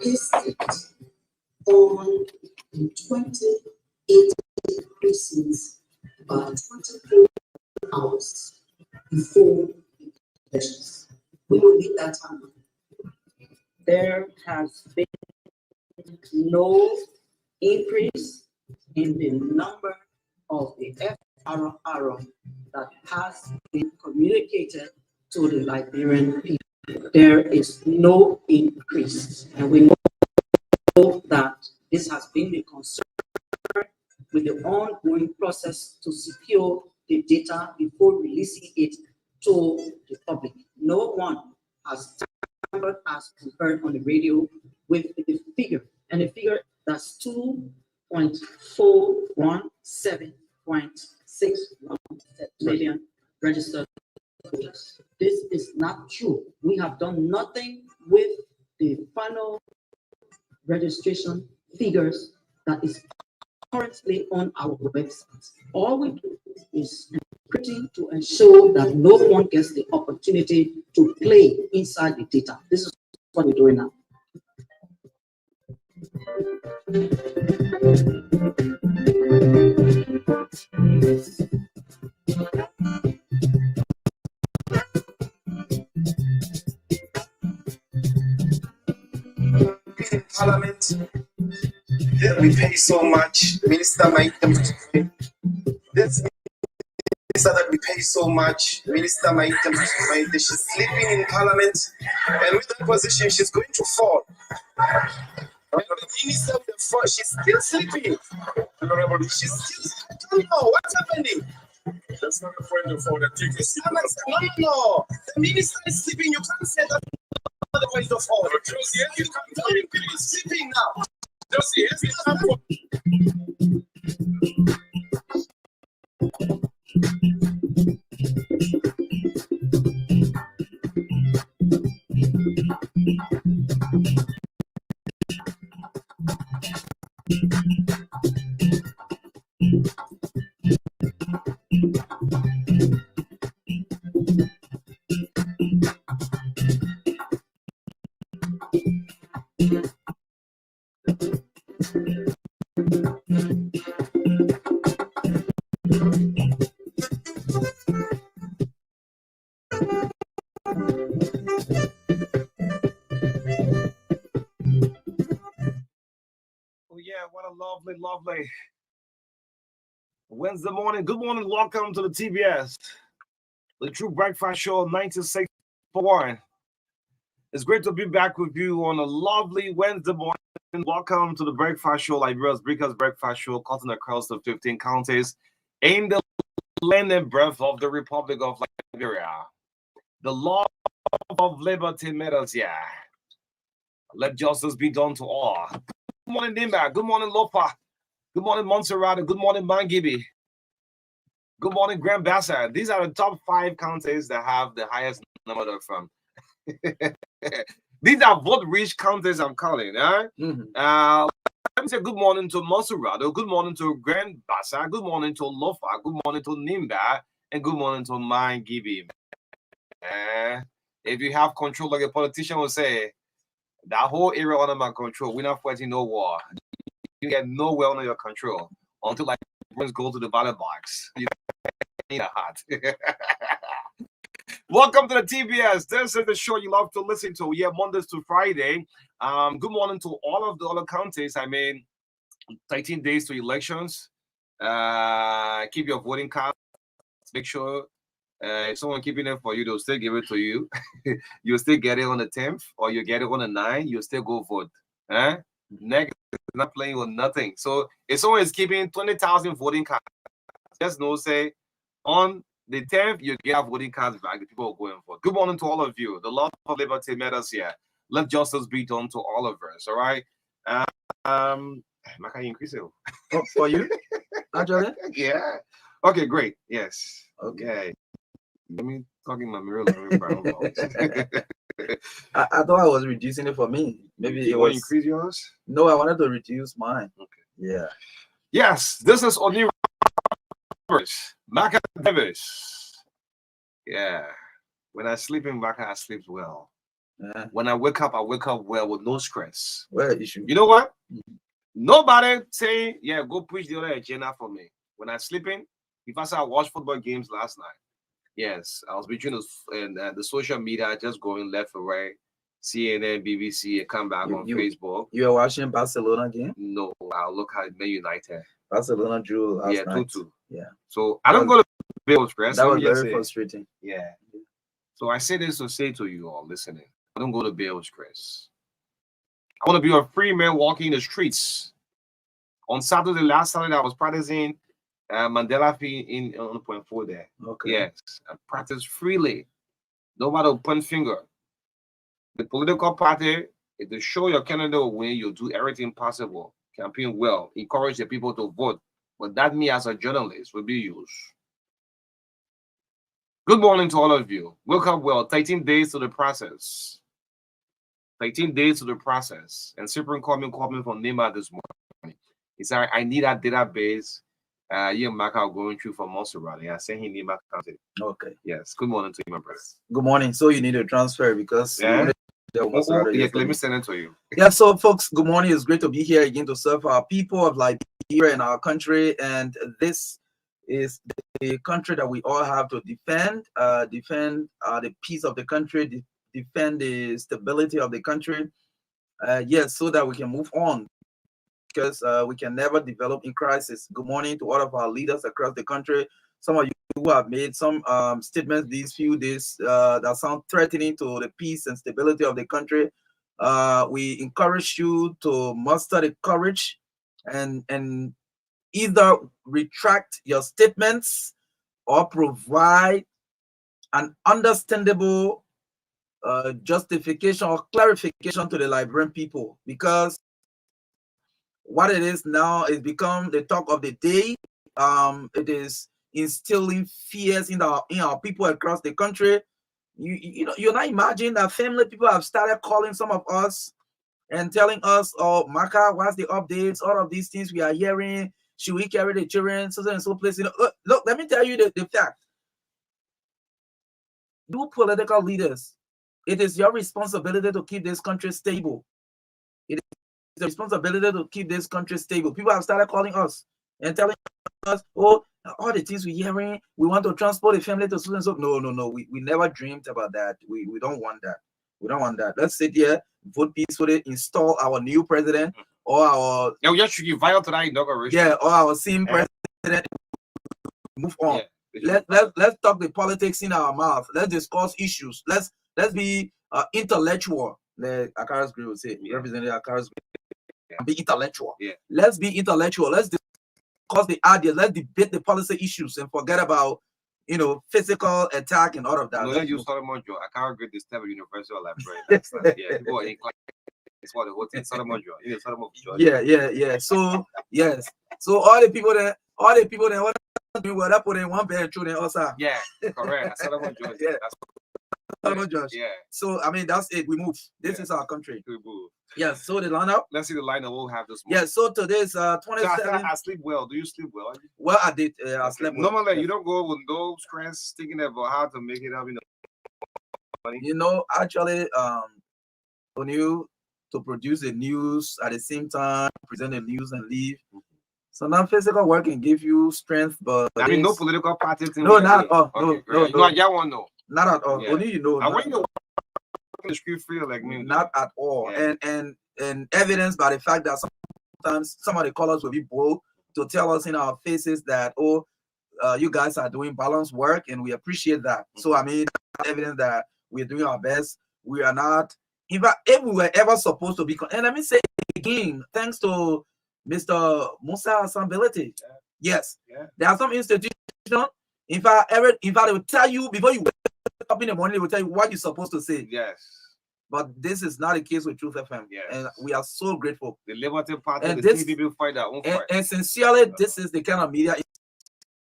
is it on the 28 precincts about 24 hours before elections. We will need that time. There has been no increase in the number of the FRR that has been communicated to the Liberian people. There is no increase, and we know that this has been the concern with the ongoing process to secure the data before releasing it to the public. No one has tampered, as we heard on the radio, with the figure, and the figure that's 2.417.61 million registered voters. This is not true. We have done nothing with the final registration figures that is currently on our website. All we do is encrypting to ensure that no one gets the opportunity to play inside the data. This is what we're doing now. In Parliament, we pay so much. Minister might this minister that we pay so much. Minister might she's sleeping in Parliament, and with that position, she's going to fall. And the minister with the front, she's still sleeping. She's still. I don't know what's happening. That's not the point of order. Take a seat. No. The minister is sleeping. You can't say that. The point of order. You can't tell me people is sleeping now. Just here's the time for. Oh yeah, what a lovely Wednesday morning. Good morning, welcome to the TBS, the True Breakfast Show 96.1. It's great to be back with you on a lovely Wednesday morning. Welcome to the Breakfast Show, Liberia's biggest breakfast show, cutting across the 15 counties in the land and breadth of the Republic of Liberia. The love of liberty matters, yeah. Let justice be done to all. Good morning, Nimba. Good morning, Lopa. Good morning, Montserrat. Good morning, Mangibi. Good morning, Grand Bassa. These are the top 5 counties that have the highest number from. These are vote-rich counties I'm calling. Let me say good morning to Montserrat. Good morning to Grand Bassa. Good morning to Lofa. Good morning to Nimba. And good morning to Mangibi. If you have control, like a politician will say, that whole area under my control, we're not fighting no war. You get nowhere under your control until like go to the ballot box. You need a heart. Welcome to the TBS. This is the show you love to listen to. Yeah, Mondays to Friday. Good morning to all of the other counties. 13 days to elections. Keep your voting cards. Make sure if someone keeping it for you, they'll still give it to you. You'll still get it on the 10th, or you get it on the 9th. You'll still go vote. Next, not playing with nothing. So if someone is keeping 20,000 voting cards, just know, say, on the 10th, you get voting cards back. The people are going for. Good morning to all of you. The love of liberty matters here. Let justice be done to all of us. All right. Can you increase it? Oh, for you? Actually? Yeah. Okay, great. Yes. Okay. Let me talk in my mirror. I thought I was reducing it for me. Maybe you it want was to increase yours? No, I wanted to reduce mine. Okay. Yeah. Yes, this is Oni Roberts, MARKA Davis. Yeah. When I sleep in MARKA, I sleep well. Yeah. When I wake up well with no stress. Well, issue. You know what? Mhm. Nobody say, yeah, go push the other agenda for me. When I'm sleeping, if I say I watched football games last night, yes, I was between the social media, just going left and right, CNN, BBC, and come back on Facebook. You are watching Barcelona game? No, I'll look at Man United. Barcelona drew last night. 2-2. Yeah. So I don't go to build stress. That was very frustrating. Yeah. So I say this to say to you all listening, I don't go to build stress. I want to be a free man walking the streets. On Saturday, last Saturday, I was practicing Mandela Fee on point 4 there. Okay. Yes, I practice freely. Nobody will point finger. The political party, if they show your candidate will win, you do everything possible. Campaign well, encourage the people to vote. But that me as a journalist will be used. Good morning to all of you. Wake up well. 13 days to the process. 13 days to the process. And Cyprian called me from Nema this morning. He said, I need that database. You and MARKA are going through for months already. I sent him Nema County. Okay. Yes. Good morning to you, my brother. Good morning. So you need a transfer because let me send it to you. Yeah, so folks, good morning. It's great to be here again to serve our people of Liberia in our country. And this is the country that we all have to defend, the peace of the country, defend the stability of the country. Yes, so that we can move on, because we can never develop in crisis. Good morning to all of our leaders across the country. Some of you who have made some statements these few days that sound threatening to the peace and stability of the country. We encourage you to muster the courage and either retract your statements or provide an understandable justification or clarification to the Liberian people, because what it is now is become the talk of the day. It is instilling fears in our people across the country. You're not imagining that family people have started calling some of us and telling us, oh, MARKA, what's the updates? All of these things we are hearing. Should we carry the children? So and so place. Look, let me tell you the fact. You political leaders, it is your responsibility to keep this country stable. It is the responsibility to keep this country stable. People have started calling us and telling us, oh, all the things we're hearing, we want to transport a family to so and so. No. We never dreamed about that. We don't want that. We don't want that. Let's sit here, vote peacefully, install our new president or our we just should give vital to that inauguration. Yeah, or our same president. Move on. Yeah, let's talk the politics in our mouth. Let's discuss issues. Let's be intellectual. The Akaras Group will say, Representative Akaras Group, be intellectual. Yeah. Let's be intellectual. Let's discuss the ideas. Let's debate the policy issues and forget about physical attack and all of that. No, let's use Solomon Joe. I can't agree this type of universal library. Yeah, people are in class. It's what the whole thing. Solomon Joe. Solomon Joe. Yeah. So yes. So all the people that want to what up in one bed through the also. Yeah, correct. Solomon Joe. Yeah. Solomon Josh. Yeah. So I mean that's it. We move. This is our country. We move. Yeah. So the lineup. Let's see the lineup we'll have this morning. Yeah. So today's 27. So I sleep well. Do you sleep well? Well, I did. I slept well. Normally, you don't go with no stress thinking about how to make it up. Actually, when you to produce the news at the same time, present the news and leave. So now physical work can give you strength, but I mean no political party. No, not at all. Okay, No. No. Not at all. Yeah. Only I want you to work in the street free like me. Not at all. Yeah. And evidence by the fact that sometimes some of the callers will be bold to tell us in our faces that, you guys are doing balanced work, and we appreciate that. So I mean, evidence that we're doing our best. We are not. In fact, if we were ever supposed to be, and let me say again, thanks to Mr. Musa Assembility. Yes, there are some institutions. In fact, they will tell you before you wake up in the morning, they will tell you what you're supposed to say. Yes. But this is not the case with Truth FM. Yes. And we are so grateful. The Liberty Party, and the people fight their own fight. And sincerely, this is the kind of media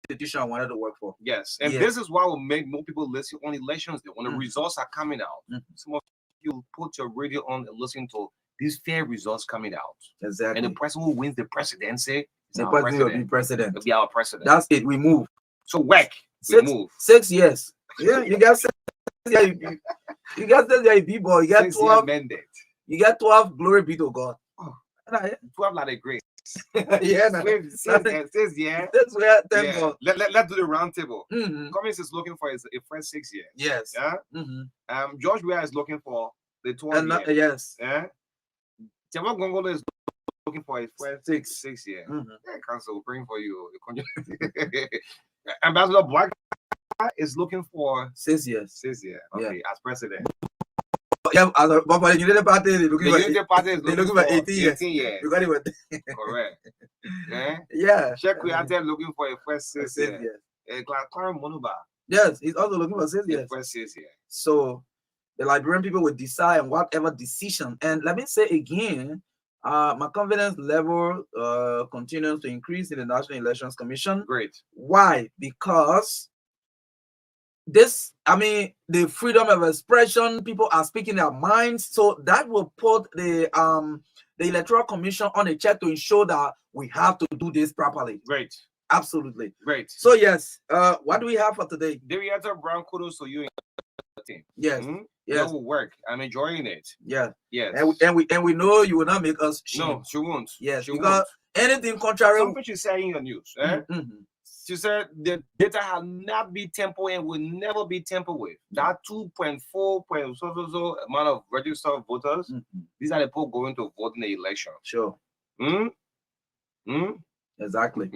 institution I wanted to work for. Yes. And this is why will make more people listen on elections day. When the results are coming out, some of you put your radio on and listen to these fair results coming out. Exactly. And the person who wins the presidency the president will be president. Will be our president. That's it. We move. So we move. 6 years. Yeah, you got You guys says you're a B-boy. You got 6 year 12. mandate. You got 12. Glory be to God. Oh. Nah, yeah. 12 like a grace. Yeah, nah. 6 year. That's where 10 Yeah. God. Let's do the round table. Mhm. Cummings is looking for a first 6 year. Yes. Yeah. George Weah is looking for the 12 And year. yes. Yeah. Jamo Gongolo is looking for a first 6 year. Mhm. Yeah, council praying for you. Ambassador Black is looking for 6 years. 6 year. Okay, as president. Yeah, but for the Unity Party, they're The looking for Unity Party is looking for 18 years. 18 years. Because they were Correct. Yeah. yeah. Sheikh Kuyate looking for a first 6 6 year. years. Clarence Monuba, Yes, he's also looking for 6 the years. first 6 year. So the Liberian people will decide on whatever decision. And let me say again, my confidence level continues to increase in the National Elections Commission. Great. Why? Because this, I mean, the freedom of expression, people are speaking their minds, so that will put the Electoral Commission on a check to ensure that we have to do this properly. Great. Absolutely. Great. So yes, what do we have for today? Darietta Brown, kudos to you and the team. Yes. Yes. That will work. I'm enjoying it. Yeah. Yes. And we know you will not make us shame. No, she won't. Yes, she because won't. anything contrary. Something she said in your news. She said the data have not been tampered and will never be tampered with. That 2.4 so amount of registered voters, these are the people going to vote in the election. Sure. Exactly.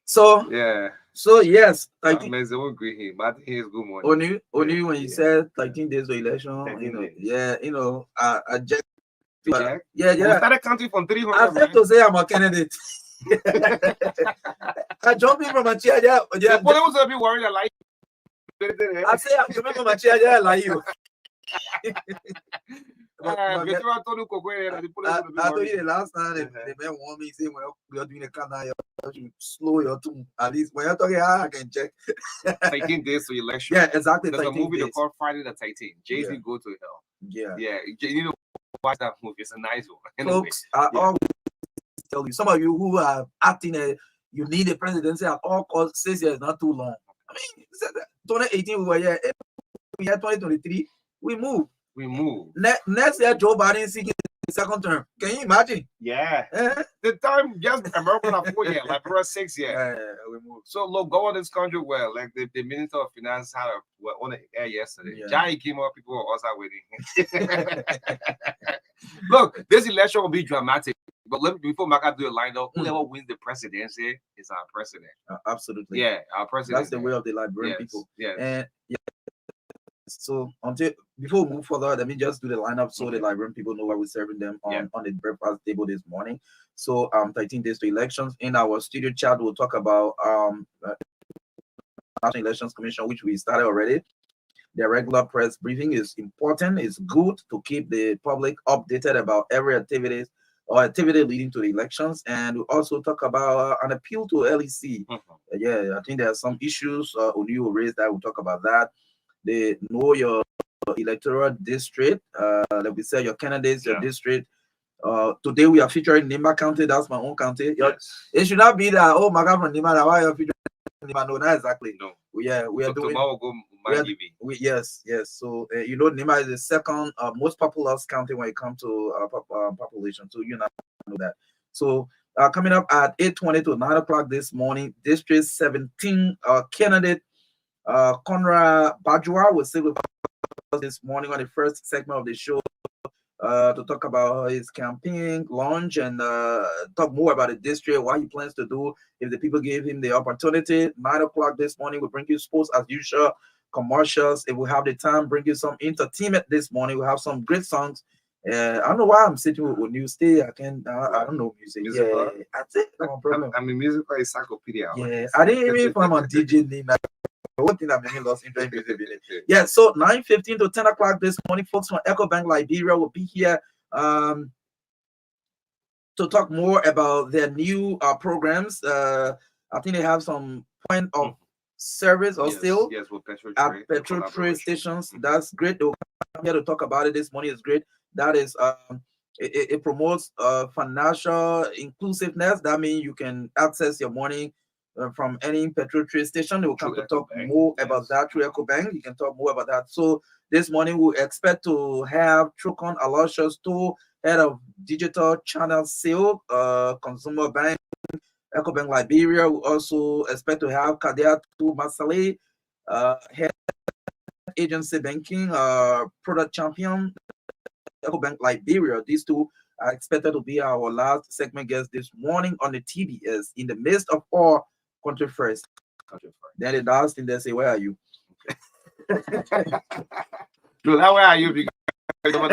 So yeah. So yes, I think I won't agree him, but I think he's good morning. Only when you said 13 days to election, days. Yeah, I just yeah. We started counting from 300. I have to say I'm a candidate. I jumped in from my chair. Yeah. The police was a bit worried that like. I say I'm jumping from my chair. Yeah, like you. I told you the last time the man warned me, say, well, we are doing a canal, you slow your tune. At least when you're talking, I can check. 13 days to election. Yeah, exactly. There's a movie they call Friday the 13th. Jay-Z Go to Hell. Yeah. Yeah. You know, watch that movie. It's a nice one. Anyway, folks, I always tell you, some of you who are acting you need a presidency at all costs, 6 years not too long. I mean, 2018 we were here. We had 2023. We move. Next year, Joe Biden seeking the second term. Can you imagine? Yeah. The time just American are 4 years, like for 6 years. We move. So look, go on this country well. Like the Minister of Finance had on the air yesterday. Jai came up, people were also waiting. Look, this election will be dramatic. But before Maka do a lineup, whoever wins the presidency is our president. Absolutely. Yeah, our president. That's the way of the Liberian people. Yeah. And so before we move further, let me just do the lineup so the Liberian people know what we're serving them on the breakfast table this morning. So 13 days to elections. In our studio chat, we'll talk about National Elections Commission, which we started already. The regular press briefing is important. It's good to keep the public updated about every activity leading to the elections. And we also talk about an appeal to LEC. Yeah, I think there are some issues Oni will raise that. We'll talk about that. They know your electoral district. Like we said, your candidates, your district. Today we are featuring Nimba County. That's my own county. Yes. It should not be that, oh my God, from Nimba, why you're featuring Nimba? No, not exactly. No. We are doing. Tomorrow go yes. So Nimba is the second most populous county when it comes to population. So you know that. So coming up at 8:20 to 9 o'clock this morning, District 17 candidate Conrad Bajwa will sit with us this morning on the first segment of the show to talk about his campaign launch and talk more about the district, what he plans to do if the people give him the opportunity. 9 o'clock this morning, we'll bring you sports as usual, commercials. If we have the time, bring you some entertainment this morning. We have some great songs. I don't know why I'm sitting with New Stay. I don't know music. Yeah, that's it. No problem. I'm a musical encyclopedia. Yeah, I didn't even find my DJ name. One thing that made me lost interest in music. Yeah, so 9:15 to 10 o'clock this morning, folks from EcoBank Liberia will be here to talk more about their new programs. I think they have some point of service or still at petrol trade stations. That's great. They'll come here to talk about it this morning. It's great. That is it promotes financial inclusiveness. That means you can access your money from any petrol trade station. They will come Through to talk EcoBank, more yes. about that through EcoBank. You can talk more about that. So this morning we expect to have Trukon Aloysius to head of digital channel sale, consumer bank, EcoBank Liberia. We also expect to have Kadiatu Masale, head agency banking, product champion, EcoBank Liberia. These two are expected to be our last segment guest this morning on the TBS in the midst of all country first. Then the last thing they say, where are you? No, that where are you? Because when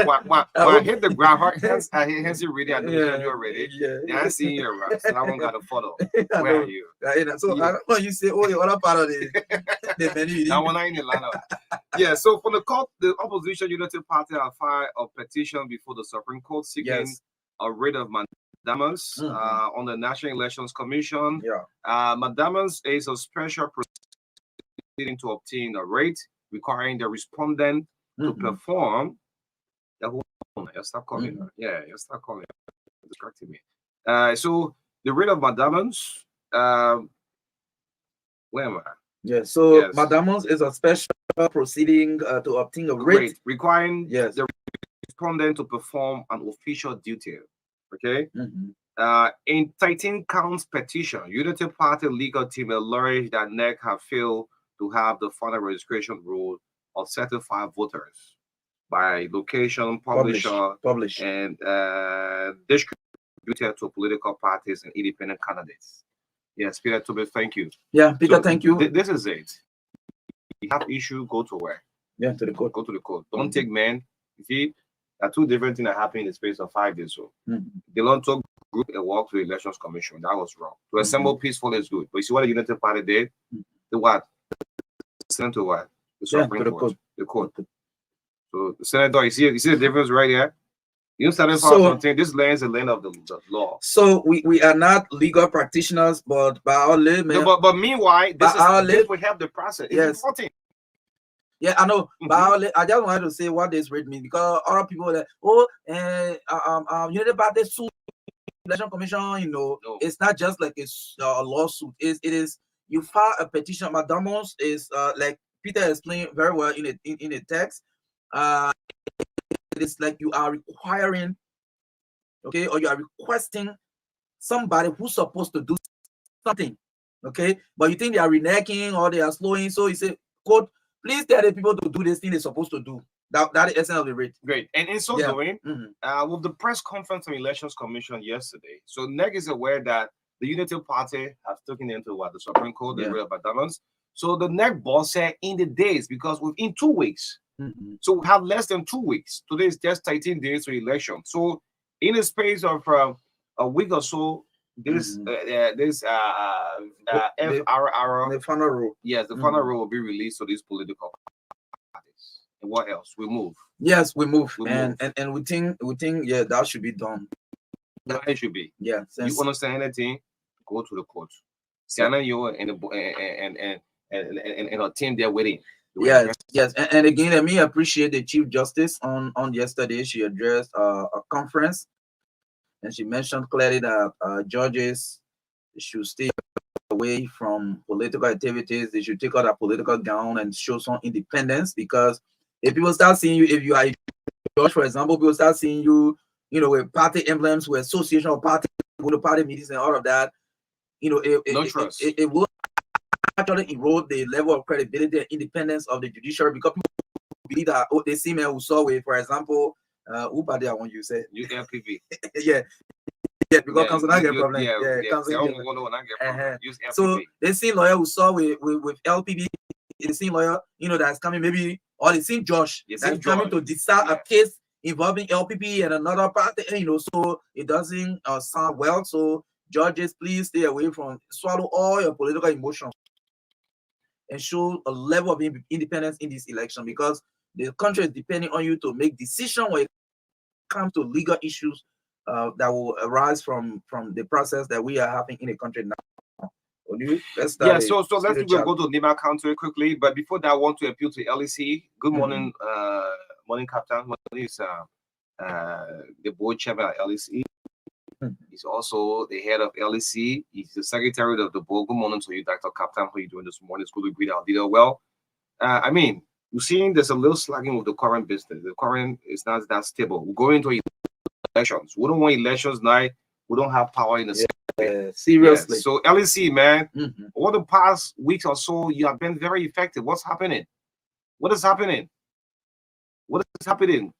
I hit the ground, hence you ready, I know you're ready. Yeah, I see you around, so I won't got to follow. Where are you? So I don't know, you say, oh, the other part of the menu. That one I in the lineup. Yeah, so for the court, the opposition United Party have filed a petition before the Supreme Court seeking a writ of mandamus on the National Elections Commission. Mandamus is a special proceeding to obtain a rate requiring the respondent to perform. You stop calling her. Yeah, you stop calling her. Distracting me. So the writ of mandamus. Where am I? Yeah, so mandamus is a special proceeding to obtain a rate requiring the respondent to perform an official duty. Okay. In 13 counts petition, Unity Party legal team alleged that NEC have failed to have the final registration rule of certified voters by location, publisher, and distributed to political parties and independent candidates. Yes, Peter Tobe, thank you. Yeah, Peter, so thank you. This is it. You have issue, go to where? Yeah, to the court. Go to the court. Don't take men. You see, there are two different things that happen in the space of 5 days. So they don't talk group and walk to the Elections Commission. That was wrong. To assemble peacefully is good. But you see what the United Party did? The what? Sent to what? The Supreme Court. The court. So the senator, you see the difference right here? You started for something. This land is the land of the law. So we are not legal practitioners, but by our law, but meanwhile, this will help the process. It's important. Yeah, I know. But I just wanted to say what this rate means because other people are like, United Party suit Election Commission. You know, it's not just like it's a lawsuit. It is you file a petition. Mandamus is like Peter explained very well in the text. It is like you are requiring, okay, or you are requesting somebody who's supposed to do something, okay, but you think they are reneging or they are slowing. So you say, "Quote, please tell the people to do this thing they're supposed to do." That is the essence of the rate. Great. And in so doing, with the press conference from the Elections Commission yesterday, so NEC is aware that the Unity Party has taken into what the Supreme Court, the real balance. So the NEC boss said in the days, because within 2 weeks. So we have less than 2 weeks. Today is just 13 days to election. So in the space of a week or so, this FRR, the final rule. Yes, the final rule will be released to these political parties. And what else? We move. Yes, we move. And we think that should be done. That should be. Yeah. You understand anything? Go to the court. Sienna, you and a team there waiting. Yes. And again, let me appreciate the Chief Justice on yesterday. She addressed a conference and she mentioned clearly that judges should stay away from political activities. They should take out a political gown and show some independence, because if people start seeing you, if you are a judge, for example, people start seeing you, with party emblems, with association of party, go to party meetings and all of that, it will actually erode the level of credibility and independence of the judiciary, because people believe that they see men who saw with, for example, who party I want you say? ULPP. Yeah, because council not get problem. So they see lawyer who saw with LPP, the same lawyer, that's coming maybe, or the same judge that's coming to decide a case involving LPP and another party, so it doesn't sound well. So judges, please stay away from, swallow all your political emotions and show a level of independence in this election, because the country is depending on you to make decisions when it comes to legal issues that will arise from the process that we are having in the country now. So let's go to Nima County quickly. But before that, I want to appeal to LEC. Good morning, morning, Captain. What is the board chairman at LEC? He's also the head of LEC. He's the secretary of the board. Good morning to you, Dr. Captain. How are you doing this morning? It's good to greet our leader. Well, I mean, you're seeing there's a little slacking with the current business. The current is not that stable. We're going into elections. We don't want elections now. We don't have power in the seriously. Yeah. So LEC, man, over the past weeks or so, you have been very effective. What's happening? What is happening? What is happening?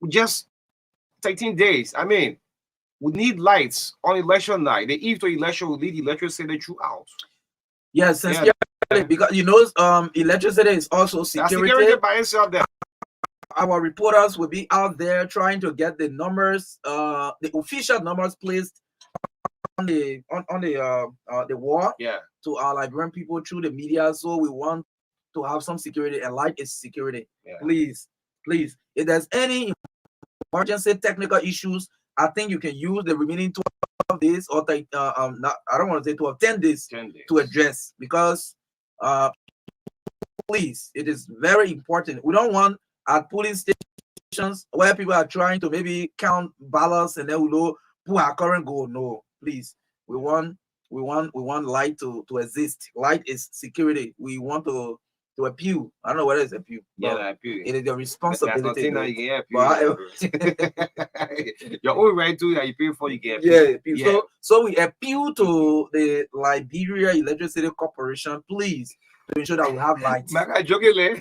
Just 13 days. I mean, we need lights on election night. The eve to election, we need electricity throughout. Yes, because you know, electricity is also security. Security by itself there. Our reporters will be out there trying to get the numbers, the official numbers placed on the wall. Yeah. To our Liberian people through the media. So we want to have some security, and light is security. Yeah. Please, if there's any emergency technical issues, I think you can use the remaining 12 days or I don't want to say 12, 10 days, 10 days to address, because please, it is very important. We don't want at polling stations where people are trying to maybe count ballots and then we know who are current goal. No, please. We want light to exist. Light is security. We want to appeal. I don't know what is appeal. Yeah, appeal. It is your responsibility. That's you your own right to that you pay for, you get appeal. Yeah. So we appeal to the Liberia Electricity Corporation, please, to ensure that we have light. Maka jokingly.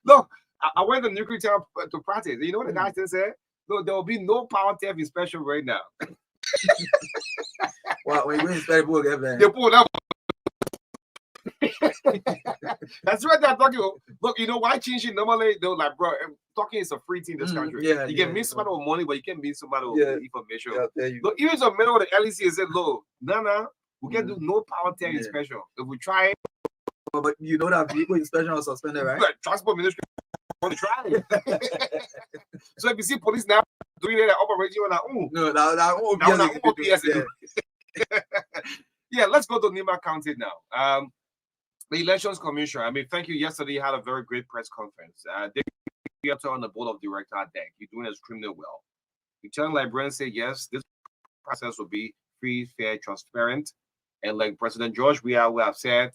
Look, I went to nuclear to practice. You know what the guy said? No, there will be no power theft inspection right now. Well, when you inspect people, get there. They pull up. That's what they're talking about. Look, you know why changing normally? They're like, bro, talking is a free thing in this country. Yeah, you can miss somebody with money, but you can't miss somebody with information. Look, even some men with the LEC said, look, no, we can do no power theft inspection. If we try it. But you know that vehicle inspection was suspended, right? Transport ministry want to try it. So if you see police now doing that operation, you're like, yeah, let's go to Nima County now. The Elections Commission, I mean, thank you. Yesterday, you had a very great press conference. They are on the board of director deck. You're doing extremely well. You tell Liberians, say, yes, this process will be free, fair, transparent. And like President George, we have said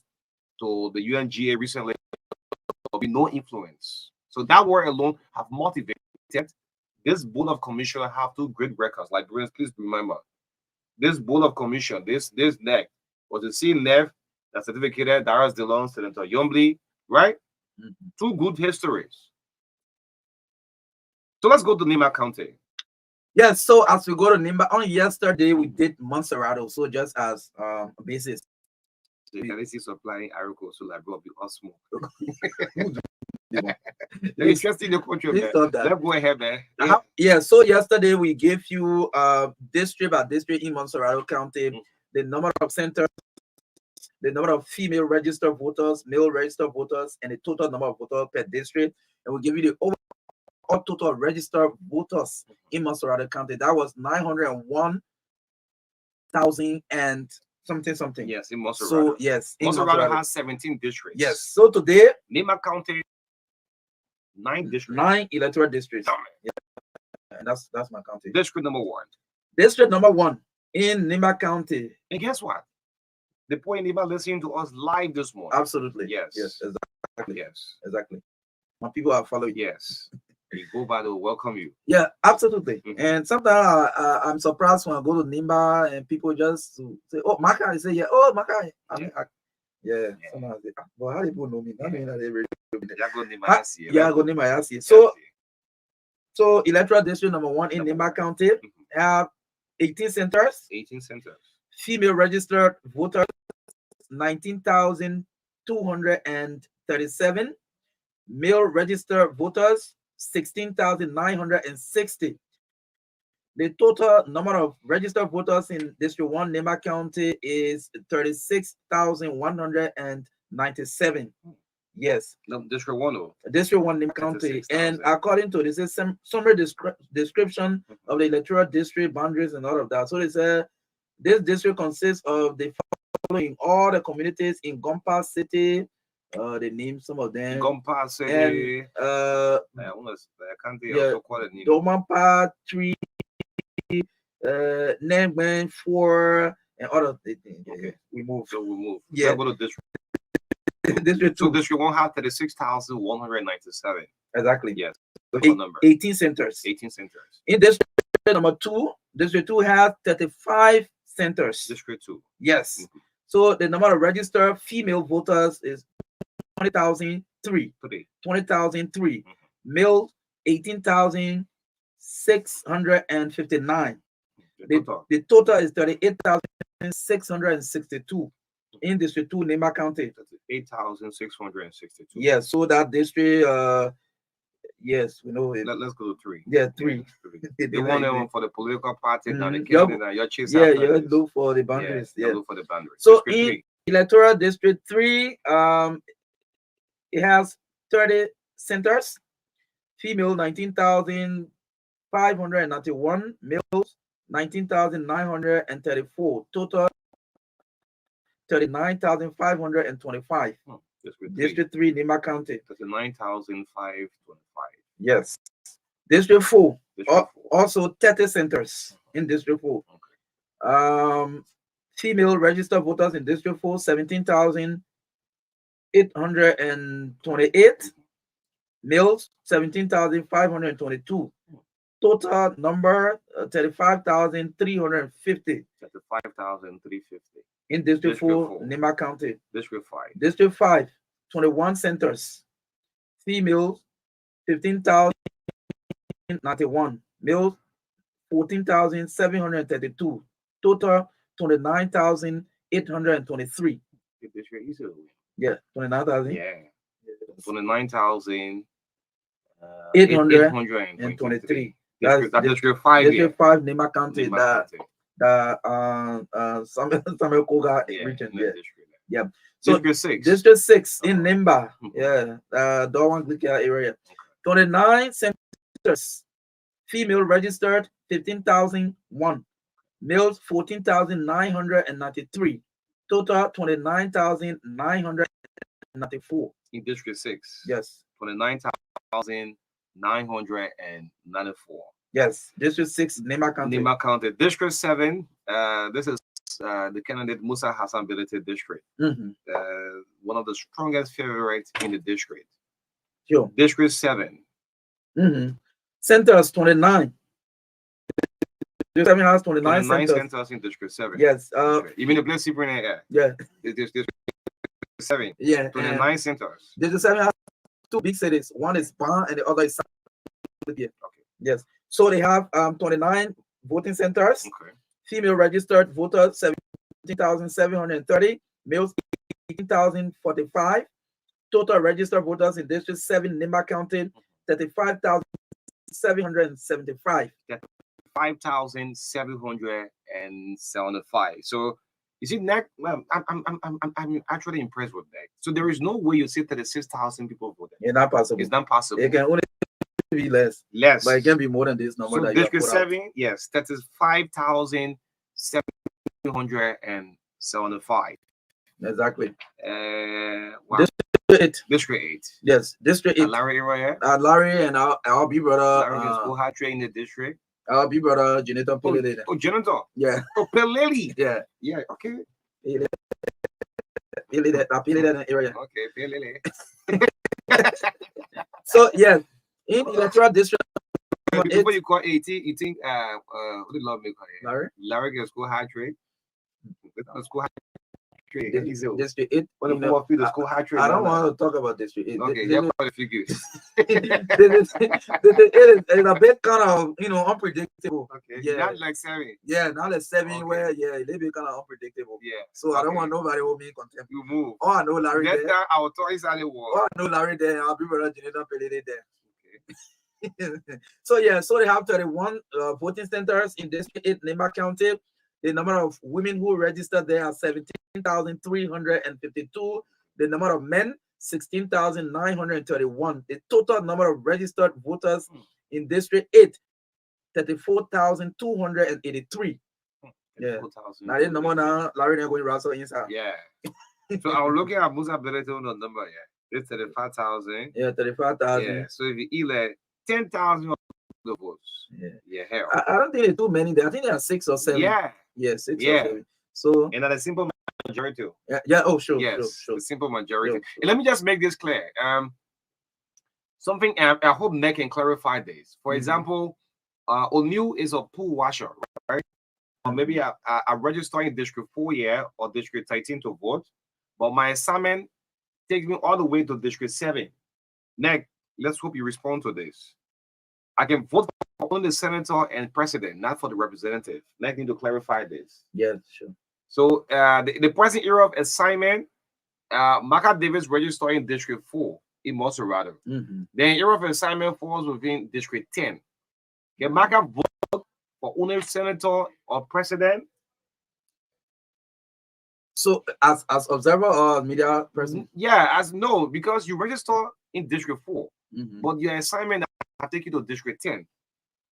to the UNGA recently, there will be no influence. So that word alone have motivated this board of commission. Have two great records. Liberians, please remember, this board of commission, this neck was the same neck that certificated Darius DeLong, Senator Yombly, right? Two good histories. So let's go to Nima County. Yes, so as we go to Nimba, on yesterday we did Montserrat, so just as a basis. Can see supplying Ariko, so like will be small. Interesting the country. Let's go ahead, man. Yeah, so yesterday we gave you district by district in Montserrat County, the number of centers, the number of female registered voters, male registered voters, and the total number of voters per district. And we give you the overall total registered voters in Montserrat County. That was 901,000 and something. Yes, in Montserrat. So yes, Montserrat has 17 districts. Yes. So today, Nima County, 9 districts. 9 electoral districts. Yeah. And that's my county. District number 1. District number 1 in Nima County. And guess what? The point Nima listening to us live this morning. Absolutely. Yes. Yes, exactly. Yes. Exactly. My people are following. Yes. You go by to welcome you. Yeah, absolutely. And sometimes I'm surprised when I go to Nimba and people just say, "Oh, MARKA," I say, "Yeah, oh, MARKA." Sometimes they, but how do people know me? I mean, they really go Nimba. So electoral district number 1 in Nimba County have 18 centers. 18 centers. Female registered voters 19,237. Male registered voters 16,960. The total number of registered voters in District 1 Nima County is 36,197. Yes. No, District 1. District 1 Nima County. And according to this is some summary description of the electoral district boundaries and all of that. So they say this district consists of the following: all the communities in Gompa City, They name some of them. Gompa And City. I can't yeah, call it. Domampa 3, Nangman 4, and other things. Okay. We move. So we move. Yeah. Go to district. District 2. So district 1 had 36,197. Exactly. Yes. So 18 centers. 18 centers. In district number 2, district 2 has 35 centers. District 2. Yes. Mm-hmm. So the number of registered female voters is 20,003. 20,003. Mm-hmm. Male 18,659. The total is 38,662 in District 2, Nema County. 8,662. Yes, so that district, yes, we know it. Let's go to 3. Yeah, 3. They want them for the political party. Now the you're look for the boundaries. Yeah, look for the boundaries. So in electoral district 3, it has 30 centers. Female 19,591, males 19,934, total 39,525. District 3, Nema County. 39,525. Yes. District 4, also 30 centers in District 4. Okay. Female registered voters in District 4, 17,828. Males 17,522. Total number 35,350. 35,350 in District 4, Nema County. District 5. District 5, 21 centers. Females 15,091. Males 14,732. Total 29,823. District easy. Yeah, 29,000. Yeah. 29,000. 823. That's District 5. District 5, Nema County. Samuel Koga region. Yeah. So District 6 in Nimba. Yeah. Dorwan Glikia area. 29 centers. Female registered 15,001. Males 14,993. Total 29,994. In District 6. Yes. 29,994. Yes. District 6, Nema County. Nema County. District 7. This is the candidate Musa Hassan Bilete district. One of the strongest favorites in the district. Sure. District 7. Centers 29. District 7 has 29 centers in District 7. Yes. Even the place super in there. Yeah. District 7. Yeah. 29 centers. District 7 has 2 big cities. One is Ban and the other is okay. Yes. So they have 29 voting centers. Okay. Female registered voters 17,730. Males 18,045. Total registered voters in District 7, Nimba County 35,775. 5,775. So you see, I'm actually impressed with that. So there is no way you say 36,000 people voted. It's not possible. It's not possible. It can only be less. But it can be more than this number. So District 7, yes, that is 5,775. Exactly. Wow. District 8. Yes, District 8. Larry area. Larry and our big brother. Larry is go hard in the district. Our big brother, Jonathan Pelele. Oh, Jonathan. Yeah. Oh, Pelele. Yeah. Yeah. Okay. Pelele area. Okay, Pelele. So yeah, in electoral district. Before you call 80, you think who did love me call it? Larry. Larry gets school high trade. School high trade. District 8. I don't want to talk about District 8. Okay, yeah, probably figures. It's a bit kind of unpredictable. Okay. Yeah. Not like 7. Yeah, not like 7 where a little bit kind of unpredictable. Yeah. So I don't want nobody with me contempt. You move. Oh, I know Larry there. That our toys are the war. Oh, I know Larry there. I'll be brother Jonathan Pelele there. Okay. So they have 31 voting centers in District 8, Nimba County. The number of women who registered there are 17,352. The number of men, 16,931. The total number of registered voters in District 8, 34,283. Yeah. Now the number now, Larry going to wrestle inside. Yeah. So I'm looking at Musa Beleto no number, yeah. It's 35,000. Yeah, 35,000. Yeah. So if you elect 10,000 votes. Yeah. Yeah, hell. I don't think there are too many there. I think there are 6 or 7. Yeah. Yeah, 6 Yeah. or 7. So And at a simple majority. yeah. Oh, sure. Yes, Sure. the simple majority. Sure. And let me just make this clear. Something I hope Nick can clarify this. For example, O'Neill is a pool washer, right? Or maybe I register in District 4 here or District 13 to vote, but my assignment takes me all the way to District 7. Nick, let's hope you respond to this. I can vote for only the senator and president, not for the representative. Nick need to clarify this. Yeah, sure. So the present era of assignment, MARKA Davis registered in District 4 in Montserrat. Mm-hmm. Then era of assignment falls within District 10. Can MARKA vote for only senator or president? So as observer or media person? Yeah, as no, because you register in District 4, Mm-hmm. but your assignment will take you to District 10.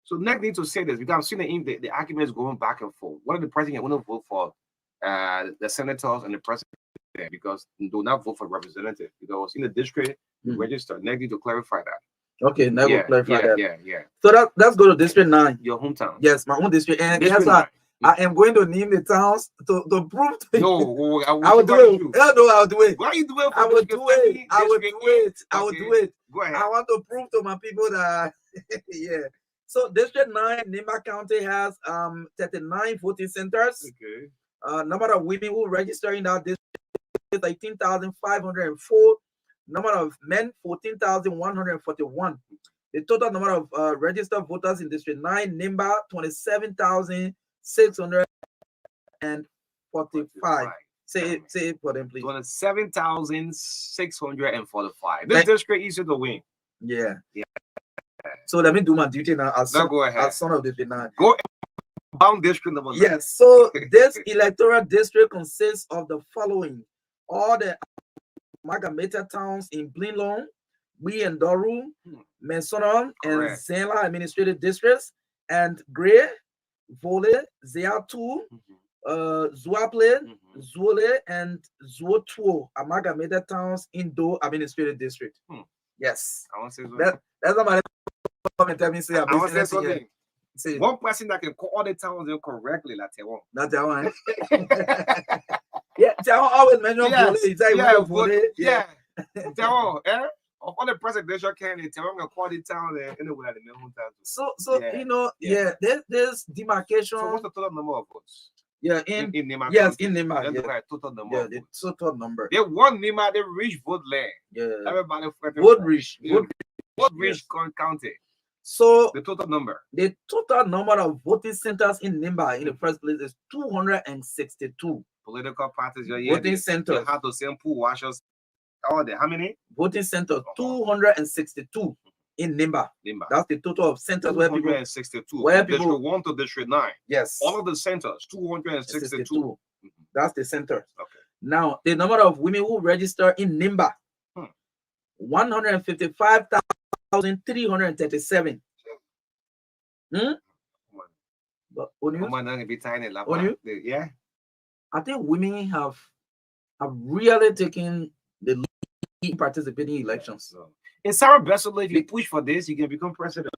So next need to say this because I'm seeing the arguments going back and forth. What if the president want to vote for the senators and the president because they do not vote for representative? Because in the district you register. Next need to clarify that. Okay, now we'll clarify that. Yeah. So let's go to District 9. Your hometown. Yes, my own district. And District yes, 9. I am going to name the towns to prove to you. No, I will do it. No, I'll do it. Why are you doing it? I will do it. I will do it. I will Okay. do it. Go ahead. I want to prove to my people that yeah. So District 9, Nimba County has 39 voting centers. Okay. Number of women who register in that district is 18,504. Number of men 14,141. The total number of registered voters in District 9, Nimba 27,645. Say it for them, please. 27,645. This district is to win. Yeah. Yeah. So let me do my duty now as Go ahead. as son of the 9. Go bound district number 9. Yes. So this electoral district consists of the following: all the amalgamated towns in Blinlong, Wee and Doru, Mensonon, and Zenla administrative districts, and Gray, Vole, Zeatu, Zuaple, Zuole, and Zuotuo amalgamated towns in Do administrative district. Yes. I want to say something. That's not my comment. Tell me, say, I want to say something. Say, one person that can call all the towns correctly, like Taiwan. Not Taiwan. Yeah, Taiwan always mention Vole. Yeah. Taiwan, of all the presidential candidates, Taiwan can call the town there anyway at the main hometown. So you know, there's demarcation. So what's the total number of votes? Yeah, in Nima. Yes, in Nima. Yeah. Total number. Yeah, the total number. They won Nima, they reached vote land. Yeah. Everybody vote reach. Vote reach county. So the total number. The total number of voting centers in Nimba in the first place is 262. Political parties, voting centers. You have to send pool washers. All there. How many? Voting centers, 262 in Nimba. That's the total of centers where people. 262. Where people District 1 to District 9. Yes. All of the centers, 262. That's the centers. Okay. Now the number of women who register in Nimba, 155,337. But yeah. I think women have really taken the lead in participating in elections. In Sarah Bessel, if you push for this, you can become president.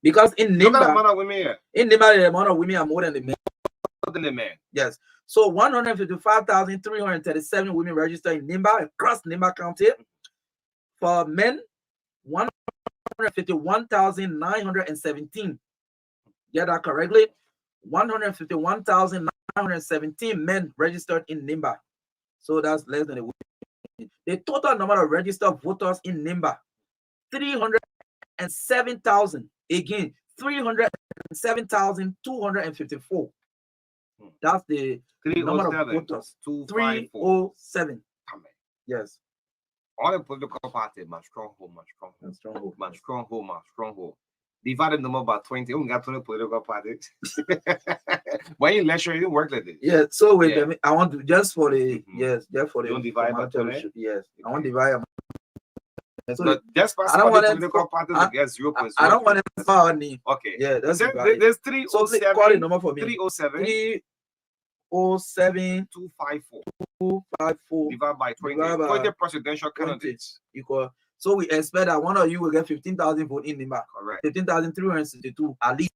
Because in Nimba, the amount of women the amount of women are more than the men. More than the men. Yes. So 155,337 women registered in Nimba across Nimba County. For men, 151,917. Get that correctly? 151,917 men registered in Nimba. So that's less than a woman. The total number of registered voters in Nimba, 307,000. Again, 307,254. That's the number of voters. 307. Yes. All the political parties, my stronghold. Divided them up by 20. We got 20 political parties. When you election, you didn't work like this. Yeah. So wait, I want to just for the just for the. You don't divide by 20? Yes. Okay. I want to divide. So that's I don't want political parties against 0.0. I don't want to power name. Okay. Yeah. That's there's 307. So call the number for me. 307. 07 254 254 divided by 20. Divided by 20 presidential 20 candidates. equal. So we expect that one of you will get 15,000 votes in Nimba. Correct. 15,362 at least.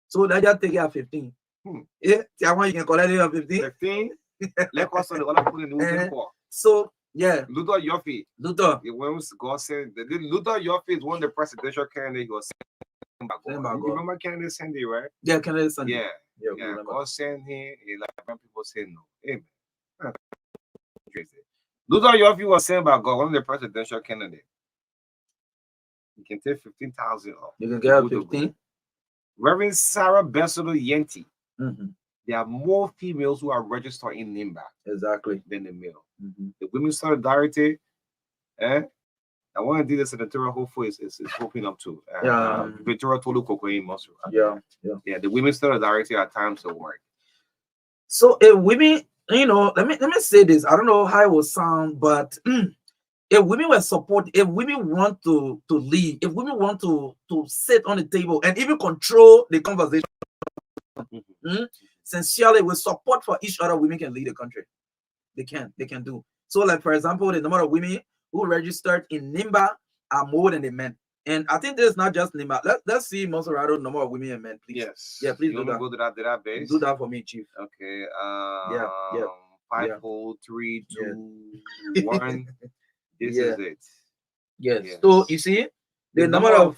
So let's just take it at 15. Yeah, I want you can collect it at 15. 15. Let us on the other put in the voting for. So yeah, Luther Yoffe. Luther. God said Luther Yoffe is one of the presidential candidates. He was sent by God. You remember Kennedy Sunday, right? Yeah, Kennedy Sunday. Yeah. God sent him. Like people say no. Amen. Luther Yoffe was sent by God, one of the presidential candidates. You can take 15,000 off. You can get 15. Reverend Sarah Besolo Yenti. There are more females who are registered in Nimba than the male. The women's solidarity, I want to do the senatorial hopefully is hoping up to. Victoria Tolu Kokoyi Mosu. Yeah, the women's solidarity at times will work. So if women, let me say this. I don't know how it will sound, but if women were support, if women want to lead, if women want to sit on the table and even control the conversation, sincerely with support for each other, women can lead the country. They can do. So like for example, the number of women who registered in Nimba are more than the men. And I think there's not just Nimba. Let's see Monserrado number of women and men, please. Yes. Yeah, please do that. Go to that database. Do that for me, Chief. Okay. 5, 4, 3, 2, 1. This is it. Yes. So you see the number of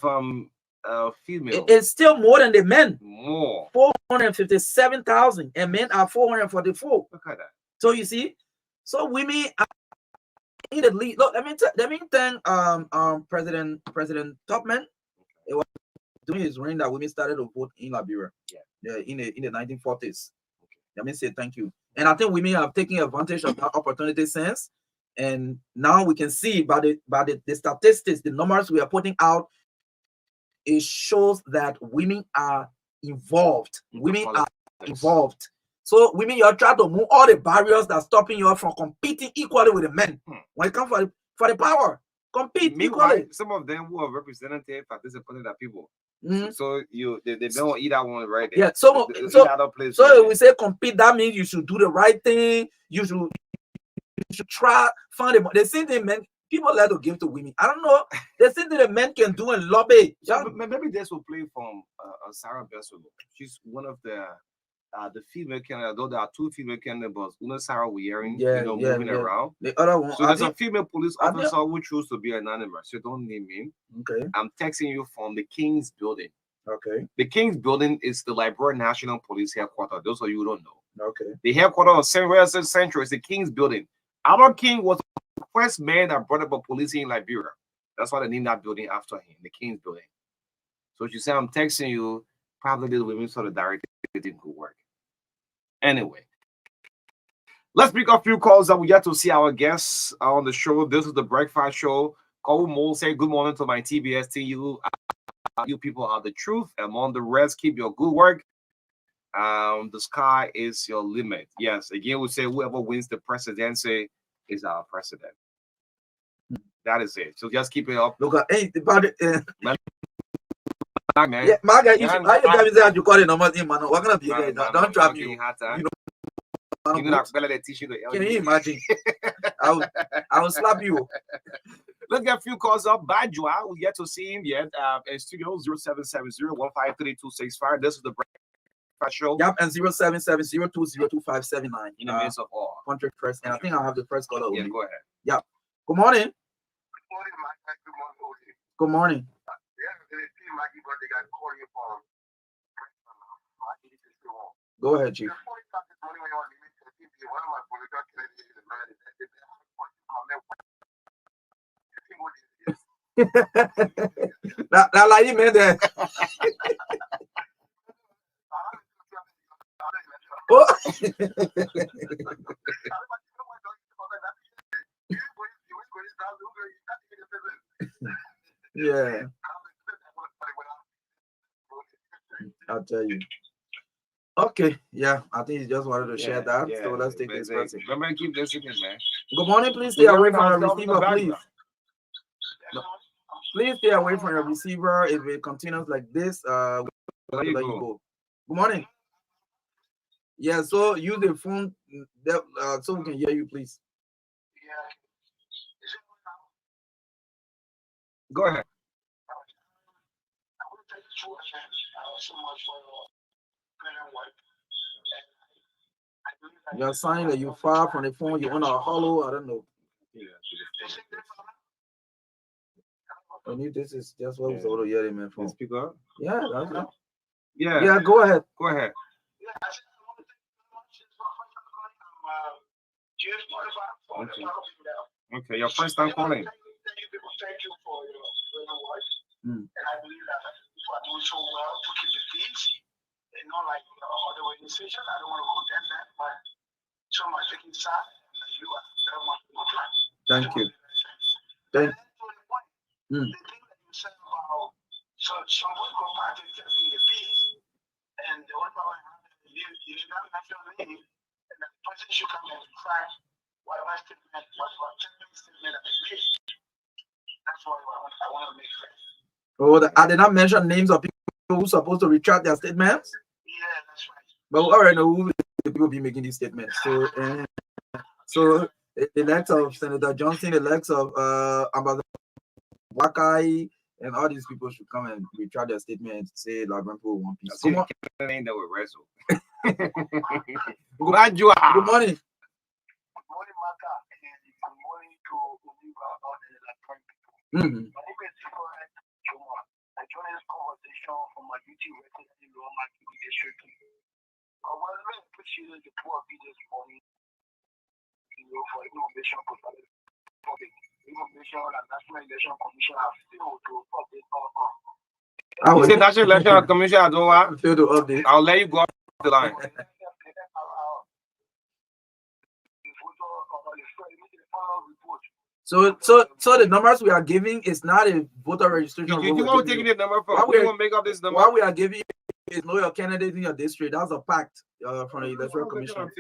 female. It's still more than the men. More. 457,000, and men are 444. Look at that. So you see, so women are in the lead. Look, let me thank President Tubman. It was during his reign that women started to vote in Liberia. Yeah, in the 1940s. Let me say thank you. And I think women have taken advantage of that opportunity since. And now we can see by the statistics, the numbers we are putting out, it shows that women are involved. Women are involved. So women, you're trying to move all the barriers that are stopping you from competing equally with the men. When it comes for the power, compete equally. Some of them who are representative are disappointed at people. So they don't eat that one right there. Yeah. So if we say compete, that means you should do the right thing. You should try find them. The same thing men. People like to give to women. I don't know. The same thing the men can do and lobby. So maybe this will play from Sarah Besolo. She's one of the female candidate. Though there are two female candidates, but Sarah wearing, moving around. The other one. So there's a female police officer who chose to be anonymous. So don't name him. Okay. I'm texting you from the King's Building. Okay. The King's Building is the Liberia National Police headquarters. Those of you who don't know. Okay. The headquarters of Central is the King's Building. Our king was the first man that brought up a police in Liberia. That's why they named that building after him, the King's Building. So if you say I'm texting you, probably the women's solidarity could work. Anyway, let's pick a few calls that we get to see our guests on the show. This is the breakfast show. Call Mo, say good morning to my TBS team. You people are the truth. Among the rest, keep your good work. The sky is your limit. Yes, again, we say whoever wins the presidency is our president. That is it. So just keep it up. Look at about it. Man. Yeah, MARKA, you call it number thing, man. We're gonna be there. Don't trap you. Can you imagine? I will slap you. Let's get a few calls up. Bajwa, we yet to see him yet. In studio 0770-153-265. This is the breakfast show. Yep, and 0770-202-2579. In the midst of all. Country first, and I think I'll have the first caller. Yeah, go ahead. Yeah. Good morning. Good morning, Mike. Good morning. Good morning. Go ahead, Chief. Now, like you made that. Yeah. I'll tell you. Okay, yeah, I think he just wanted to share that. Yeah, so let's take this person. Remember, keep listening, man. Good morning, please stay away from your receiver, please. No. Please stay away from your receiver. If it continues like this, we'll let you go. Good morning. Yeah, so use the phone that, so we can hear you, please. Yeah. Is it on now? Go ahead. I want to thank you so much for your brilliant work. And I believe that You're signing that you're far from the phone, you're on a hollow, I don't know. I need this is just what was all hearing man from. Speak up. Yeah, that's it. Yeah. Yeah, go ahead. Go ahead. Yeah, I said I want to thank you very much. It's my first time calling. I'm James Modified for the Falcon now. Okay, your first time calling. Thank you, people. Thank you for your brilliant work. Mm. And I believe that people are doing so well to keep the peace. And not like other organizations. I don't want to condemn that, but so much taking side. And you are very much more fun. Thank you. Thank The thing that you said about some political parties in the peace, and the one power you don't national name, and the person should come and fight whatever statement, whatever statement that they made. That's what I want to make clear. Oh, I did not mention names of people who are supposed to retract their statements. Yeah, that's right. But we already know who the people be making these statements. So the likes of Senator Johnson, the likes of Ambassador Wakai, and all these people should come and retract their statement and say Labrampo will want peace. Good morning. That would wrestle. Good morning. Good morning, Marka, and good morning to Oliva, all the electronic people. Mm-hmm. My name is Different Juma. I joined this conversation from my duty resident in Roma District. I was very appreciated the poor this morning for innovation provided for the Innovation and National Election Commission have failed to update You say National Election Commission has failed to update. I'll let you go off the line. So the numbers we are giving is not a voter registration. You want to take the number from? We want to make up this number. What we are giving is know your candidate in your district. That's a pact from the Electoral Commission.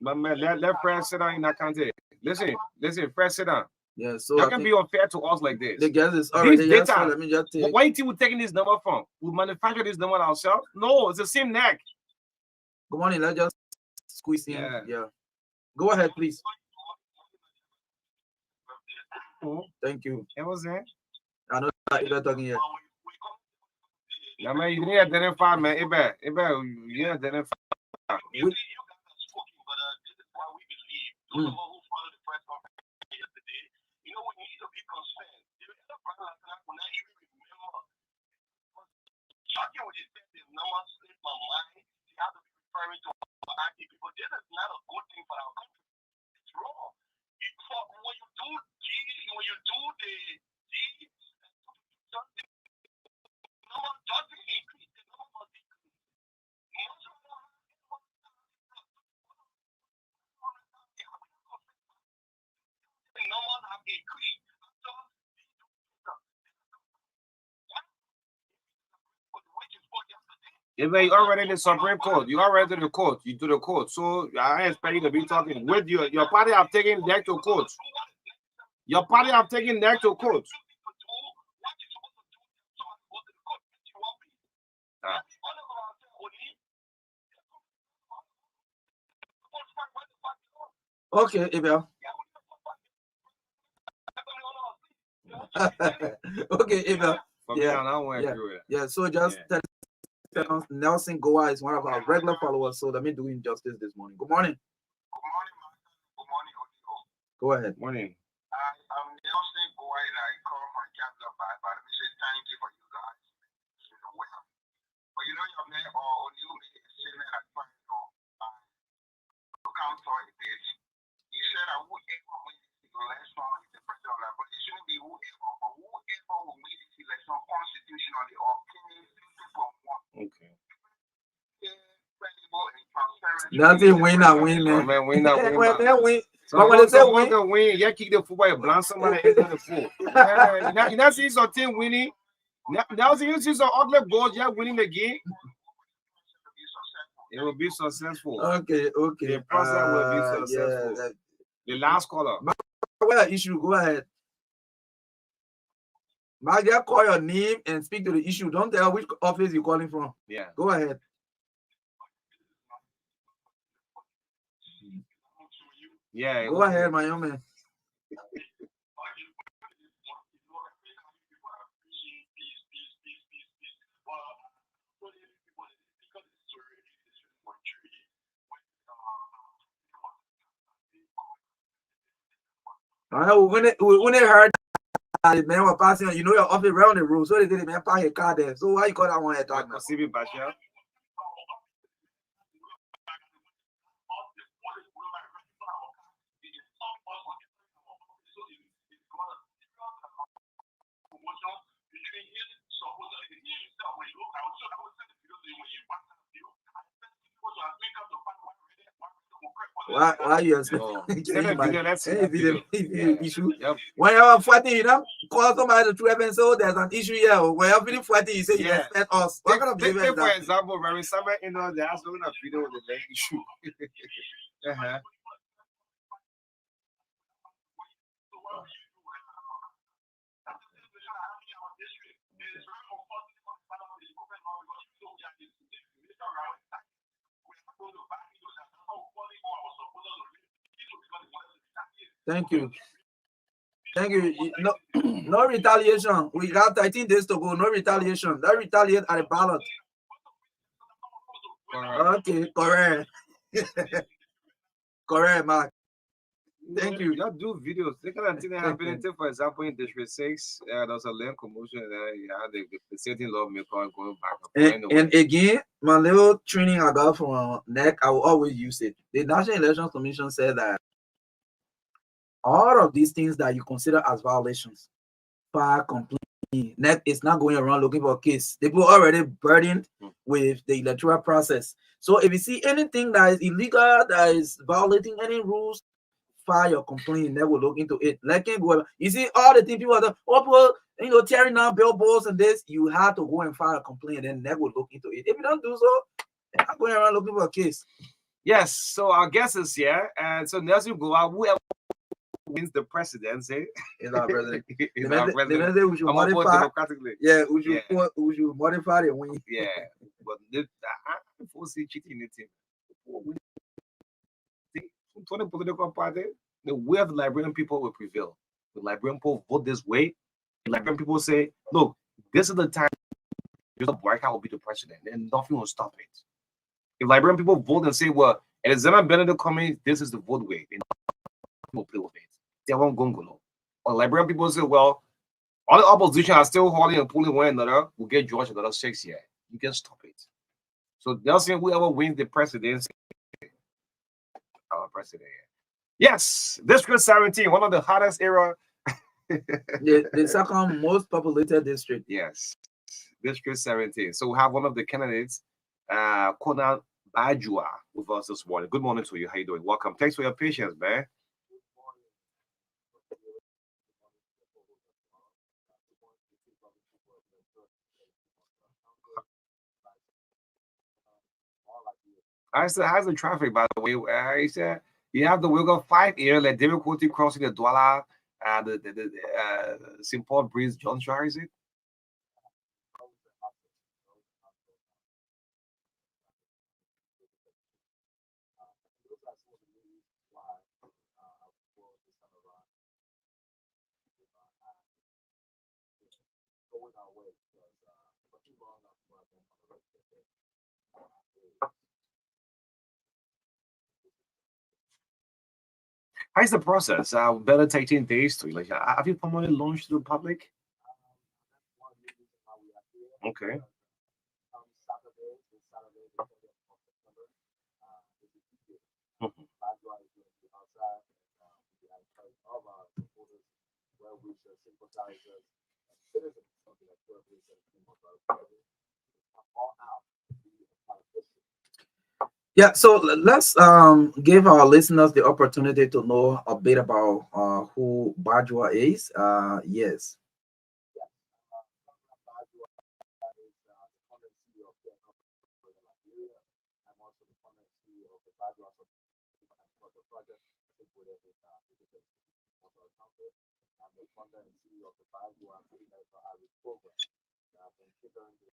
But man, let Fred sit down in that country. Listen, Fred, sit down. Yeah, so you can be unfair to us like this. The guess is already this data. So let me just take. Why you think we're taking this number from? We manufacture this number ourselves? No, it's the same neck. Good morning. Let's just squeeze in. Yeah. Go ahead, please. Thank you. What was that? I know you're talking here. Yeah, man, you need to identify, man. You identify. You already in the Supreme Court. You already in the court. You do the court. So I expect you to be talking with your party. Have taken that to court. Your party have taken that to court. Okay, Abel. Okay, Abel. Yeah. So just Nelson Goa is one of our regular followers, so let me do him justice this morning. Good morning. Good morning, Martha. Good morning, Odio. Go ahead. Morning. I'm Nelson Goa, and I call from Capital by let me say thank you for you guys. Well. But you know, your man or Odio made a statement at point to counter a bit. He said that whoever wins this election is the president of life, but it shouldn't be whoever, but whoever will win this election constitutionally or nothing win and win, man. Man, win and win. Win. But when they say win, you kick the football, you blind somebody into the foot. You not see something winning. Now you see some ugly goals, you're winning the game. It will be successful. Okay. The process will be successful. Yeah, the last caller. Well, issue, go ahead. Mark, just call your name and speak to the issue. Don't tell which office you're calling from. Yeah. Go ahead. Yeah. Go ahead, my young man. When they heard that the man was passing, you know your office around the road, so they did the man park a car there. So why you call that one attack now? Why you issue? Yep. When you're fighting, you know, call somebody to trap and so there's an issue here. When you're feeling fighting, you say you expect us. What kind of behavior is for that? example, Mary Summer in the house doing a video with the leg issue. Uh-huh. Thank you. Thank you. No, no retaliation. We got 13 days to go. No retaliation. Don't retaliate at the ballot. Okay, correct. Correct, Mark. Thank you. Y'all do videos. They kind of thing that happening. For example, in District 6, there was a land commotion. The city lawmaker going back. And again, my little training I got from NEC, I will always use it. The National Election Commission said that all of these things that you consider as violations, far complete. NEC is not going around looking for a case. They were already burdened with the electoral process. So if you see anything that is illegal, that is violating any rules, file your complaint. They will look into it. Like you see all the things people are people, tearing down billboards and this. You have to go and file a complaint, and they will look into it. If you don't do so, they're not going around looking for a case. Yes. So our guest is here, and so Nelson go out. Whoever wins the presidency is our president. They we should modify. Yeah, we should modify the win. Yeah, but I foresee cheating in it. 20 political party, the way of the Liberian people will prevail. The Liberian people vote this way. The Liberian people say, look, this is the time Barca will be the president, and nothing will stop it. If Liberian people vote and say, well, it is Zema Benedict coming, this is the vote way, and nothing will play with it. They won't go. Or Liberian people say, well, all the opposition are still holding and pulling one another, we'll get George another 6 years. You can stop it. So they're saying whoever wins the presidency, our president. Yes, District 17, one of the hottest era. the second most populated district. Yes, District 17. So we have one of the candidates, Conan Bajua, with us this morning. Good morning to you. How you doing? Welcome. Thanks for your patience, man. How's the traffic, by the way? He said you have the Wilga 5 here, like difficulty crossing the Douala, the St. Paul Breeze Junction, is it? How's the process? Better 13 days to like have you formally launched to the public? Okay. Yeah, so let's give our listeners the opportunity to know a bit about who Bajwa is. Yes. I'm the founder and CEO of the Bajua Medical Outreach Program. I've been catering to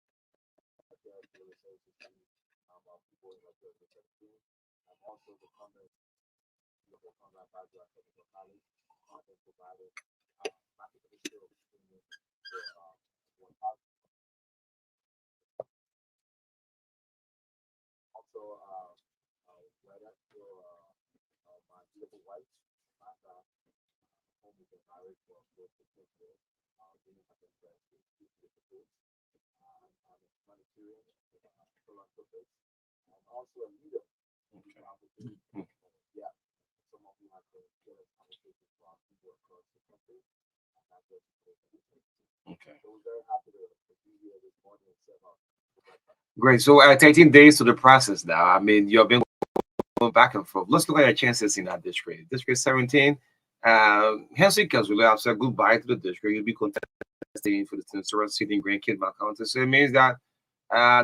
the resources to people in the 2017. I'm also the founder of the Bajua Technical College. I've been providing market skills to also whether my beautiful wife, MARKA, home we've been married for close to 10 years. We have been friends with two beautiful. I'm a humanitarian, philanthropist, and also a leader. Yeah, some of you have been sharing conversations from people across the country. And not just Okay. so we're very happy to be here this morning and set up. Great. So 13 days to the process now. I mean, you've been going back and forth. Let's look at your chances in that district. District 17. Henry Kazula have said goodbye to the district. You'll be contesting for the Tinsura seat in Grand Kidman County. So it means that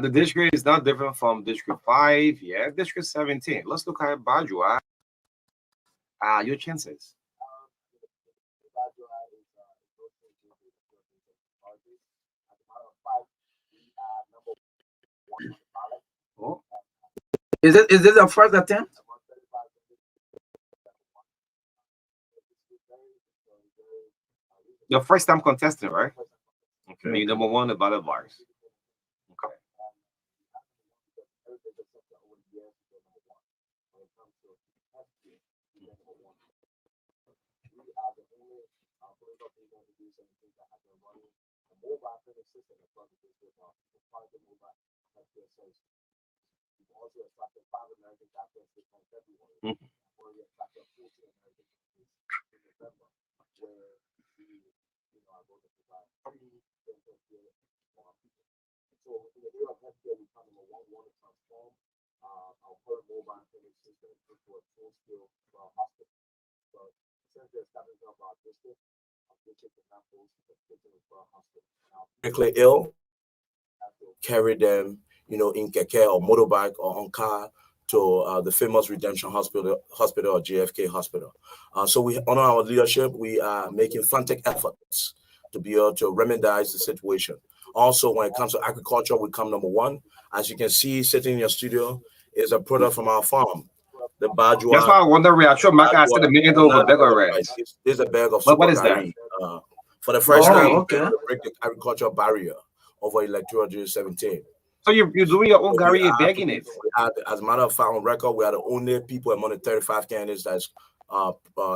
the district is not different from District 5. Yeah, District 17. Let's look at Bajua. Your chances. Oh. Is it a first attempt? Your first time contesting, right? Okay, you're number one about the bars. Okay. Also attracted 5 American doctors to February. Where we attracted 14 American doctors in November, where we are going to provide free dental care for our people. So in the area of healthcare, we come number one, we want to transform our current mobile clinic system into a full scale for our hospital. So essentially establishing up our district examples of taking for our hospital. Critically ill, carry them, in keke or motorbike or on car to the famous Redemption Hospital or JFK Hospital. So we honor our leadership. We are making frantic efforts to be able to remedize the situation. Also, when it comes to agriculture, we come number one. As you can see, sitting in your studio is a product from our farm. The Bajua. That's why I wonder. I'm sure MARKA has said a million over bag already. There's a bag of what is gari. that? For the first time, okay. to break the agricultural barrier over electoral 17. So you're doing your own gari and bagging it. As a matter of fact, on record, we are the only people among the 35 candidates that's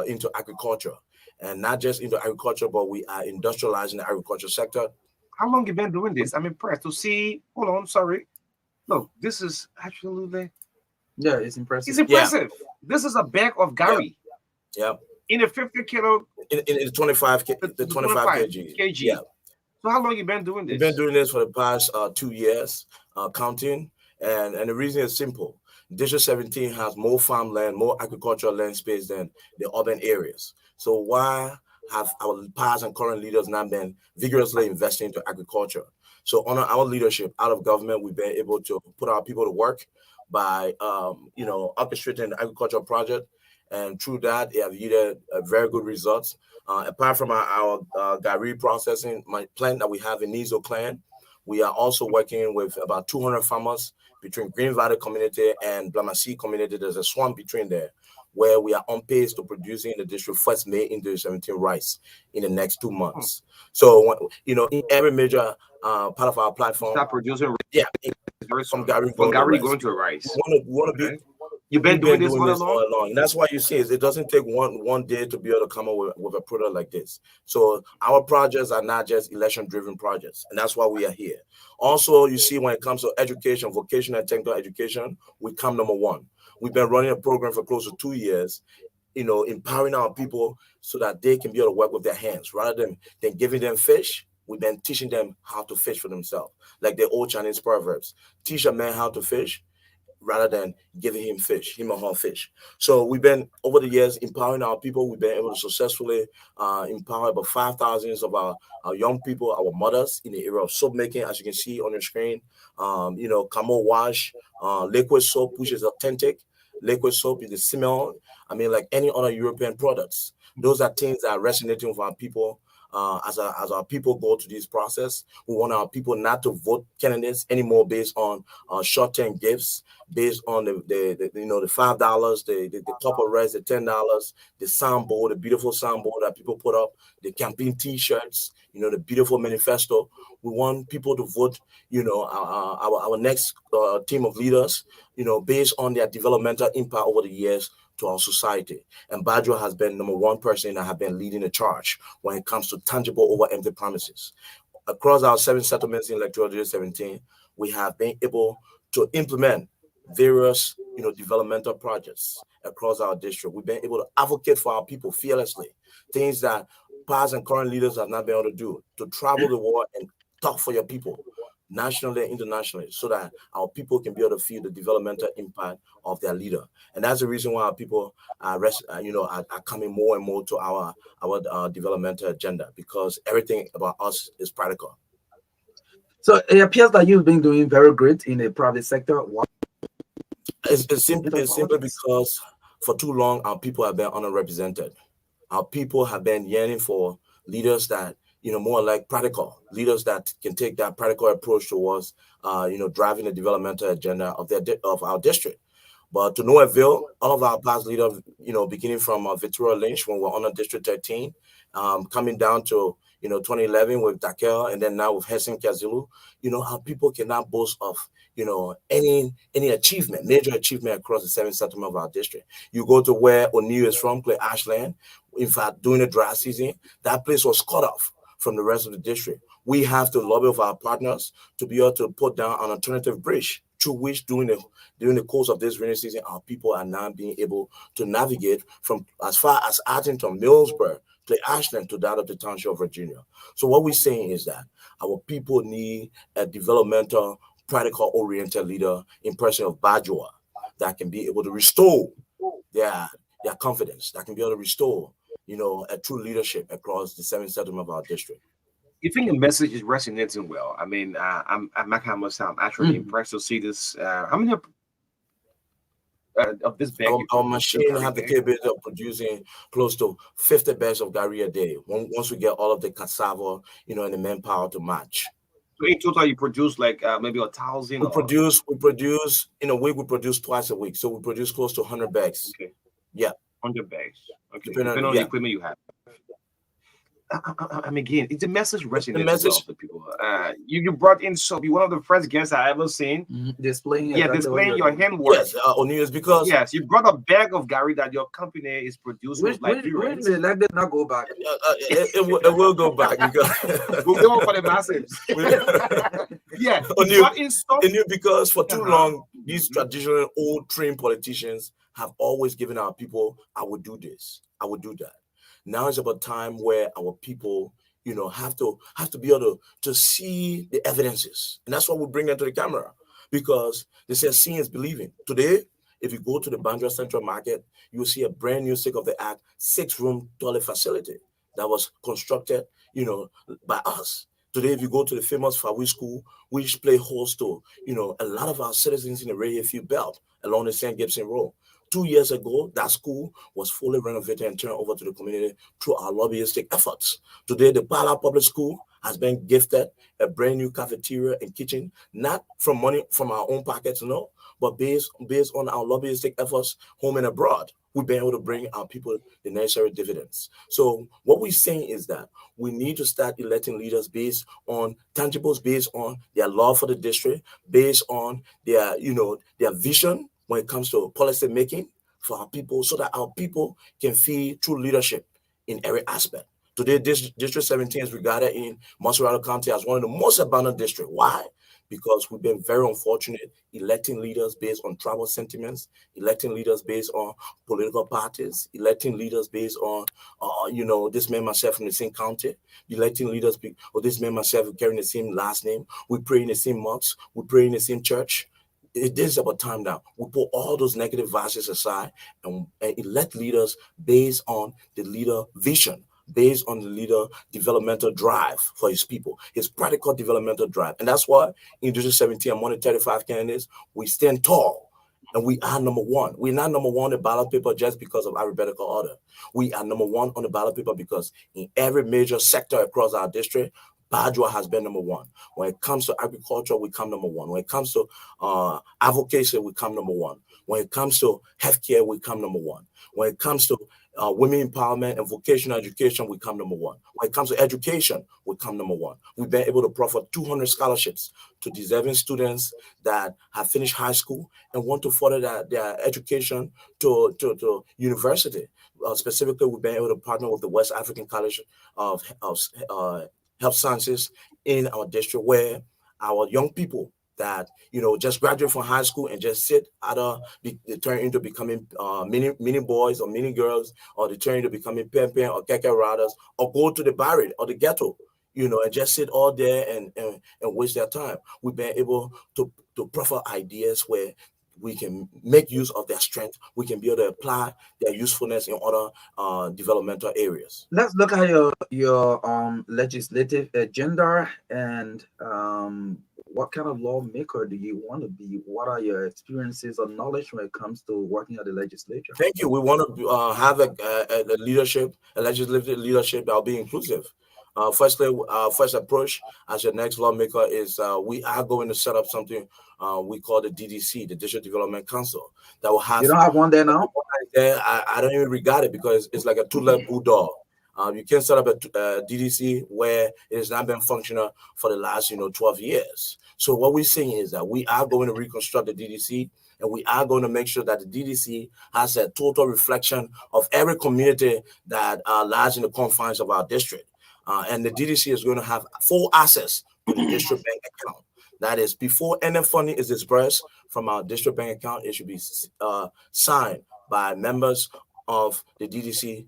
into agriculture, and not just into agriculture, but we are industrializing the agriculture sector. How long you been doing this? I'm impressed to see. Hold on, sorry. Look, this is absolutely. Yeah, it's impressive. It's impressive. Yeah. This is a bag of gari. Yeah. In a 50 kilo. In 25 the 25 kg. Yeah. So how long you been doing this? We've been doing this for the past 2 years, counting, and the reason is simple. District 17 has more farmland, more agricultural land space than the urban areas. So why have our past and current leaders not been vigorously investing into agriculture? So under our leadership, out of government, we've been able to put our people to work by, orchestrating the agricultural project, and through that, they have yielded very good results. Apart from our gari processing plant that we have in Nizo Clan, we are also working with about 200 farmers between Green Valley community and Blamasi community. There's a swamp between there, where we are on pace to producing the district first May into 17 rice in the next 2 months. So, in every major part of our platform, start producing. Yeah, from gari going to rice. We want to be. You've been doing this all along. And that's why you see it doesn't take one day to be able to come up with a product like this. So our projects are not just election-driven projects, and that's why we are here. Also, you see, when it comes to education, vocational and technical education, we come number one. We've been running a program for close to 2 years, empowering our people so that they can be able to work with their hands rather than giving them fish. We've been teaching them how to fish for themselves, like the old Chinese proverbs: teach a man how to fish rather than giving him or her fish. So we've been, over the years, empowering our people. We've been able to successfully empower about 5,000 of our young people, our mothers, in the area of soap making, as you can see on your screen. Camo wash, liquid soap, which is authentic. liquid soap is the smell. I mean, like any other European products. Those are things that are resonating with our people. As our people go through this process, we want our people not to vote candidates anymore based on short-term gifts, based on the you know, the $5, the cup of rice, the $10, the soundboard, the beautiful soundboard that people put up, the campaign T-shirts, you know, the beautiful manifesto. We want people to vote, you know, our next team of leaders, you know, based on their developmental impact over the years to our society. And Badjo has been number one person that have been leading the charge when it comes to tangible over empty promises. Across our 7 settlements in Electoral District 17, we have been able to implement various, you know, developmental projects across our district. We've been able to advocate for our people fearlessly, things that past and current leaders have not been able to do, to travel the world and talk for your people nationally and internationally, so that our people can be able to feel the developmental impact of their leader. And that's the reason why our people are, are coming more and more to our developmental agenda, because everything about us is practical. So it appears that you've been doing very great in the private sector. Why? It's simply because for too long our people have been underrepresented. Our people have been yearning for leaders that, you know, more like practical leaders that can take that practical approach towards, driving the developmental agenda of our district. But to no avail, all of our past leaders, you know, beginning from Victoria Lynch when we're on District 13, coming down to, you know, 2011 with Dakel, and then now with Hessin Kazulu, you know, our people cannot boast of, you know, any achievement, major achievement across the 7 settlement of our district. You go to where O'Neill is from, Clay Ashland. In fact, during the dry season, that place was cut off from the rest of the district. We have to lobby with our partners to be able to put down an alternative bridge through which during the course of this rainy season, our people are now being able to navigate from as far as Arlington, Millsboro, to Ashland, to that of the township of Virginia. So what we're saying is that our people need a developmental, practical-oriented leader in person of Bajwa that can be able to restore their confidence, that can be able to restore, you know, a true leadership across the 7 settlement of our district. You think the message is resonating well? I mean, I'm actually impressed to see this. How many of this bag? Our machine have the capability of producing close to 50 bags of Gary a day. Once we get all of the cassava, you know, and the manpower to match. So in total, you produce like maybe 1,000. We produce in a week. We produce twice a week, so we produce close to 100 bags. Okay. Yeah. 100 bags. Okay. Depending on the equipment you have. I mean, again, it's a message resonating well with the people. You brought in soap. You're one of the first guests I ever seen displaying your handwork. Yes, only is because you brought a bag of Gary that your company is producing. Let them not go back. It will go back because we'll go for the masses. Because for too long these traditional old trained politicians have always given our people, I would do this, I would do that. Now it's about time where our people, you know, have to be able to see the evidences. And that's why we bring them to the camera, because they say seeing is believing. Today, if you go to the Bandra Central Market, you'll see a brand new state-of-the-art 6-room toilet facility that was constructed, you know, by us. Today, if you go to the famous Fawi School, which play host to, you know, a lot of our citizens in the Radiofield Belt along the St. Gibson Road. 2 years ago, that school was fully renovated and turned over to the community through our lobbyistic efforts. Today, the Pala Public School has been gifted a brand new cafeteria and kitchen, not from money from our own pockets, no, but based on our lobbyistic efforts home and abroad. We've been able to bring our people the necessary dividends. So what we're saying is that we need to start electing leaders based on tangibles, based on their love for the district, based on their, you know, their vision when it comes to policy making for our people, so that our people can feel true leadership in every aspect. Today, District 17 is regarded in Montserrat County as one of the most abandoned districts. Why? Because we've been very unfortunate electing leaders based on tribal sentiments, electing leaders based on political parties, electing leaders based on, this man, myself from the same county, electing leaders, or this man, myself carrying the same last name. We pray in the same mosque, we pray in the same church. It is about time now. We put all those negative vices aside and elect leaders based on the leader vision, based on the leader developmental drive for his people, his practical developmental drive. And that's why in District 17, among the 35 candidates, we stand tall And we are number one. We're not number one on the ballot paper just because of alphabetical order. We are number one on the ballot paper because in every major sector across our district, Bajwa has been number one. When it comes to agriculture, we come number one. When it comes to advocacy, we come number one. When it comes to healthcare, we come number one. When it comes to women empowerment and vocational education, we come number one. When it comes to education, we come number one. We've been able to proffer 200 scholarships to deserving students that have finished high school and want to further their education to university. Specifically, we've been able to partner with the West African College of Health Sciences in our district, where our young people that just graduate from high school and just sit they turn into becoming mini boys or mini girls, or they turn into becoming pen or keke riders, or go to the barrio or the ghetto, and just sit all there and waste their time. We've been able to proffer ideas where we can make use of their strength. We can be able to apply their usefulness in other developmental areas. Let's look at your legislative agenda and what kind of lawmaker do you want to be? What are your experiences or knowledge when it comes to working at the legislature? Thank you. We want to have a legislative leadership that will be inclusive. Firstly, our first approach as your next lawmaker is we are going to set up something we call the DDC, the District Development Council, that will have. You don't have one there now? I don't even regard it because it's like a two-legged bulldog. You can't set up a DDC where it has not been functional for the last 12 years. So what we're saying is that we are going to reconstruct the DDC, and we are going to make sure that the DDC has a total reflection of every community that lies in the confines of our district. And the DDC is going to have full access to the district bank account. That is, before any funding is disbursed from our district bank account, it should be signed by members of the DDC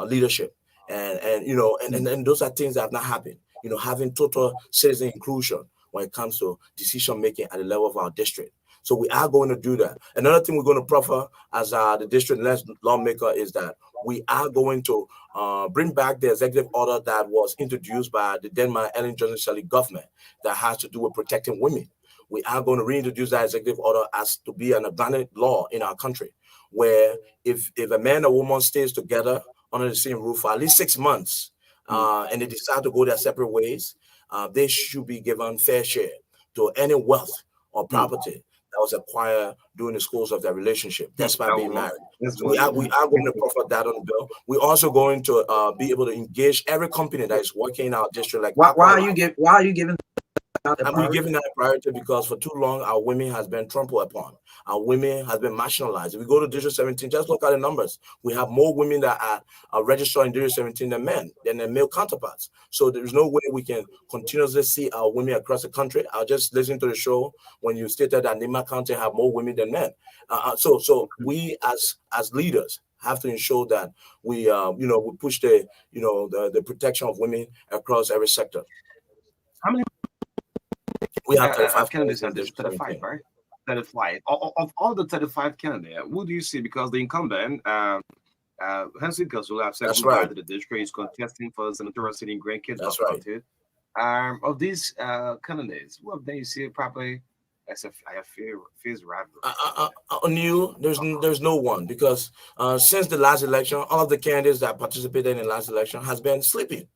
leadership. And those are things that have not happened. Having total citizen inclusion when it comes to decision making at the level of our district. So we are going to do that. Another thing we're going to proffer as the district lawmaker is that we are going to bring back the executive order that was introduced by the Denmark Ellen Johnson Sirleaf government that has to do with protecting women. We are going to reintroduce that executive order as to be an abundant law in our country, where if a man and woman stays together under the same roof for at least 6 months, and they decide to go their separate ways, they should be given fair share to any wealth or property that was acquired during the course of their relationship, despite being married. So we are going to proffer that on the bill. We're also going to be able to engage every company that is working in our district. Like why are you giving? We're giving that a priority because for too long our women has been trampled upon. Our women has been marginalized. If we go to District 17, just look at the numbers. We have more women that are registered in District 17 than men, than their male counterparts. So there's no way we can continuously see our women across the country. I was just listening to the show when you stated that Nima County have more women than men. So we as leaders have to ensure that we we push the protection of women across every sector. How many? We have 35 candidates in District 35, right? 35. Of all the 35 candidates, who do you see? Because the incumbent, Henry Gazula, have said to the district, is contesting for the senatorial seat in Grand Kids. That's right. Of these candidates, who have they see probably as a fierce rival? There's no one, because since the last election, all of the candidates that participated in the last election has been sleeping.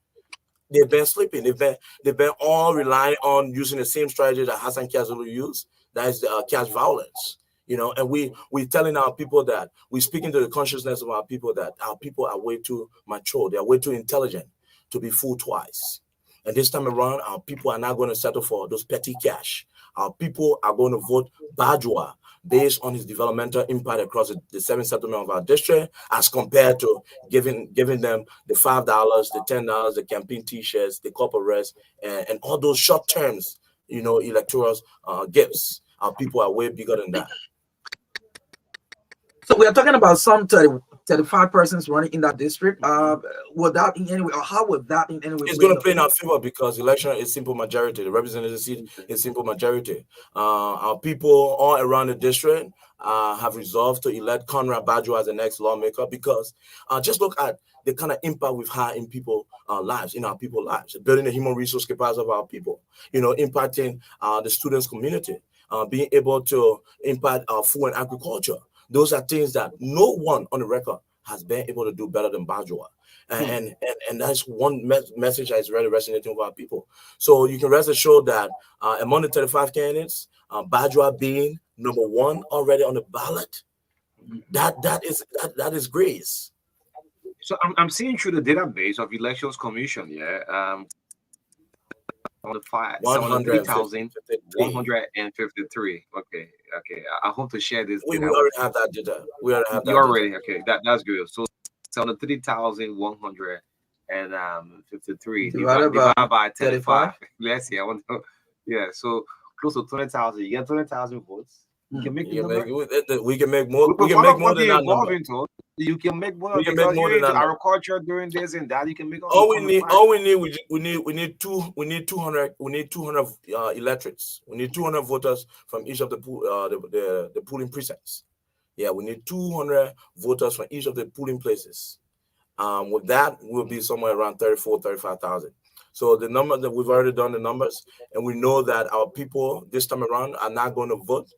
They've been sleeping. They've been all relying on using the same strategy that Hassan Kiazulu used. That is cash violence. And we're telling our people that we're speaking to the consciousness of our people that our people are way too mature. They are way too intelligent to be fooled twice. And this time around, our people are not going to settle for those petty cash. Our people are going to vote Bajwa based on his developmental impact across the 7 settlements of our district, as compared to giving them the $5, the $10, the campaign T-shirts, the corporate rest, and all those short terms, electoral gifts. Our people are way bigger than that. So we are talking about some 35 persons running in that district. Would that in any way, or how would that in any way? It's going to play in our favor because election is simple majority. The representative seat is simple majority. Our people all around the district have resolved to elect Conrad Bajwa as the next lawmaker, because just look at the kind of impact we've had in people's lives, in our people's lives, building the human resource capacity of our people, impacting the students' community. being able to impact our food and agriculture. Those are things that no one on the record has been able to do better than Bajwa. And that's one message that is really resonating with our people. So you can rest assured that among the 35 candidates, Bajwa being number one already on the ballot, that is grace. So I'm seeing through the database of Elections Commission, yeah, on the 3,153. Okay. I hope to share this. We already have that data. We already have that. You already okay. That's good. So 3,153 divided by 35. Let's see. I want to. Yeah. So close to 20,000. You get 20,000 votes. You can make we can make more. We can make more than that number. You can make more. We can make more than that. Agriculture during this and that. You can make all we need. We need 200 electorates. We need 200 voters from each of the polling precincts. Yeah, we need 200 voters from each of the polling places. With that, we'll be somewhere around 35,000. So the number that we've already done the numbers, and we know that our people this time around are not going to vote,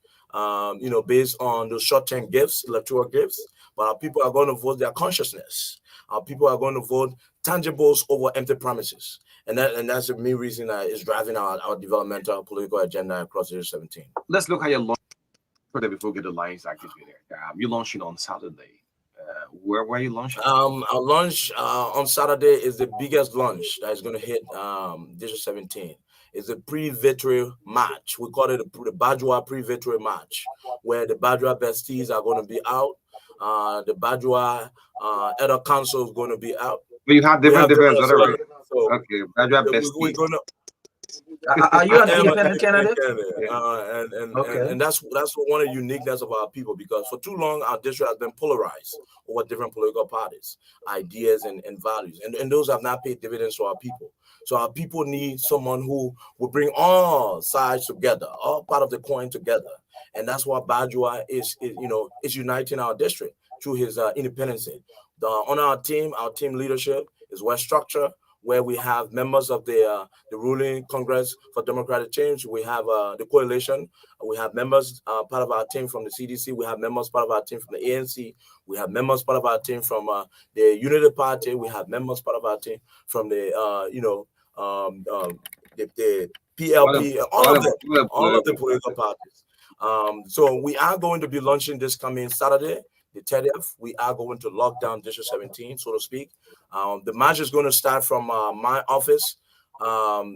based on the short-term gifts, electoral gifts, but our people are going to vote their consciousness. Our people are going to vote tangibles over empty promises. And that's the main reason that is driving our developmental political agenda across the 17. Let's look at your launch before we get the lines activated. You launched it on Saturday. Where were you launching? Our launch on Saturday is the biggest launch that is going to hit District 17. It's a pre-victory match. We call it the Bajwa pre-victory match, where the Bajwa besties are going to be out. The Bajwa Elder Council is going to be out. But you have different events, right? So, okay, Bajwa besties. We're gonna. Are you an independent candidate? And that's one of the uniqueness of our people, because for too long our district has been polarized over different political parties, ideas and values, and those have not paid dividends to our people. So our people need someone who will bring all sides together, all part of the coin together, and that's what Bajwa is uniting our district through his independence. On our team leadership is well structured, where we have members of the ruling Congress for Democratic Change. We have the coalition. We have members part of our team from the CDC. We have members part of our team from the ANC. We have members part of our team from the Unity Party. We have members part of our team from the the PLP. All of the political parties. So we are going to be launching this coming Saturday, the 30th. We are going to lock down District 17, so to speak. The march is going to start from my office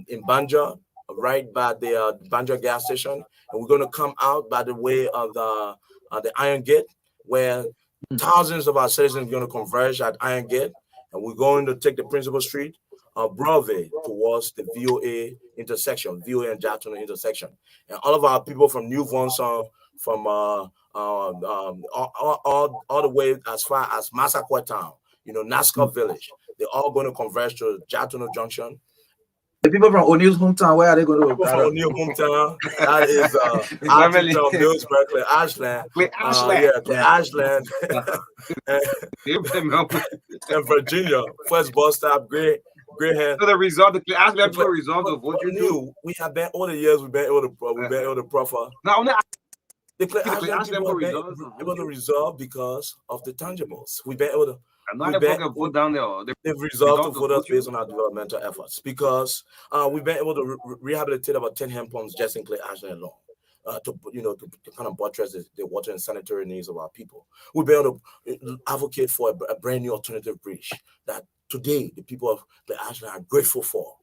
in Banja, right by the Banja gas station, and we're going to come out by the way of the Iron Gate, where thousands of our citizens are going to converge at Iron Gate, and we're going to take the principal street of Broadway towards the VOA intersection, VOA and Jatuna intersection, and all of our people from New Vonson, from all the way as far as Massaquoi Town, NASCAR Village, they're all going to converge to Jatuna Junction. The people from O'Neill's hometown, where are they going to? People from O'Neill hometown, that is Arlington, Millsburg, Clay Ashland. Ashland. And Virginia, first bus stop, Greyhound. So the result, the result of what you do. We have been over the years. We've been able to proffer. Now, the Clay Ashland people have been able to resolve because of the tangibles. We've been able to. Put down there. They've resolved to vote us based on our developmental efforts, because we've been able to rehabilitate about 10 hand pumps just in Clay Ashland alone. To kind of buttress the water and sanitary needs of our people. We've been able to advocate for a brand new alternative bridge that today the people of Clay Ashland are grateful for.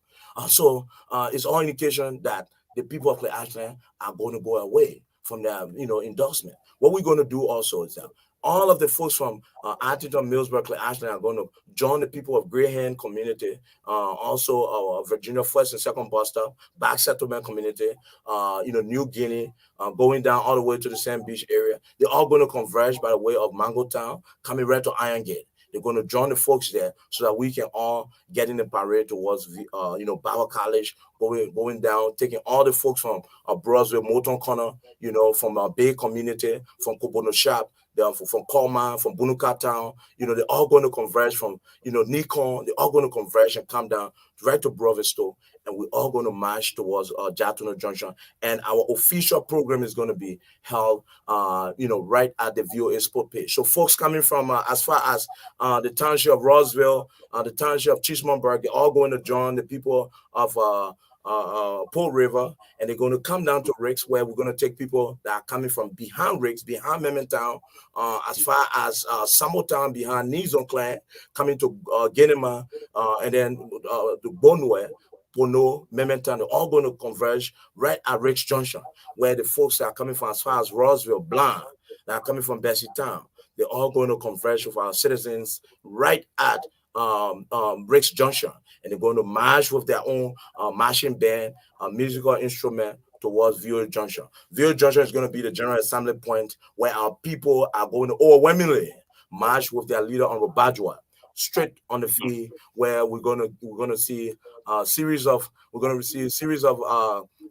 So it's all indication that the people of Clay Ashland are going to go away from their endorsement. What we're going to do also is that all of the folks from Arlington, Millsburg, Clay Ashland are going to join the people of Greyhound community, also Virginia First and Second Bus Stop, Back Settlement community, New Guinea, going down all the way to the Sand Beach area. They're all going to converge by the way of Mango Town, coming right to Iron Gate. They're going to join the folks there so that we can all get in the parade towards, Bauer College, going down, taking all the folks from Broswell, Moulton Corner, from our Bay community, from Kobono Shop, They are from Colma, from Bunuka Town. They're all going to converge from, Nikon. They're all going to converge and come down right to Brovisto. And we're all going to march towards Jatuno Junction. And our official program is going to be held, right at the VOA Sport page. So folks coming from as far as the township of Roseville, the township of Chismondburg, they're all going to join the people of Pole River, and they're going to come down to Ricks, where we're going to take people that are coming from behind Ricks, behind Mementown, as far as Samotown, behind Nizon Clan, coming to Genema, and then the Bonware, Pono, Mementown, they're all going to converge right at Ricks Junction, where the folks that are coming from as far as Roseville, Blanc, that are coming from Bessie Town, they're all going to converge with our citizens right at Ricks Junction, and they're going to march with their own marching band, musical instrument towards VOA Junction. VOA Junction is going to be the General Assembly point where our people are going to overwhelmingly march with their leader on Robajwa, straight on the field, where we're going to see a series of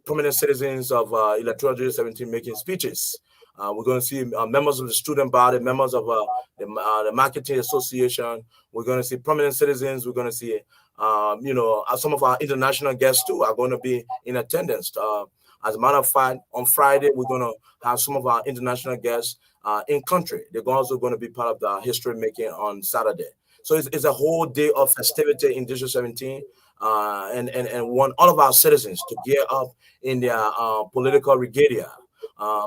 prominent citizens of Electoral 2017 making speeches. We're going to see members of the student body, members of the marketing association. We're going to see prominent citizens. We're going to see, some of our international guests too are going to be in attendance. As a matter of fact, on Friday, we're going to have some of our international guests in country. They're also going to be part of the history making on Saturday. So it's a whole day of festivity in District 17. And want all of our citizens to gear up in their political regalia.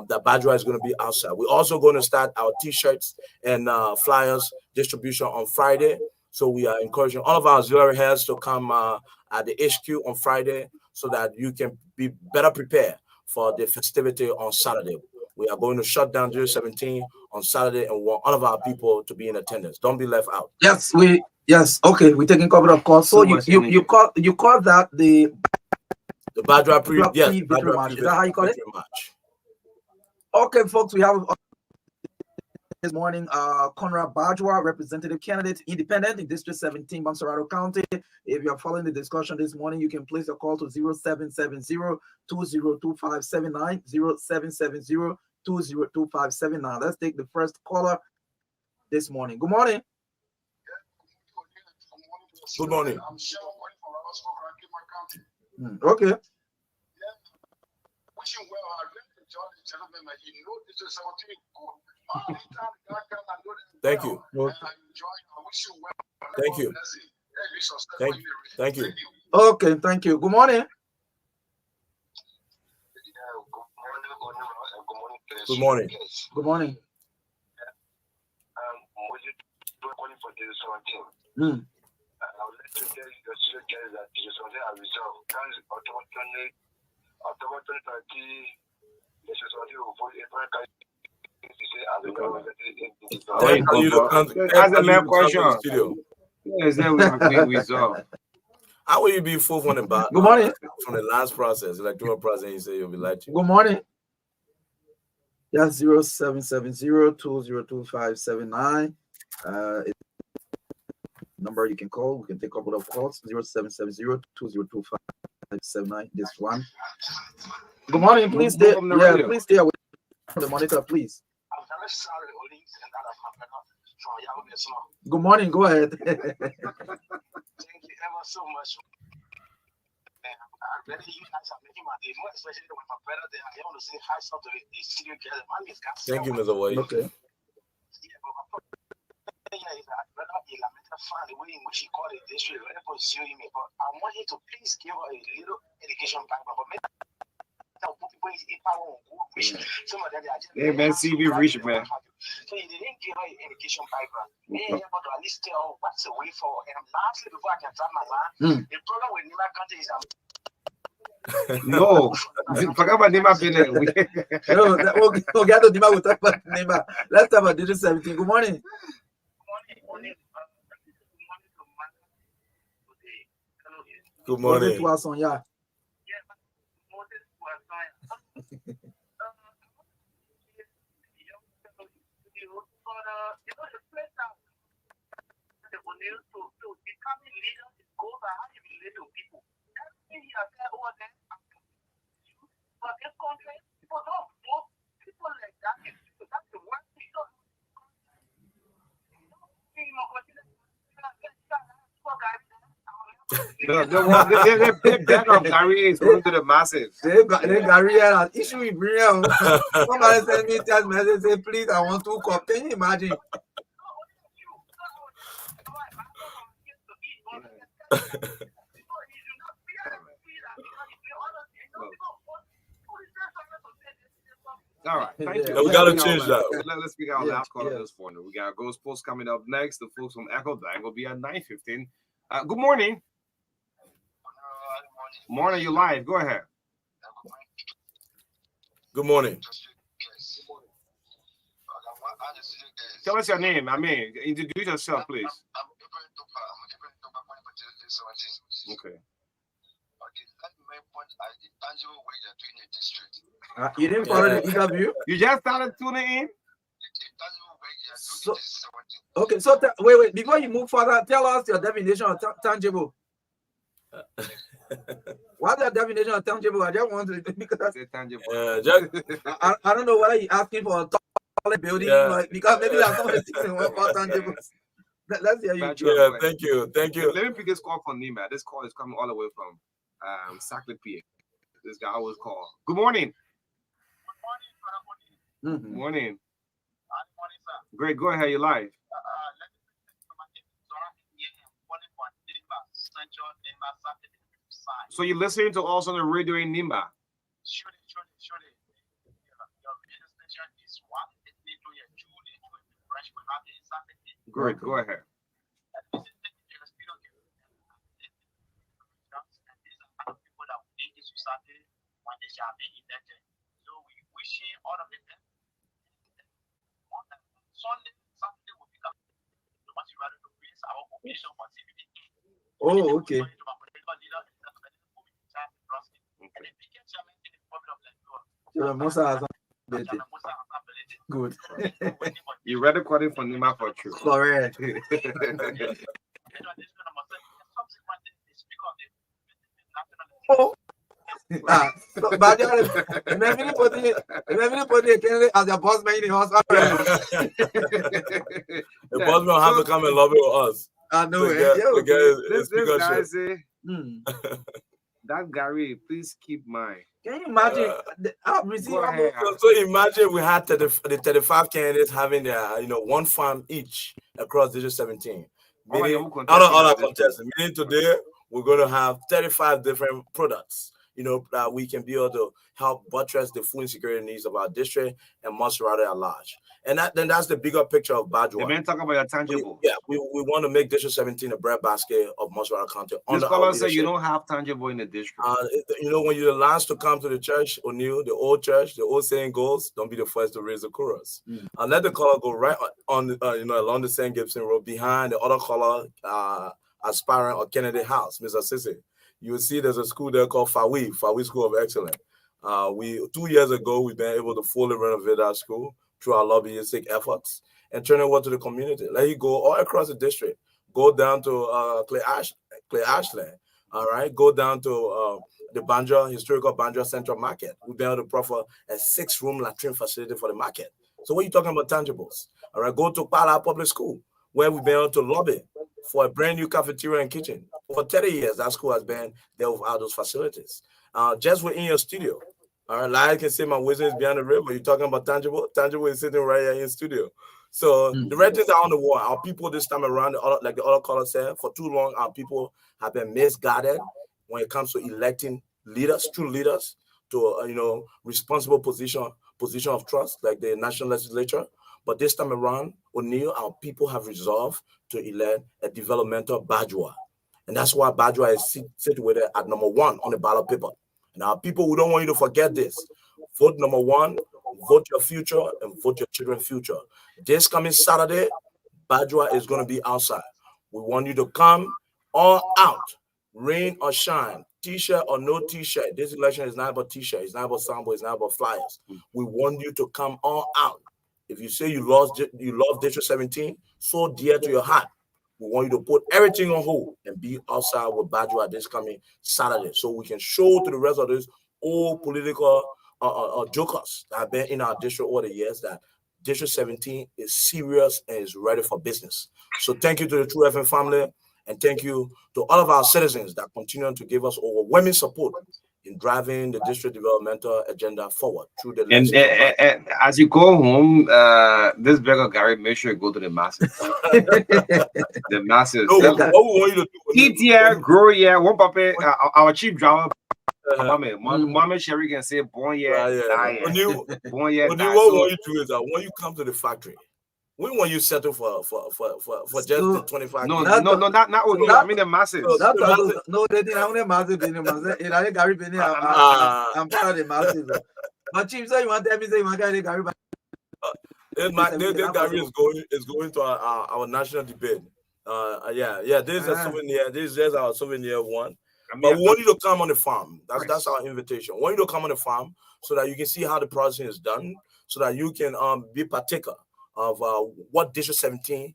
That Bajwa is going to be outside. We're also going to start our T-shirts and flyers distribution on Friday. So we are encouraging all of our auxiliary heads to come at the HQ on Friday so that you can be better prepared for the festivity on Saturday. We are going to shut down 017 on Saturday and want all of our people to be in attendance. Don't be left out. Yes, okay, we're taking cover of course. So you call that the Bajwa pre-victory march. Is that how you call it? March. Okay, folks, we have this morning Conrad Bajwa, representative candidate, independent in District 17, Bamsorado County. If you are following the discussion this morning, you can place a call to 0770-202579, 0770-202579. Let's take the first caller this morning. Good morning. Good morning. I'm sure calling from County. Okay. Wishing well, I really enjoyed the gentleman. He knows this is something good. Thank you. I wish you well. Thank you. Thank you. Okay, thank you. Good morning. Good morning. Good morning. I would like to tell you the secret that this is something I resolved. October 2020, this is what you vote April. That's the main question. Yes, then we resolve. How will you be full from the back? Good morning. From the last process, like doing a process, you say you'll be lied to. Good morning. That's 0770-202579. Number you can call. We can take a couple of calls. 0770-202579. This one. Good morning. Please stay. Yeah, please stay away from the monitor, please. I'm very sorry, Good morning. Go ahead. Thank you ever so much. I really, you guys are making my day more, especially with my brother there. I want to say hi to the studio guys. Thank you, Mr. White. Okay. Yeah, but my brother is that brother he lamented find the way in which he called the district very pursuing me. But I want you to please give her a little education background. But maybe people in power reach some of them they are just CV rich, man. So you didn't give her an education background. Yeah, but at least tell her what's the way for. And lastly, before I can start my line, the problem with Nima County is no, forget about Nima Pele. No, we'll get to Nima. We'll talk about Nima. Let's talk about District 17. Good morning. Good morning. Yeah. to becoming leader is goes by how you relate to people. Everything he has said over there, but this country, people don't vote people like that. That's the worst thing. The back of Gary is going to the massive. They Gary had an issue with Brian. Somebody sent me text message say, please, I want 2 cups. Can you imagine? All right, thank you. We gotta change that. Let's speak our last call of this morning. We got Ghost Post coming up next. The folks from Echo Bank will be at 9:15. Good morning. Morning, you live. Go ahead. Good morning. Tell us your name. Introduce yourself, please. Okay. You didn't follow the interview? You just started tuning in? So, okay, so wait. Before you move further, tell us your definition of tangible. What's the definition of tangible? I just want to because tangible. I don't know whether you're asking for a taller building, like, because maybe that's not the thing one for tangible. Let's hear you. Yeah, thank you. Let me pick this call from Nima. This call is coming all the way from Sackley, PA. This guy always call. Good morning. Mm-hmm. Morning. Great. Go ahead. You're live. So you're listening to us on the radio in Nimba? Sure. Great. Go ahead. So we wishing all of them Sunday, Saturday will become what you rather to raise our population for CBD. Oh, okay. Good. You read recording for Nima for true. Correct. Oh. But imagine putting it as your boss man in the hospital. The boss man have to come and lobby with us. I know it. This guy say, that Gary, please keep mine. Can you imagine? So imagine we had the 35 candidates having their one farm each across District 17. Meaning, all our contestants. Meaning today we're going to have 35 different products. That we can be able to help buttress the food insecurity needs of our district and Maserati at large. And that's the bigger picture of Bajwa. The man talk about your tangible. We want to make District 17 a breadbasket of Maserati County. This scholar said you don't have tangible in the district. When you're the last to come to the church, O'Neill, the old saying goes, don't be the first to raise the chorus. And let the color go right on, along the St. Gibson Road behind the other color aspirant or Kennedy House, Mr. Sissy. You will see there's a school there called Fawi School of Excellence. 2 years ago, we've been able to fully renovate our school through our lobbyistic efforts and turn it over to the community. Let it go all across the district. Go down to Clay Ashland. All right. Go down to the historical Banjo Central Market. We've been able to proffer a 6-room latrine facility for the market. So what are you talking about tangibles? All right. Go to Pala Public School, where we've been able to lobby for a brand new cafeteria and kitchen. For 30 years, that school has been there without those facilities. Just within your studio. All right, like I can say my wisdom is behind the river. You're talking about tangible. Tangible is sitting right here in the studio. So the red things are on the wall. Our people this time around, like the other caller said, for too long, our people have been misguided when it comes to electing leaders, true leaders, to responsible position of trust, like the national legislature. But this time around, O'Neill, our people have resolved to elect a developmental Bajwa. And that's why Bajwa is situated at number 1 on the ballot paper. And our people, we don't want you to forget this. Vote number 1, vote your future, and vote your children's future. This coming Saturday, Bajwa is going to be outside. We want you to come all out, rain or shine, T-shirt or no T-shirt. This election is not about T-shirt. It's not about sample. It's not about flyers. We want you to come all out. If you say you love District 17, so dear to your heart, we want you to put everything on hold and be outside with Bajwa this coming Saturday, so we can show to the rest of these old political jokers that have been in our district over the years that District 17 is serious and is ready for business. So thank you to the True FM family. And thank you to all of our citizens that continue to give us overwhelming support in driving the district developmental agenda forward through the And, legislative body. and as you go home, this beggar Gary, make sure you go to the masses. The masses. No, The- what we want you to do when Eat you, here, when you, grow here. One papa, our chief driver, uh, Mama Sherry can say, born here, right, die when here. you, Born here, what we die. want So, you to do is that when you come to the factory, we want you settle for just So, the 25 no, kg. not only, that- I mean the masses. so That the was masses- no, they didn't have any masses in the masses. It ain't Gary Benny. I'm part of the masses. But Chief, say you want to tell me, say you want to get Gary. This Gary is going to our national debate. Yeah. This is a souvenir. This is our souvenir one. I mean, But we want you to come on the farm. That's our invitation. We want you to come on the farm so that you can see how the processing is done, so that you can be partaker of what District 17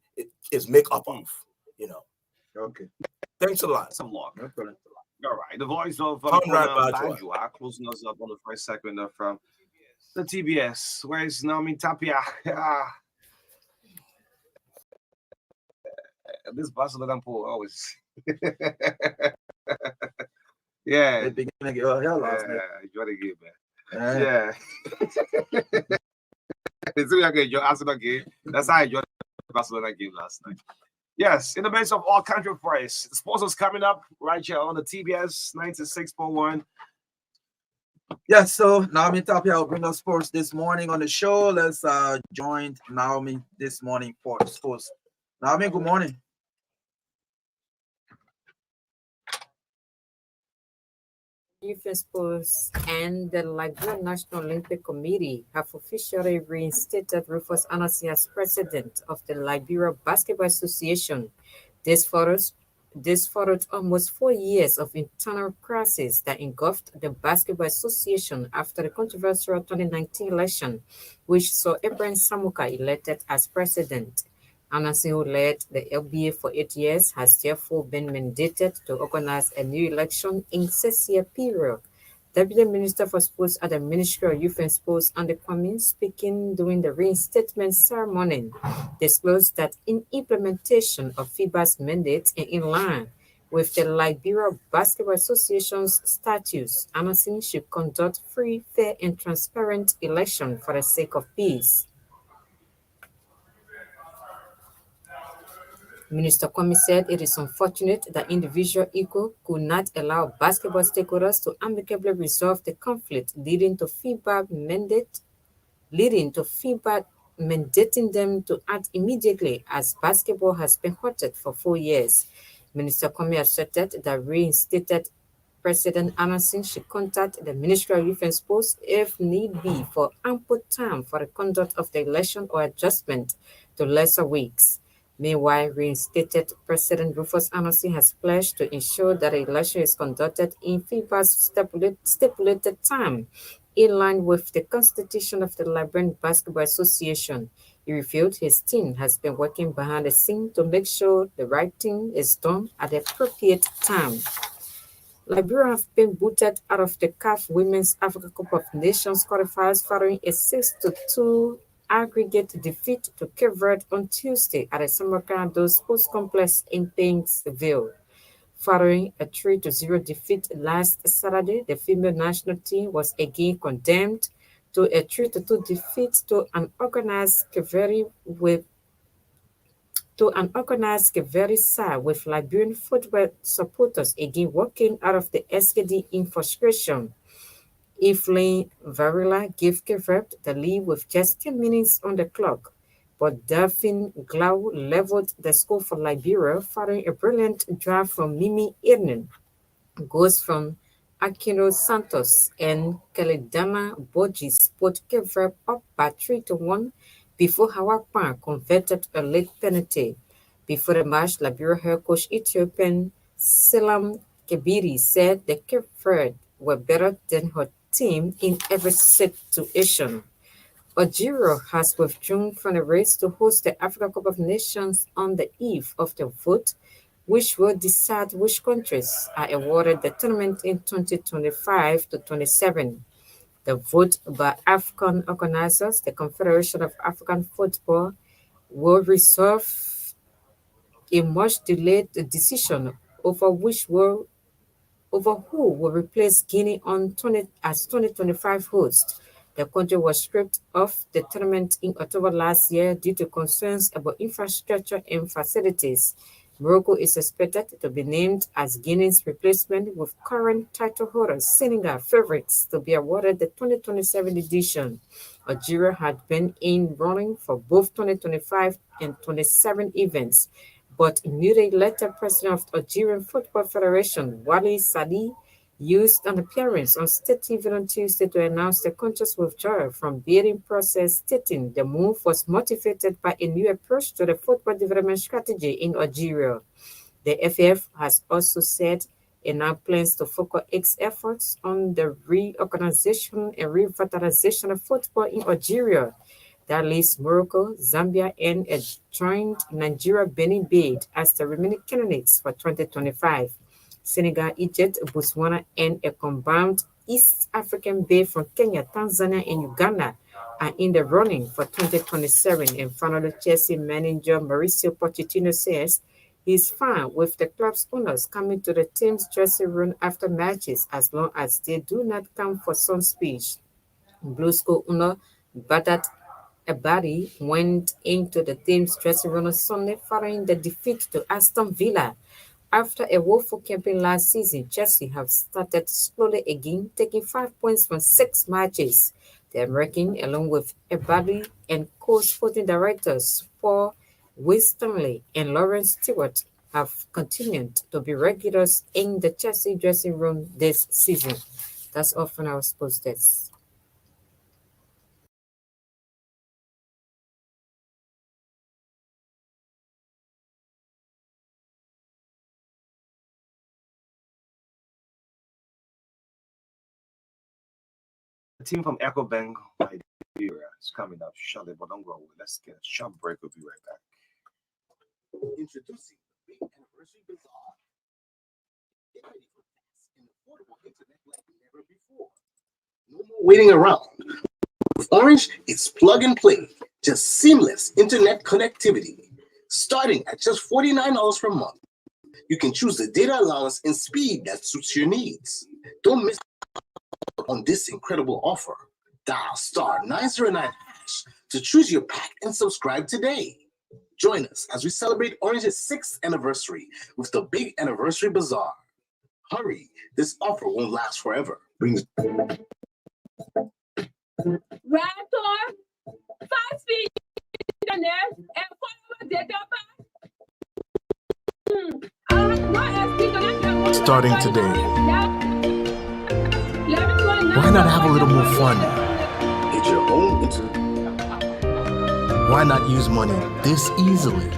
is made up of. You know. Okay. Thanks a lot. some luck. No problem. All right, the voice of Conrad Bajwa closing us up on the first segment from the TBS. Where is Naomi Tapia? This Barcelona pool always. Yeah. They begin to get hell last night. Enjoy the game, man. Yeah. It's really okay. Your Arsenal game. That's how I enjoyed the Barcelona game last night. Yes, in the midst of all country price, the sports is coming up right here on the TBS 96.1. Yes, so Naomi Tapia will bring us sports this morning on the show. Let's join Naomi this morning for sports. Naomi, good morning. Youth Sports and the Liberian National Olympic Committee have officially reinstated Rufus Anasi as president of the Liberia Basketball Association. This followed almost 4 years of internal crisis that engulfed the Basketball Association after the controversial 2019 election, which saw Abraham Samuka elected as president. Anasi, who led the LBA for 8 years, has therefore been mandated to organize a new election in 6-year period. Deputy Minister for Sports at the Ministry of Youth and Sports, Andy Kwame, speaking during the reinstatement ceremony, disclosed that in implementation of FIBA's mandate and in line with the Liberia Basketball Association's statutes, Anasi should conduct free, fair, and transparent election for the sake of peace. Minister Kwame said it is unfortunate that individual ECO could not allow basketball stakeholders to amicably resolve the conflict, leading to FIBA mandating them to act immediately as basketball has been halted for 4 years. Minister Kwame asserted that reinstated President Anasi should contact the Ministry of Youth and Sports if need be for ample time for the conduct of the election or adjustment to lesser weeks. Meanwhile, reinstated President Rufus Anasi has pledged to ensure that the election is conducted in FIBA's stipulated time, in line with the constitution of the Liberian Basketball Association. He revealed his team has been working behind the scenes to make sure the right thing is done at the appropriate time. Liberia have been booted out of the CAF Women's Africa Cup of Nations qualifiers following a 6-2 aggregate defeat to Cape Verde on Tuesday at the Samarkand Sports Complex in Paintsville. Following a 3-0 defeat last Saturday, the female national team was again condemned to a 3-2 defeat to an organized Kaveri side, with Liberian football supporters again walking out of the SKD in frustration. Evelyn Varela gave Cape the lead with just 10 minutes on the clock, but Delphine Glau leveled the score for Liberia following a brilliant drive from Mimi Irnen. Goals from Aquino Santos and Kelidama Borges put Cape Verde up by 3-1 before Hawakpan converted a late penalty. Before the match, Liberia head coach Ethiopian Selam Kebiri said the Cape Verde were better than her team in every situation. Algeria has withdrawn from the race to host the Africa Cup of Nations on the eve of the vote, which will decide which countries are awarded the tournament in 2025-27. The vote by African organizers, the Confederation of African Football, will resolve a much delayed decision over who will replace Guinea as 2025 host. The country was stripped of the tournament in October last year due to concerns about infrastructure and facilities. Morocco is expected to be named as Guinea's replacement, with current title holders Senegal favorites to be awarded the 2027 edition. Algeria had been in running for both 2025 and 27 events, but immediate later president of Algerian Football Federation, Wali Sadi, used an appearance on state TV on Tuesday to announce the country's withdrawal from bidding process, stating the move was motivated by a new approach to the football development strategy in Algeria. The FAF has also said it now plans to focus its efforts on the reorganization and revitalization of football in Algeria. That leaves Morocco, Zambia, and a joint Nigeria-Benin bid as the remaining candidates for 2025. Senegal, Egypt, Botswana, and a combined East African bid from Kenya, Tanzania, and Uganda are in the running for 2027. And finally, Chelsea manager Mauricio Pochettino says he's fine with the club's owners coming to the team's dressing room after matches as long as they do not come for some speech. Blue School owner Badat Abadi went into the team's dressing room on Sunday following the defeat to Aston Villa. After a woeful campaign last season, Chelsea have started slowly again, taking 5 points from 6 matches. The American, along with Abadi and co-sporting directors Paul Winstanley and Lawrence Stewart, have continued to be regulars in the Chelsea dressing room this season. That's all for now, Sports Desk. The team from EcoBank Nigeria is coming up shortly, but don't go away. Let's get a short break. We'll be right back. Introducing the big anniversary bazaar. Get ready for fast and affordable internet like never before. No more waiting around. With Orange, it's plug and play. Just seamless internet connectivity. Starting at just $49 per month. You can choose the data allowance and speed that suits your needs. Don't miss on this incredible offer. Dial *909# to choose your pack and subscribe today. Join us as we celebrate Orange's 6th anniversary with the Big Anniversary Bazaar. Hurry, this offer won't last forever. Raptor, 5-speed internet and follow data pack. Starting today. Why not have a little more fun? Get your own internet. Why not use money this easily?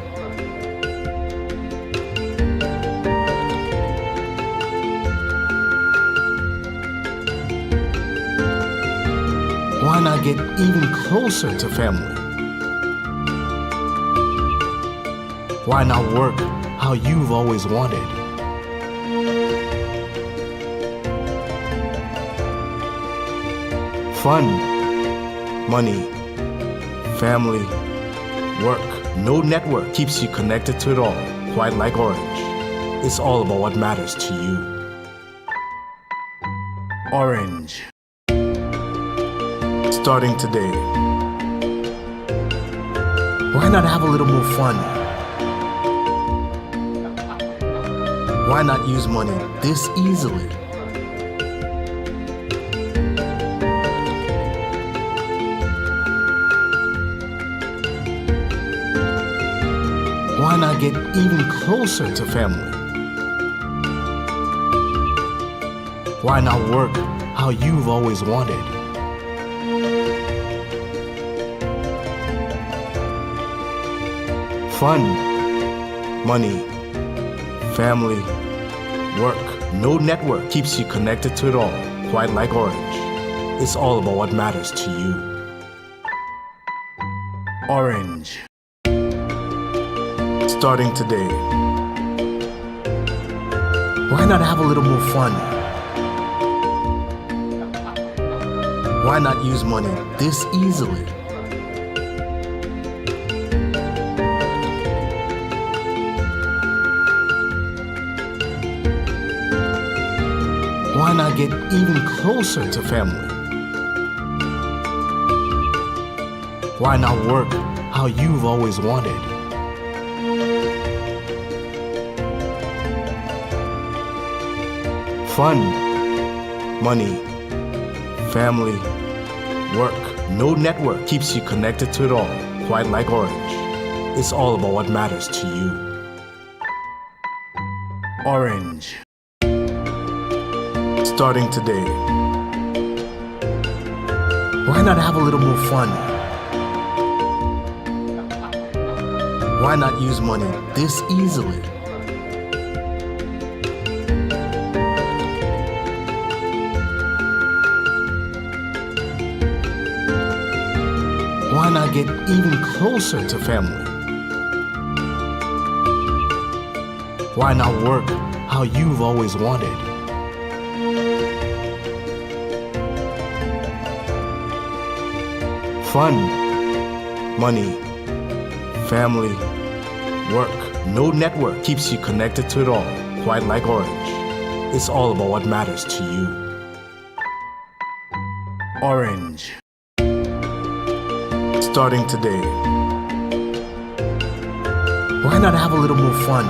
Why not get even closer to family? Why not work how you've always wanted? Fun, money, family, work. No network keeps you connected to it all, quite like Orange. It's all about what matters to you. Orange. Starting today. Why not have a little more fun? Why not use money this easily? Why not get even closer to family? Why not work how you've always wanted? Fun, money, family, work. No network keeps you connected to it all, quite like Orange. It's all about what matters to you. Orange. Starting today. Why not have a little more fun? Why not use money this easily? not get even closer to family? Why not work how you've always wanted? Fun, money, family, work. No network keeps you connected to it all, quite like Orange. It's all about what matters to you. Orange. Starting today. Why not have a little more fun? Why not use money this easily? Why not get even closer to family? Why not work how you've always wanted? Fun, money, family, work. No network keeps you connected to it all, quite like Orange. It's all about what matters to you. Orange. Starting today. Why not have a little more fun?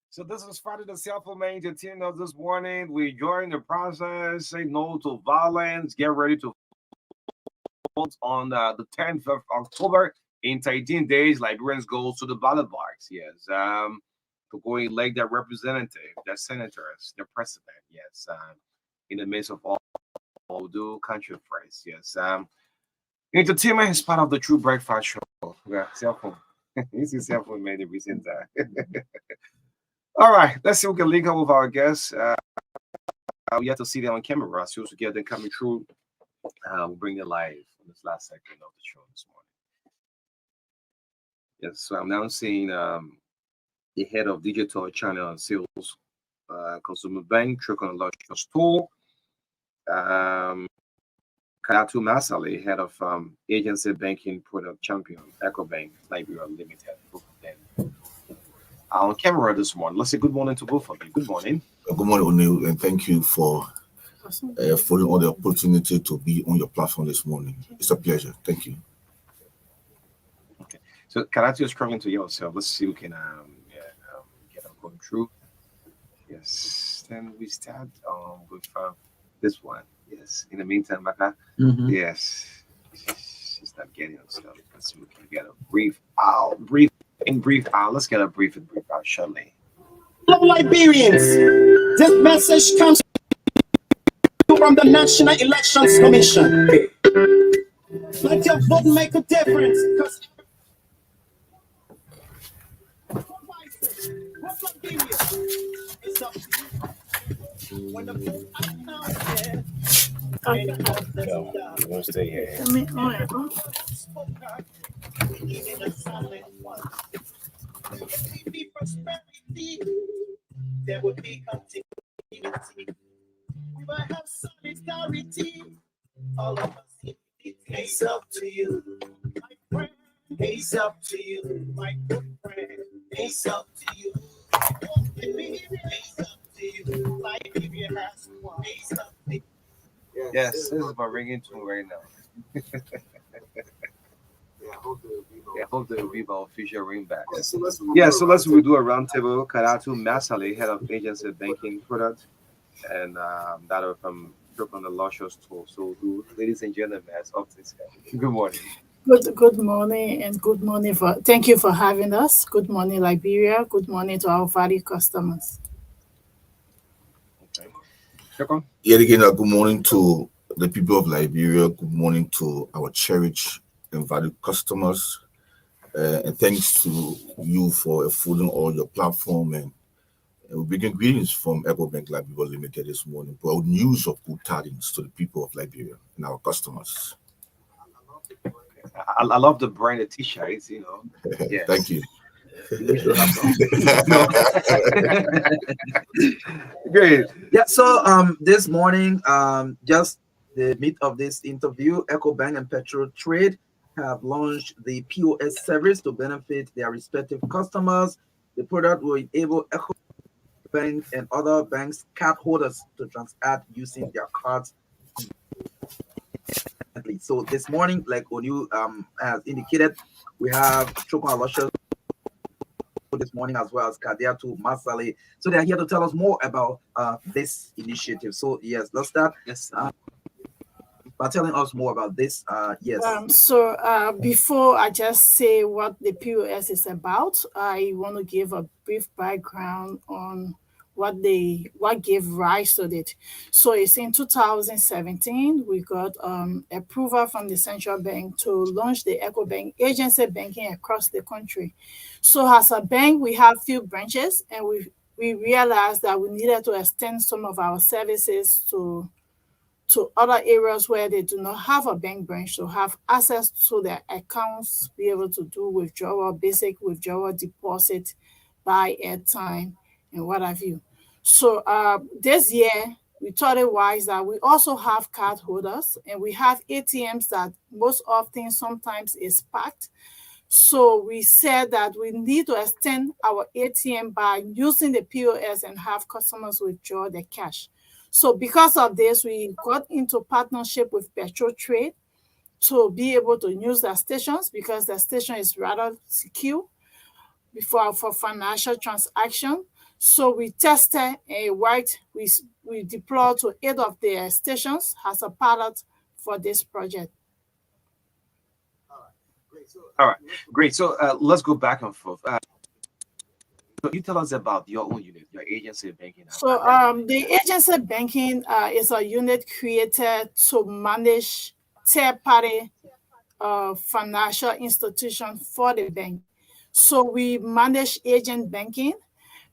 So this is Friday the Self-Made Entertainer this morning. We join the process, say no to violence, get ready to vote on the 10th of October. In 13 days, Liberians go to the ballot box, yes, to go elect their representative, their senators, their president, yes, in the midst of all the country affairs, yes. Entertainment is part of the True Breakfast Show. Yeah, cell phone. This is cell phone made in recent time. All right, let's see if we can link up with our guests. We have to see them on camera, so we get them coming through. We'll bring it live on this last segment of the show this morning. Yes, so I'm now seeing the head of digital channel and sales, consumer bank, Triconological Store. Kayatu Masali, head of agency banking product champion, EcoBank, Liberia Limited. Both of them on camera this morning. Let's say good morning to both of you. Good morning. Good morning, O'Neill, and thank you for affording all the opportunity to be on your platform this morning. It's a pleasure. Thank you. Okay, so Kayatu is struggling to yourself. Let's see who can get them going through. Yes, then we start with this one. Yes, in the meantime, Maka. Yes, she's not getting herself. Let's see if we can get a brief out. Let's get a brief out shortly. Hello, Liberians. This message comes from the National Elections Commission. Let your vote make a difference. When the vote counted, We're gonna stay here. even a silent one. There would be prosperity. There would be continuity. We will have solidarity. All of us, it's up to you, my friend. It's up to you, my good friend. It's up to you. It's up to you. Liberia has one. It's up to you. Yes, this is my ringing tone right now. I hope there will be my official ring back. So let's do a roundtable. Karatu Masali, head of agency banking product, and that are from the Luscious Tool. So, ladies and gentlemen, as often said, good morning. Good morning, and good morning thank you for having us. Good morning, Liberia. Good morning to our valued customers. Okay. Yet again, good morning to the people of Liberia. Good morning to our cherished and valued customers. And thanks to you for following all your platform. And we begin greetings from EcoBank Liberia Limited this morning. Broad news of good tidings to the people of Liberia and our customers. I love the branded t-shirts, you know. Yes. Thank you. We should have some. Great. Yeah. So this morning, just the meat of this interview, EcoBank and Petro Trade have launched the POS service to benefit their respective customers. The product will enable EcoBank and other banks card holders to transact using their cards. So this morning, like Onu has indicated, we have Chokon Alosha this morning as well as Kadiatu Masale. So they're here to tell us more about this initiative. So yes, let's start. Yes. By telling us more about this. Yes. Before I just say what the POS is about, I want to give a brief background on what gave rise to it. So it's in 2017 we got approval from the central bank to launch the EcoBank agency banking across the country. So as a bank, we have few branches, and we realized that we needed to extend some of our services to other areas where they do not have a bank branch, to have access to their accounts, be able to do withdrawal, basic withdrawal, deposit, buy airtime, and what have you. So this year, we thought it wise that we also have card holders, and we have ATMs that most often sometimes is packed. So we said that we need to extend our ATM by using the POS and have customers withdraw their cash. So because of this, we got into partnership with Petro Trade to be able to use their stations, because the station is rather secure for financial transaction. So we tested a white, we deployed to 8 of their stations as a pilot for this project. All right, great. So let's go back and forth. So you tell us about your own unit, your agency banking. So the agency banking is a unit created to manage third-party financial institution for the bank. So we manage agent banking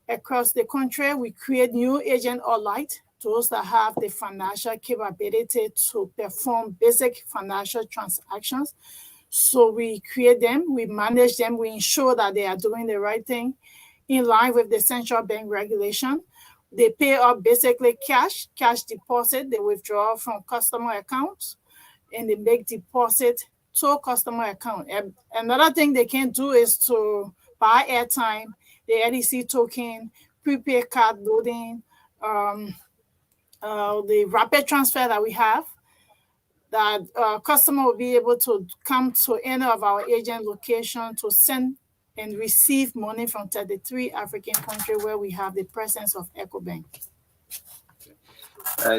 across the country. We create new agent allied, those that have the financial capability to perform basic financial transactions. So we create them, we manage them, we ensure that they are doing the right thing in line with the central bank regulation. They pay up basically cash deposit, they withdraw from customer accounts, and they make deposit to customer account. And another thing they can do is to buy airtime, the LEC token, prepaid card loading, the rapid transfer that we have, that customer will be able to come to any of our agent location to send and receive money from 33 African countries where we have the presence of EcoBank.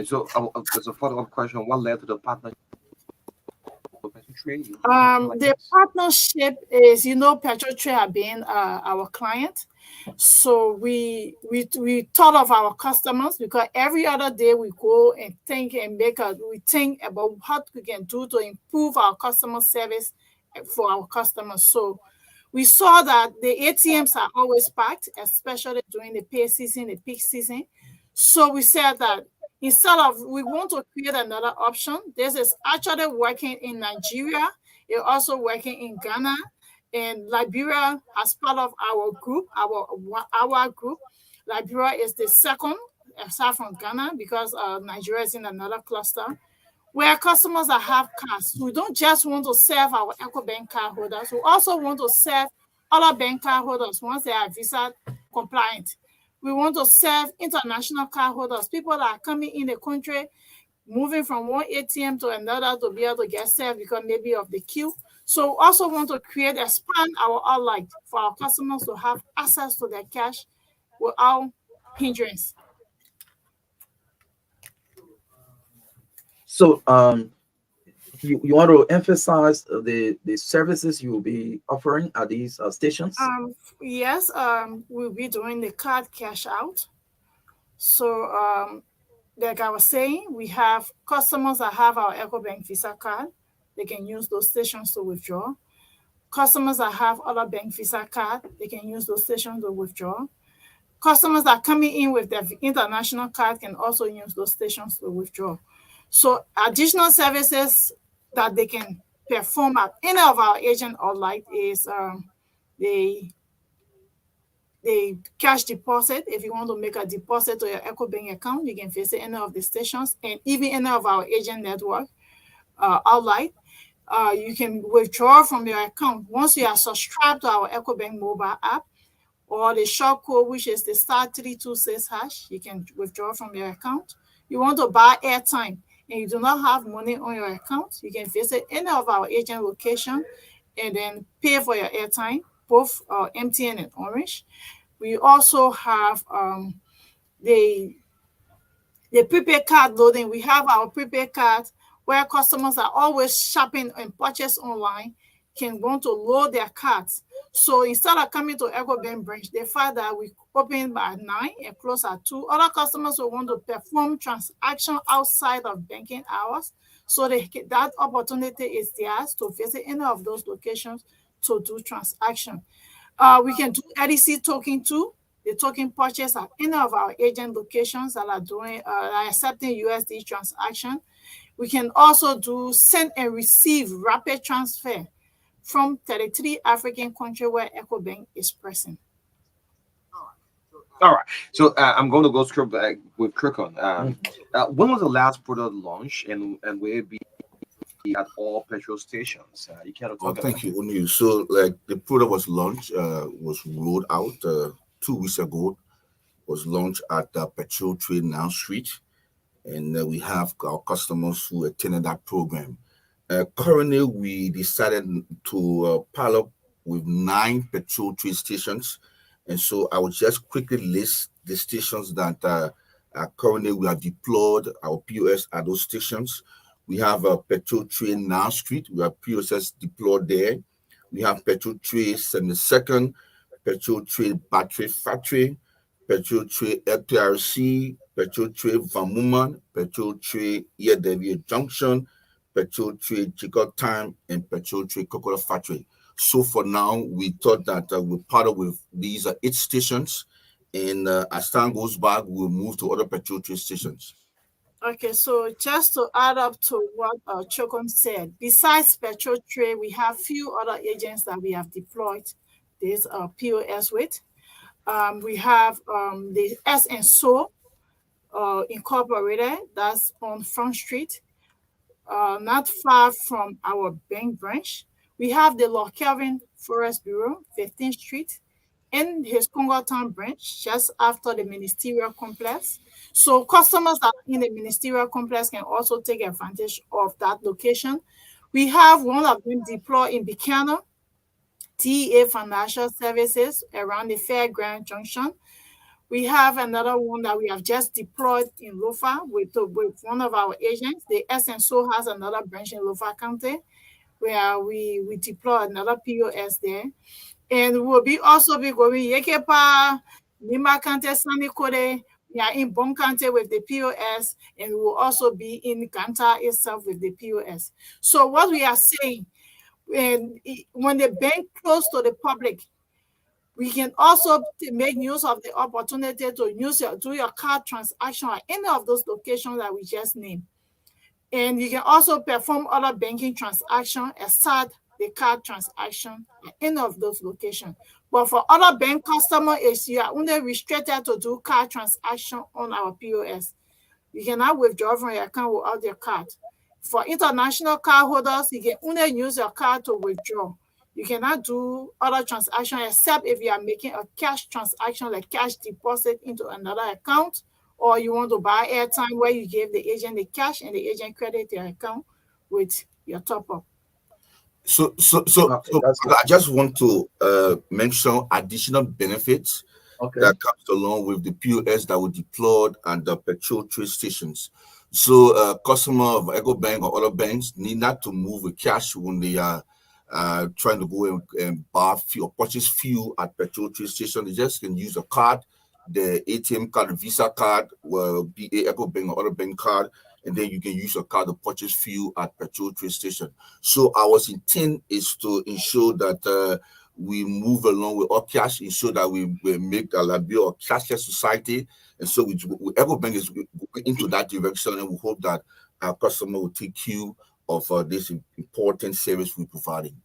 So there's a follow-up question. What led to the partnership? The partnership is, Petro Trade have been our client. So we thought of our customers, because every other day we go and think and we think about what we can do to improve our customer service for our customers. So we saw that the ATMs are always packed, especially during the pay season, the peak season. So we said that instead of, we want to create another option. This is actually working in Nigeria. It's also working in Ghana and Liberia as part of our group, our group. Liberia is the second, aside from Ghana, because Nigeria is in another cluster, where customers that have cards. We don't just want to serve our EcoBank card holders. We also want to serve other bank card holders once they are visa compliant. We want to serve international card holders, people that are coming in the country, moving from one ATM to another to be able to get served because maybe of the queue. So we also want to expand our outlet for our customers to have access to their cash without hindrance. So you want to emphasize the services you will be offering at these stations? Yes, we'll be doing the card cash out. So like I was saying, we have customers that have our EcoBank Visa card. They can use those stations to withdraw. Customers that have other bank Visa card, they can use those stations to withdraw. Customers that are coming in with their international card can also use those stations to withdraw. So additional services that they can perform at any of our agent or light is the cash deposit. If you want to make a deposit to your EcoBank account, you can visit any of the stations and even any of our agent network outline. You can withdraw from your account. Once you are subscribed to our EcoBank mobile app or the short code, which is the *326#, you can withdraw from your account. You want to buy airtime and you do not have money on your account, you can visit any of our agent location and then pay for your airtime, both MTN and Orange. We also have the prepaid card loading. We have our prepaid card where customers are always shopping and purchase online can want to load their cards. So instead of coming to EcoBank branch, they find that we open by 9 and close at 2. Other customers will want to perform transaction outside of banking hours. So that opportunity is theirs to visit any of those locations to do transaction. We can do EDC token too. The token purchase at any of our agent locations that are doing accepting USD transaction. We can also do send and receive rapid transfer from 33 African countries where EcoBank is present. All right. So I'm going to go through with Kirkon. When was the last product launch, and will it be at all petrol stations? You can't talk thank you, Onu. So, like, the product was launched, was rolled out 2 weeks ago. Was launched at the Petrol Train Now Street, and we have our customers who attended that program. Currently, we decided to pilot with 9 petrol train stations, and so I will just quickly list the stations that currently we have deployed our POS at those stations. We have a Petrol Train Now Street. We have POS deployed there. We have Petrol Train 72nd, Petrol Train Battery Factory, Petrol Train FPRC, Petrol Train Vamuman, Petrol Train Yedevie Junction, Petrol Train Chicago Time, and Petrol Train Cocoa Factory. So for now, we thought that we'll partner with these 8 stations, and as time goes by, we'll move to other petrol train stations. Okay, so just to add up to what Chokon said, besides Petrol Train, we have few other agents that we have deployed this POS with. We have the S&SO Incorporated, that's on Front Street, not far from our bank branch. We have the Lord Kelvin Forest Bureau, 15th Street, in his Congo Town branch, just after the ministerial complex. So customers that are in the ministerial complex can also take advantage of that location. We have one of them deployed in Buchanan, TEA Financial Services, around the Fairground Junction. We have another one that we have just deployed in Lofa with one of our agents. The S&SO has another branch in Lofa County where we deploy another POS there. And we'll also be going Yekepa, Nima County, Sani Kode. We are in Bon County with the POS, and we will also be in Kanta itself with the POS. So what we are saying, when the bank closed to the public, we can also make use of the opportunity to do your card transaction at any of those locations that we just named. And you can also perform other banking transactions aside the card transaction at any of those locations. But for other bank customers, you are only restricted to do card transaction on our POS. You cannot withdraw from your account without your card. For international card holders, you can only use your card to withdraw. You cannot do other transactions except if you are making a cash transaction, like cash deposit into another account, or you want to buy airtime where you give the agent the cash and the agent credit your account with your top up. So I just want to mention additional benefits that comes along with the POS that we deployed at the petrol train stations. So customer of EcoBank or other banks need not to move with cash when they are trying to go and buy fuel or purchase fuel at petrol train station. They just can use a card the ATM card, Visa card, will be a Echo Bank or other bank card, and then you can use your card to purchase fuel at petrol train station. So our intent is to ensure that we move along with our cash, ensure that we make a Liberia a cashless society, and so Echo Bank is going into that direction, and we hope that our customer will take care of this important service we're providing.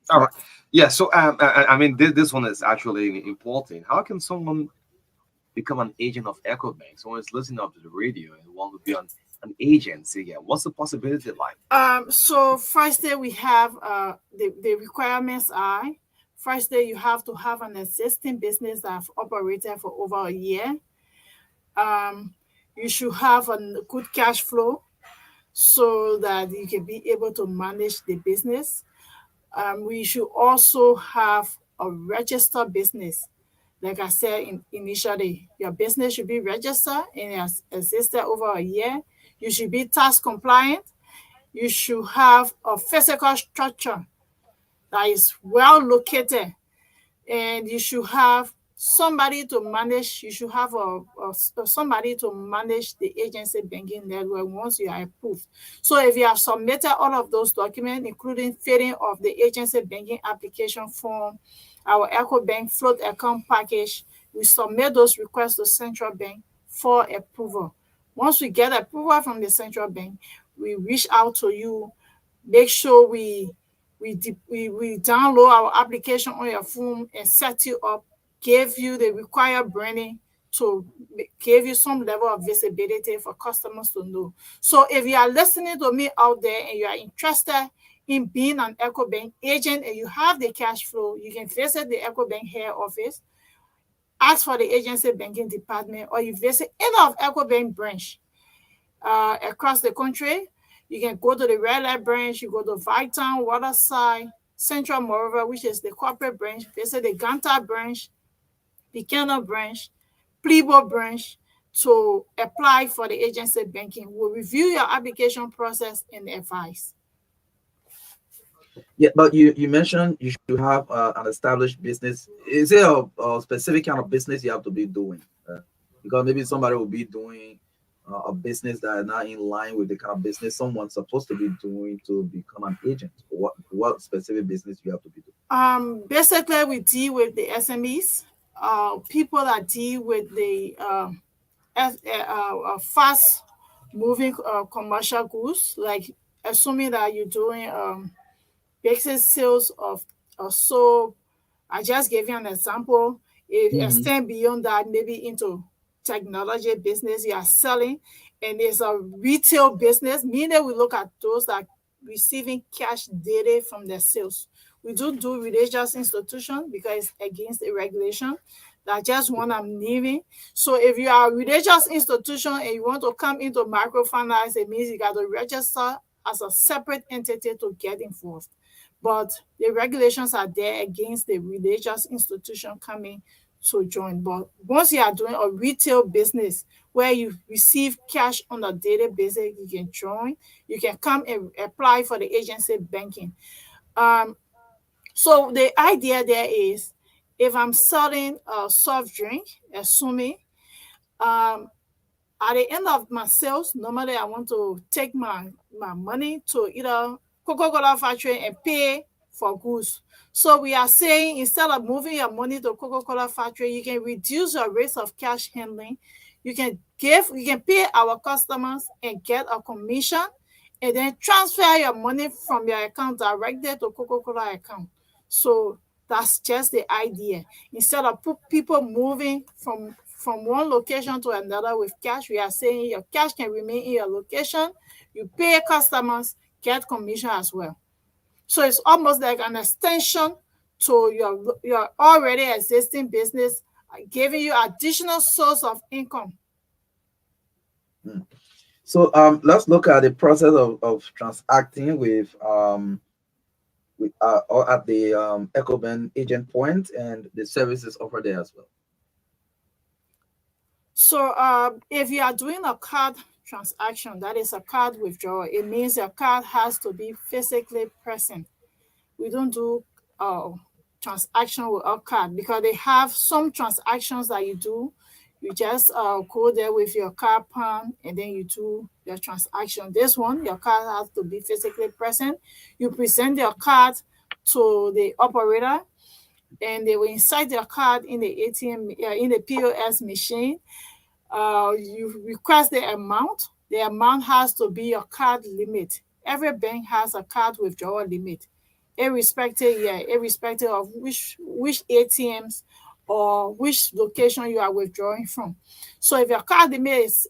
All right. Yeah. So, I mean, this one is actually important. How can someone become an agent of EcoBank? Someone is listening up to the radio and want to be an agent. So, yeah, what's the possibility like? So first day we have the requirements are, first day you have to have an existing business that have operated for over a year. You should have a good cash flow so that you can be able to manage the business. We should also have a registered business. Like I said initially, your business should be registered and it has existed over a year. You should be tax compliant. You should have a physical structure that is well located, and you should have somebody to manage. You should have somebody to manage the agency banking network once you are approved. So if you have submitted all of those documents, including filling of the agency banking application form, our EcoBank float account package, we submit those requests to Central Bank for approval. Once we get approval from the Central Bank, we reach out to you, make sure we download our application on your phone and set you up, give you the required branding to give you some level of visibility for customers to know. So if you are listening to me out there and you are interested in being an EcoBank agent and you have the cash flow, you can visit the EcoBank head office, ask for the agency banking department, or you visit any of EcoBank branch across the country. You can go to the Red Light branch, you go to Viton, Waterside, Central Monrovia, which is the corporate branch, visit the Ganta branch, Buchanan branch, Plebo branch to apply for the agency banking. We'll review your application process and advise. Yeah, but you mentioned you should have an established business. Is there a specific kind of business you have to be doing? Because maybe somebody will be doing a business that is not in line with the kind of business someone's supposed to be doing to become an agent. What specific business you have to be doing? Basically, we deal with the SMEs, people that deal with the fast moving commercial goods, like assuming that you're doing basic sales of soap. I just gave you an example. It extend beyond that, maybe into technology business you are selling, and it's a retail business, meaning we look at those that receiving cash daily from their sales. We do religious institution because it's against the regulation. That's just one I'm leaving. So if you are a religious institution and you want to come into microfinance, it means you got to register as a separate entity to get involved. But the regulations are there against the religious institution coming to join. But once you are doing a retail business where you receive cash on a daily basis, you can join. You can come and apply for the agency banking. So the idea there is, if I'm selling a soft drink, assuming, at the end of my sales, normally I want to take my money to either Coca-Cola factory and pay for goods. So we are saying, instead of moving your money to Coca-Cola factory, you can reduce your rates of cash handling. You can pay our customers and get a commission, and then transfer your money from your account directly to Coca-Cola account. So that's just the idea. Instead of people moving from one location to another with cash, we are saying your cash can remain in your location. You pay customers, get commission as well. So it's almost like an extension to your already existing business, giving you additional source of income. So let's look at the process of transacting with or at the EcoBank agent point and the services offered there as well. So if you are doing a card transaction, that is a card withdrawal, it means your card has to be physically present. We don't do transaction with our card, because they have some transactions that you do. You just go there with your card pan and then you do your transaction. This one, your card has to be physically present. You present your card to the operator and they will insert your card in the ATM, in the POS machine. You request the amount. The amount has to be your card limit. Every bank has a card withdrawal limit, irrespective of which ATMs or which location you are withdrawing from. So if your card limit is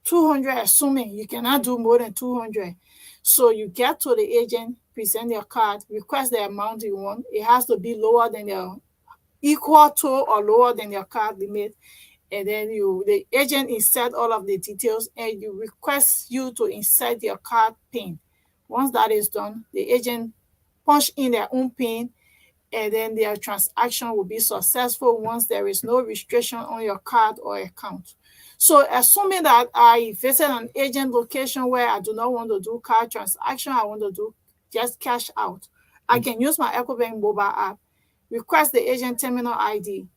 200, assuming you cannot do more than 200, so you get to the agent, present your card, request the amount you want. It has to be lower than your equal to or lower than your card limit, and then the agent insert all of the details and you request you to insert your card pin. Once that is done, the agent punch in their own pin and then their transaction will be successful once there is no restriction on your card or account. So assuming that I visit an agent location where I do not want to do card transaction, I want to do just cash out, I can use my EcoBank mobile app, request the agent terminal ID,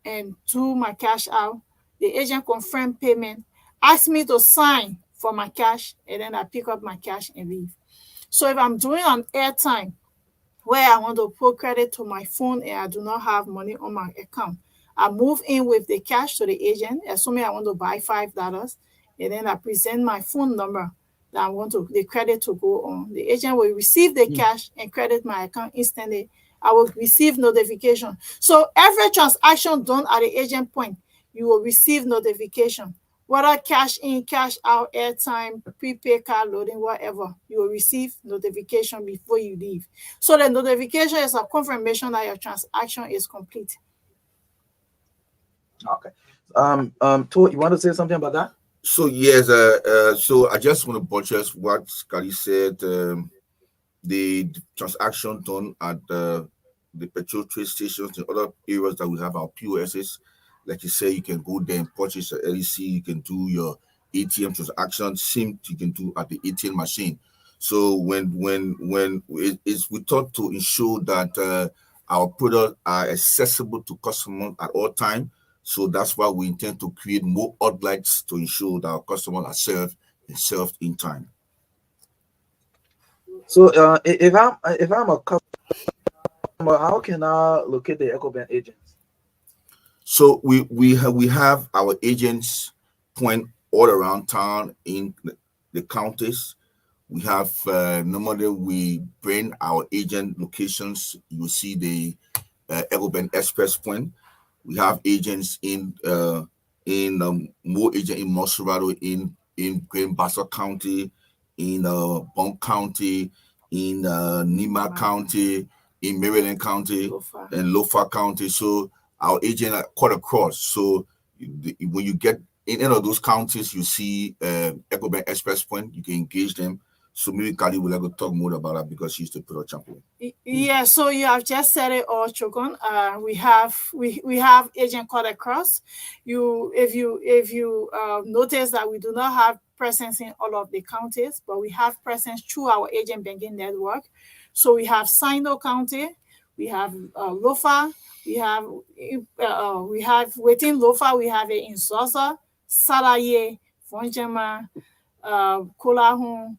and do my cash out. The agent confirm payment, ask me to sign for my cash, and then I pick up my cash and leave. So if I'm doing an airtime where I want to put credit to my phone and I do not have money on my account, I move in with the cash to the agent, assuming I want to buy $5, and then I present my phone number that I want the credit to go on. The agent will receive the cash and credit my account instantly. I will receive notification. So every transaction done at the agent point, you will receive notification. Whether cash in, cash out, airtime, prepaid card loading, whatever, you will receive notification before you leave. So the notification is a confirmation that your transaction is complete. Okay. To, you want to say something about that? So yes, so I just want to buttress what Scotty said. The transaction done at the petrol trade stations and other areas that we have our POSs, like you say, you can go there and purchase an LEC. You can do your ATM transaction, same you can do at the ATM machine. So when it's we thought to ensure that our products are accessible to customers at all time. So that's why we intend to create more outlets to ensure that our customers are served in time. So if I'm a customer, how can I locate the EcoBank agents? So we have our agents point all around town in the counties. We have normally we bring our agent locations. You will see the EcoBank Express point. We have agents in more agent in Monserrado, in Grand Bassa County, in Bunk County, in Nima County, in Maryland County, and Lofa County. So our agent are quite across. So when you get in any of those counties, you see EcoBank Express point. You can engage them. So maybe Kali would like to talk more about that because she's the product champion. Yeah, so you have just said it all, Chokon. We have agent call across. If you notice that we do not have presence in all of the counties, but we have presence through our agent banking network. So we have Sino County, we have Lofa, we have within Lofa we have it in Zosa, Salaye, Fonjema, Kolahun,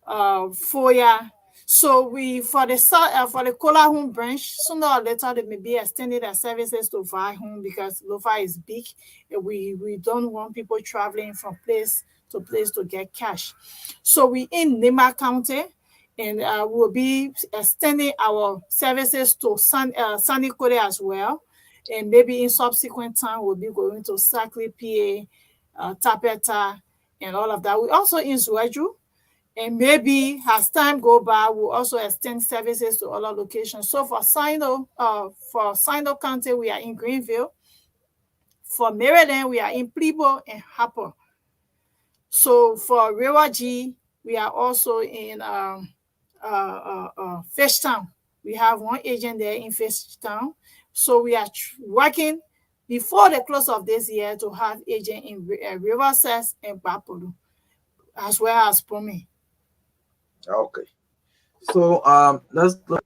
Foya. So we for the Kolahun branch, sooner or later they may be extending their services to Vihun because Lofa is big. And we don't want people traveling from place to place to get cash. So we in Nima County, and we'll be extending our services to Sunny Kode as well. And maybe in subsequent time we'll be going to Sakli PA, Tapeta, and all of that. We also in Zueju. And maybe as time go by, we'll also extend services to other locations. So for Sino County, we are in Greenville. For Maryland, we are in Plebo and Harper. So for Rewa G, we are also in Fishtown. We have one agent there in Fishtown. So we are working before the close of this year to have agent in Riverside and Bapolu, as well as Pome. Okay. So let's look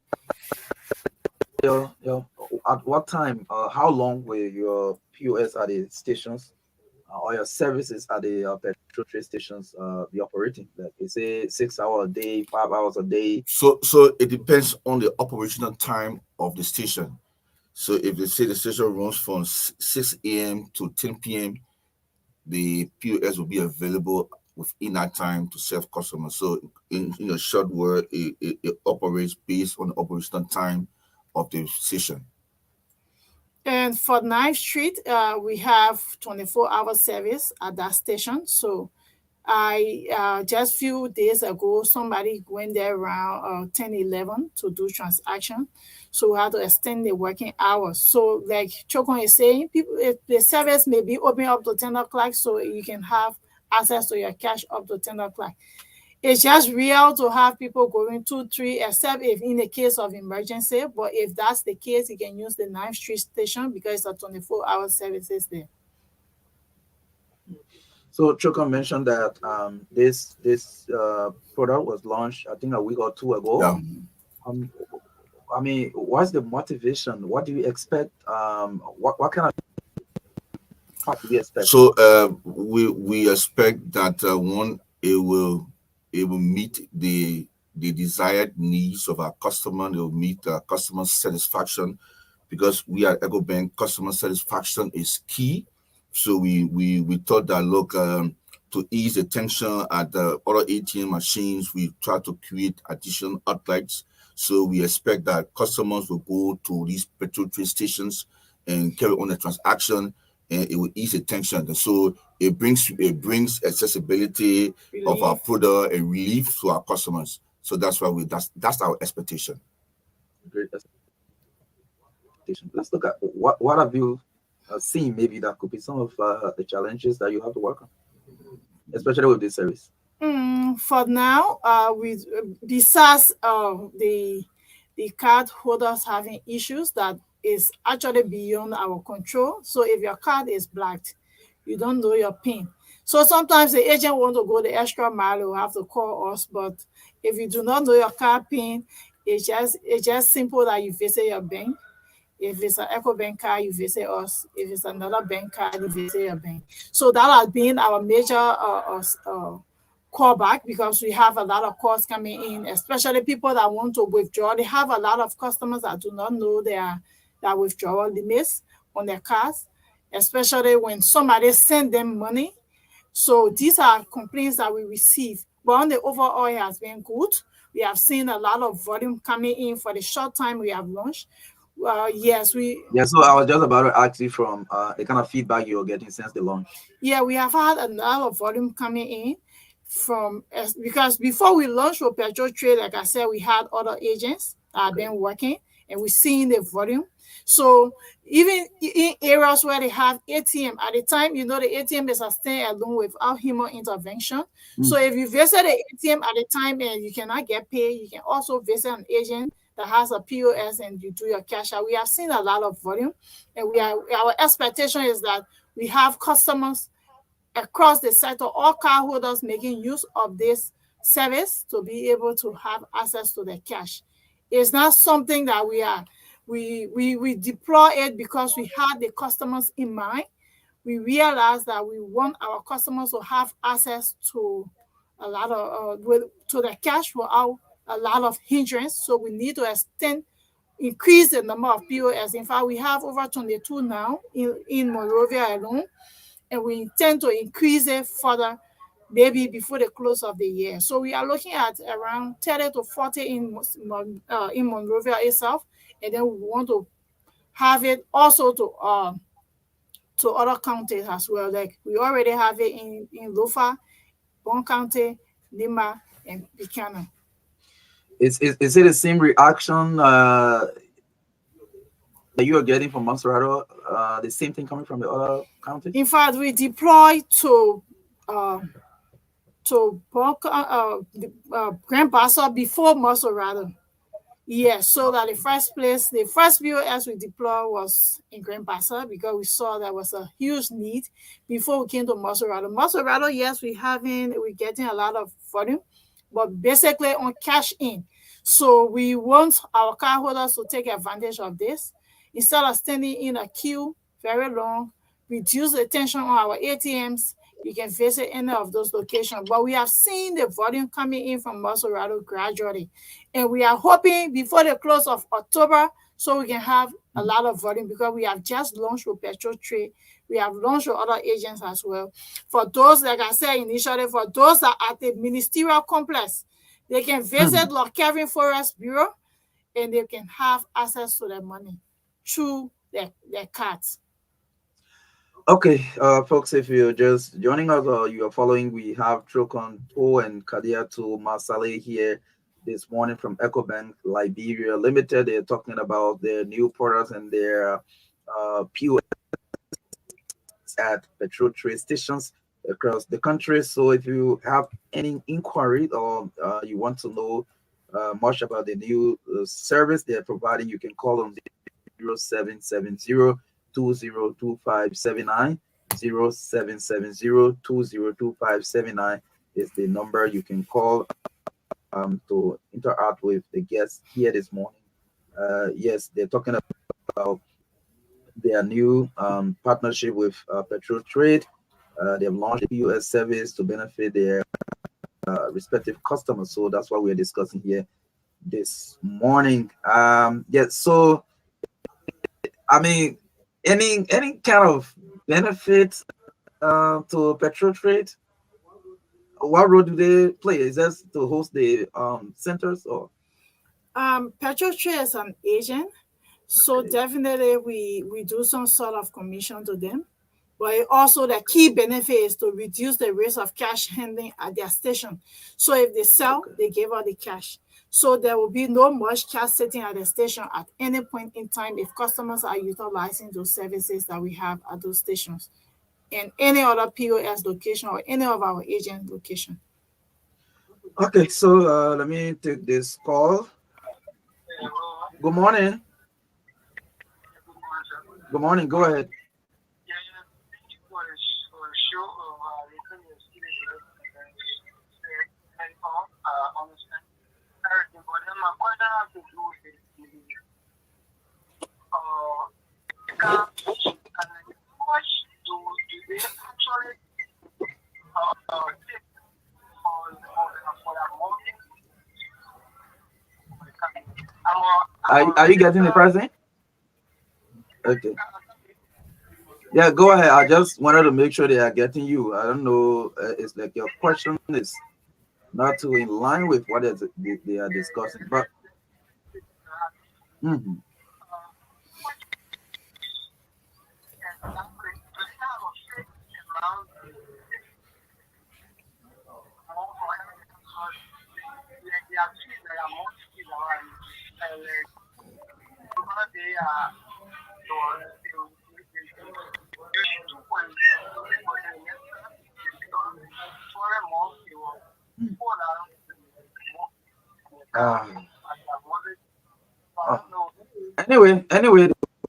At what time, how long will your POS at the stations or your services at the petrol train stations be operating? Like they say 6 hours a day, 5 hours a day. So it depends on the operational time of the station. So if they say the station runs from 6 a.m. to 10 p.m., the POS will be available within that time to serve customers. So in a short word, it operates based on the operational time of the station. And for 9th Street, we have 24-hour service at that station. So I just few days ago, somebody went there around 10, 11 to do transaction. So we had to extend the working hours. So like Chokon is saying, people, the service may be open up to 10 o'clock, so you can have access to your cash up to 10 o'clock. It's just real to have people going 2, 3, except if in the case of emergency. But if that's the case, you can use the 9th Street station because it's a 24-hour services there. So Chokon mentioned that this product was launched, I think, a week or two ago. Yeah. I mean, what's the motivation? What do you expect? What kind of do we expect? So we expect that one, it will meet the desired needs of our customer. It will meet customer satisfaction, because we at EcoBank, customer satisfaction is key. So we thought that, look, to ease the tension at the other ATM machines, we try to create additional outlets. So we expect that customers will go to these petrol train stations and carry on the transaction, and it will ease the tension. And so it brings accessibility of our product and relief to our customers. So that's why that's our expectation. Great expectation. Let's look at what have you seen. Maybe that could be some of the challenges that you have to work on, especially with this service. For now, with besides the card holders having issues that is actually beyond our control. So if your card is blacked, you don't know your PIN. So sometimes the agent want to go the extra mile, will have to call us. But if you do not know your card PIN, it's just simple that you visit your bank. If it's an EcoBank card, you visit us. If it's another bank card, you visit your bank. So that has been our major callback, because we have a lot of calls coming in, especially people that want to withdraw. They have a lot of customers that do not know their withdrawal limits on their cards, especially when somebody send them money. So these are complaints that we receive. But on the overall, it has been good. We have seen a lot of volume coming in for the short time we have launched. Yes, so I was just about to ask you from the kind of feedback you're getting since the launch. Yeah, we have had a lot of volume coming in because before we launched with petrol trade, like I said, we had other agents that have been working, and we're seeing the volume. So even in areas where they have ATM, at the time, the ATM is a stand-alone without human intervention. So if you visit the ATM at the time and you cannot get paid, you can also visit an agent that has a POS and you do your cash out. We have seen a lot of volume, and our expectation is that we have customers across the sector, all cardholders making use of this service to be able to have access to the cash. It's not something that we deploy it because we had the customers in mind. We realized that we want our customers to have access to a lot of to the cash without a lot of hindrance. So we need to increase the number of POS. In fact, we have over 22 now in Monrovia alone, and we intend to increase it further, maybe before the close of the year. So we are looking at around 30 to 40 in Monrovia itself, and then we want to have it also to other counties as well. Like we already have it in Lofa, Bon County, Lima, and Buchanan. Is it the same reaction that you are getting from Monserrato? The same thing coming from the other counties? In fact, we deploy to Grand Bassa before Monserrato. Yes, so that the first POS we deployed was in Grand Bassa because we saw there was a huge need before we came to Monserrato. Monserrato, yes, we're getting a lot of volume, but basically on cash in. So we want our cardholders to take advantage of this. Instead of standing in a queue very long, reduce the tension on our ATMs. You can visit any of those locations. But we have seen the volume coming in from Maserado gradually. And we are hoping before the close of October, so we can have a lot of volume, because we have just launched with Petrol Trade. We have launched with other agents as well. For those, like I said initially, for those that are at the ministerial complex, they can visit Lord Kevin Forest Bureau, and they can have access to their money through their cards. Okay, folks, if you're just joining us or you are following, we have Trocon Po and Kadiatu Masale here this morning from EcoBank Liberia Limited. They're talking about their new products and their POS at petrol trade stations across the country. So if you have any inquiry or you want to know much about the new service they're providing, you can call on 0770 202579. 0770 is the number you can call to interact with the guests here this morning. Yes, they're talking about their new partnership with Petrol Trade. They have launched a POS service to benefit their respective customers. So that's what we're discussing here this morning. So I mean, any kind of benefit to Petrol Trade? What role do they play? Is that to host the centers or? Petrol Trade is an agent, so definitely we do some sort of commission to them. But also the key benefit is to reduce the risk of cash handling at their station. So if they sell, they give out the cash. So there will be no much cash sitting at the station at any point in time if customers are utilizing those services that we have at those stations and any other POS location or any of our agent location. Okay, so let me take this call. Good morning. Good morning. Go ahead. Are you getting the present? Okay. Yeah, go ahead. I just wanted to make sure they are getting you. I don't know. It's like your question is not too in line with what they are discussing, but. Anyway, they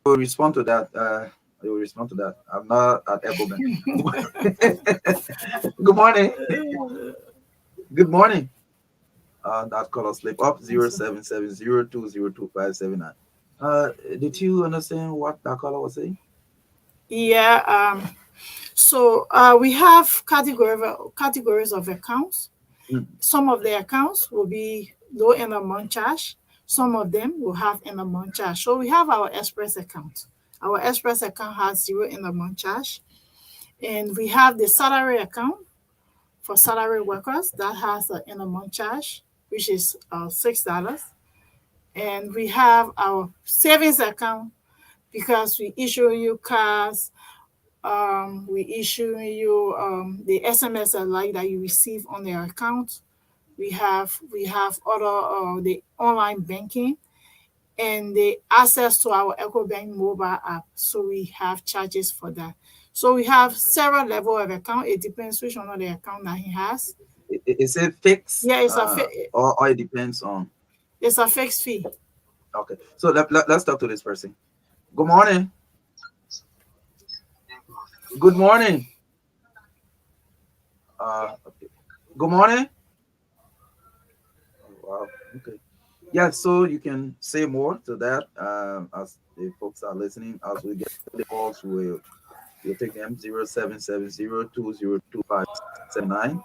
will respond to that. I'm not at EcoBank. Good morning. Good morning. That color slip up 0770202579. Did you understand what that color was saying? Yeah. So we have categories of accounts. Some of the accounts will be low end of month charge. Some of them will have end of month charge. So we have our Express account. Our Express account has 0 end of month charge. And we have the salary account for salary workers that has an end of month charge, which is $6. And we have our savings account because we issue you cards. We issue you the SMS alert that you receive on their account. We have other the online banking and the access to our EcoBank mobile app. So we have charges for that. So we have several level of account. It depends which one of the account that he has. Is it fixed? Yeah, it's or it depends on. It's a fixed fee. Okay, so let's talk to this person. Good morning. Good morning. Okay. Good morning. Oh, wow. Okay. Yeah, so you can say more to that as the folks are listening. As we get the calls, we'll take them 0770-202-579,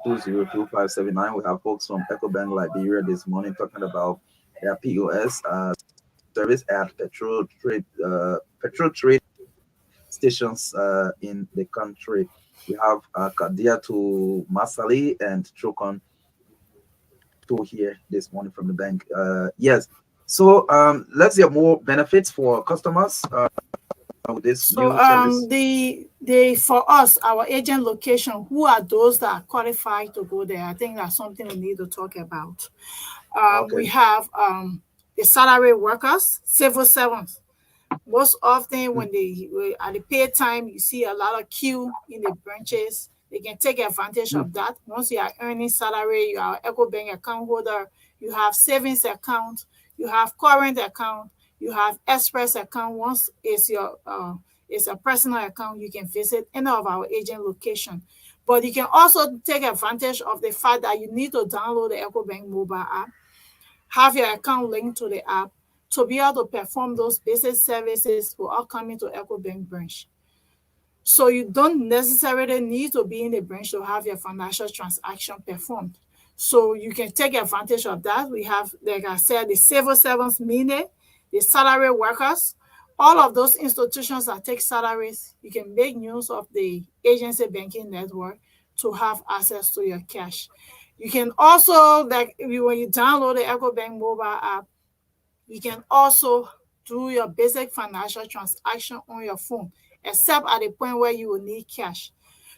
0770-202-579. We have folks from EcoBank Liberia this morning talking about their POS service at petrol trade stations in the country. We have Kadia to Masali and Chokon to here this morning from the bank. Yes. So let's get more benefits for customers with this So new service. the for us, our agent location, who are those that are qualified to go there? I think that's something we need to talk about. We Okay. have the salary workers, civil servants. Most often when at the pay time, you see a lot of queue in the branches. They can take advantage of that. Once you are earning salary, you are EcoBank account holder, you have savings account, you have current account, you have express account. Once it's a personal account, you can visit any of our agent location. But you can also take advantage of the fact that you need to download the EcoBank mobile app, have your account linked to the app to be able to perform those basic services without coming to EcoBank branch. So you don't necessarily need to be in the branch to have your financial transaction performed. So you can take advantage of that. We have, like I said, the civil servants, meaning the salary workers, all of those institutions that take salaries. You can make use of the agency banking network to have access to your cash. You can also, when you download the EcoBank mobile app, you can also do your basic financial transaction on your phone, except at the point where you will need cash.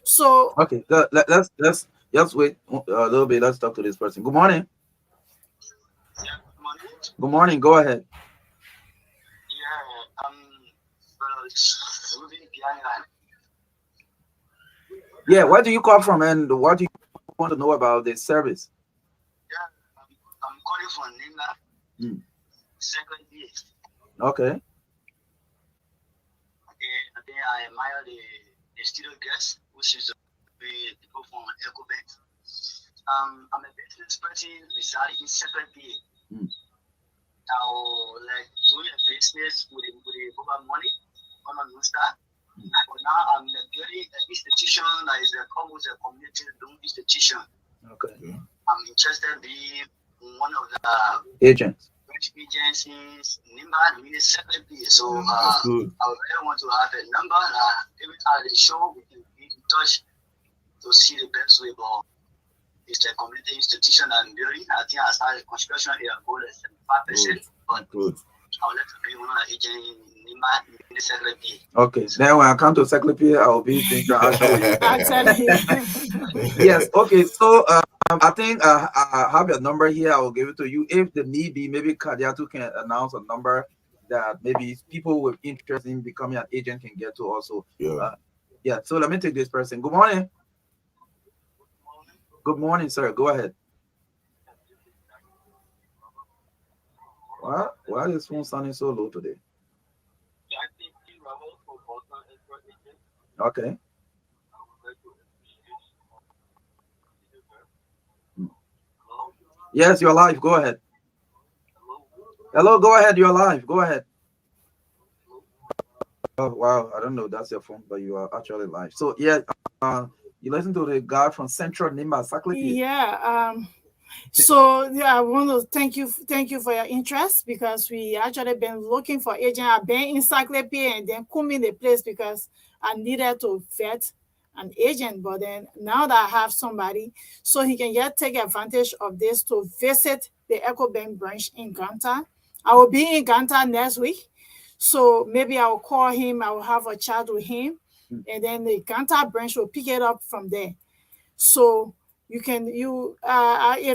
So Okay. Let's just wait a little bit. Let's talk to this person. Good morning. Yeah, good morning. Good morning. Go ahead. Yeah, moving behind line. Yeah. Where do you come from, and what do you want to know about this service? Yeah, I'm calling from Nina, Hmm. second year. Okay. Okay, and then I admire the studio guest, which is the people from EcoBank. I'm a business person residing in second year. Hmm. Now, like doing a business with mobile money on a new start. But now I'm building an institution that is almost a community loan institution. Okay. I'm interested in being one of the Agents. agencies, NIMBA, municipality. So That's good. I would really want to have a number. Every time the show, we can be in touch to see the best way. But it's a community institution I'm building. I think I started construction here at goal at 75%. But Good. I would like to be one of the agents in NIMBA, municipality. Okay. Then when I come to Secretary, I will be in interaction with you. Yes. Okay. So I think I have your number here. I will give it to you. If the need be, maybe Kadiatu can announce a number that maybe people with interest in becoming an agent can get to also. Yeah. Yeah. So let me take this person. Good morning. Good morning, sir. Go ahead. Why is this phone sounding so low today? Okay. Yes, you're live. Go ahead. Hello, go ahead. You're live. Go ahead. Oh, wow. I don't know if that's your phone, but you are actually live. So, yeah, you listen to the guy from Central Nimba Saklipi. Yeah. So yeah, I want to thank you for your interest, because we actually been looking for agent. I've been in Saklipi and then come in the place because I needed to vet an agent. But then now that I have somebody, so he can take advantage of this to visit the EcoBank branch in Ganta. I will be in Ganta next week. So maybe I will call him, I will have a chat with him, and then the Ganta branch will pick it up from there. So if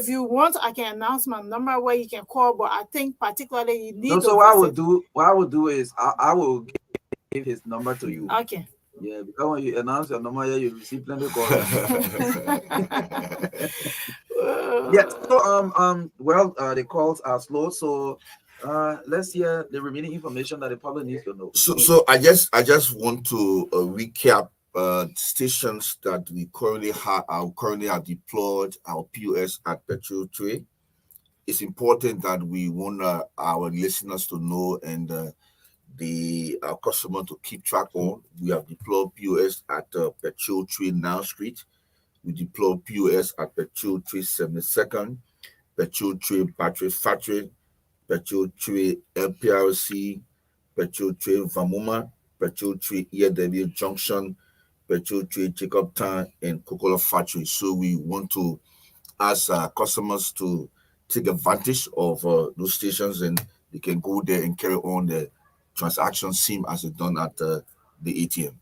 you want, I can announce my number where you can call, but I think particularly you need to So what I would do is I will give his number to you. Okay. Yeah, because when you announce your number here, you receive plenty of calls. Yeah. So the calls are slow. So let's hear the remaining information that the public needs to know. So I just want to recap stations that we currently have deployed our POS at Petrol Trade. it's important that we want our listeners to know and our customer to keep track on. We have deployed POS at Petrol Tree Now Street. We deployed POS at Petrol Tree 72nd, Petrol Tree Battery Factory, Petrol Tree LPRC, Petrol Tree Vamuma, Petrol Tree EW Junction, Petrol Tree Jacobtown, and Coca-Cola Factory. So we want to ask customers to take advantage of those stations, and they can go there and carry on the transaction same as it's done at the ATM.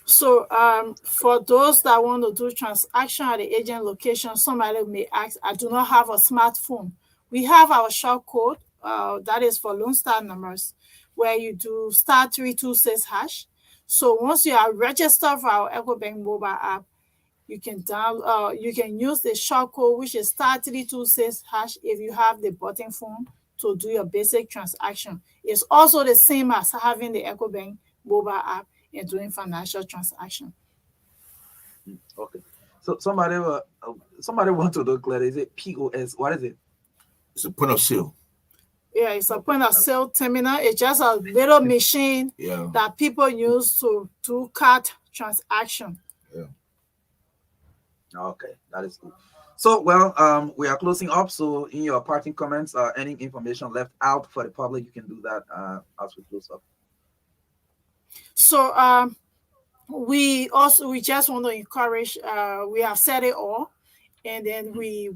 So for those that want to do transaction at the agent location, somebody may ask, I do not have a smartphone. We have our short code that is for Lone Star numbers, where you do *326#. So once you are registered for our EcoBank mobile app, you can you can use the short code, which is *326# if you have the button phone to do your basic transaction. It's also the same as having the EcoBank mobile app and doing financial transaction. Okay. So somebody want to know, Claire, is it POS? What is it? It's a point of sale. Yeah, it's a point of sale terminal. It's just a little machine that people use to do card transaction. Yeah. Okay, that is good. So, well, we are closing up. So, in your parting comments, any information left out for the public, you can do that as we close up. So, we just want to encourage. We have said it all, and then we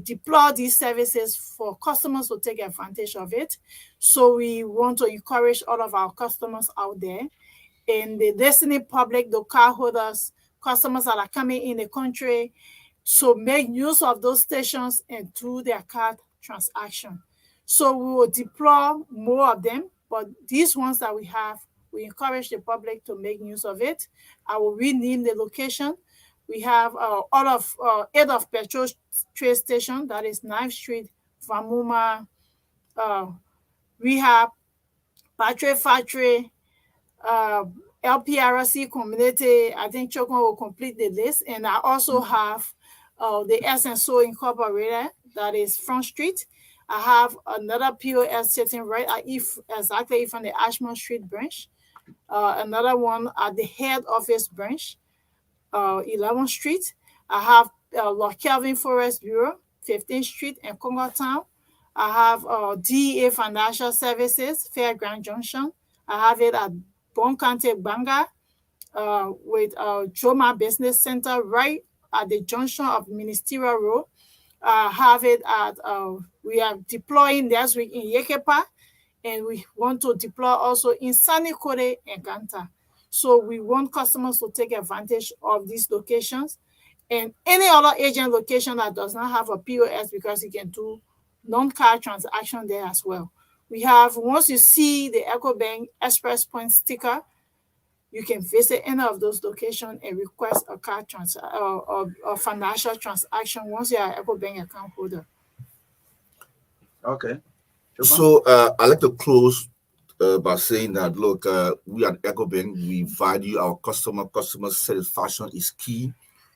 deploy these services for customers to take advantage of it. So, we want to encourage all of our customers out there, and the listening public, the cardholders, customers that are coming in the country, so make use of those stations and do their card transaction. So we will deploy more of them, but these ones that we have, we encourage the public to make use of it. I will rename the location. We have all of 8 of Petrol Trade Station, that is 9th Street, Vamuma, Rehab, Battery Factory, LPRC Community. I think Chokon will complete the list. And I also have the S&So Incorporated, that is Front Street. I have another POS sitting right at exactly from the Ashmont Street branch. Another one at the head office branch, 11th Street. I have Lord Kelvin Forest Bureau, 15th Street and Congo Town. I have DEA Financial Services, Fairground Junction. I have it at Bon County Banga with Joma Business Center right at the junction of Ministerial Road. Have it at, we are deploying this week in Yekepa, and we want to deploy also in Sani Kore and Ganta. So we want customers to take advantage of these locations and any other agent location that does not have a POS, because you can do non-card transaction there as well. We have, once you see the EcoBank Express Point sticker, you can visit any of those locations and request a card or financial transaction once you are an EcoBank account holder. Okay. So I'd like to close by saying that, look, we at EcoBank, we value our customer satisfaction is key.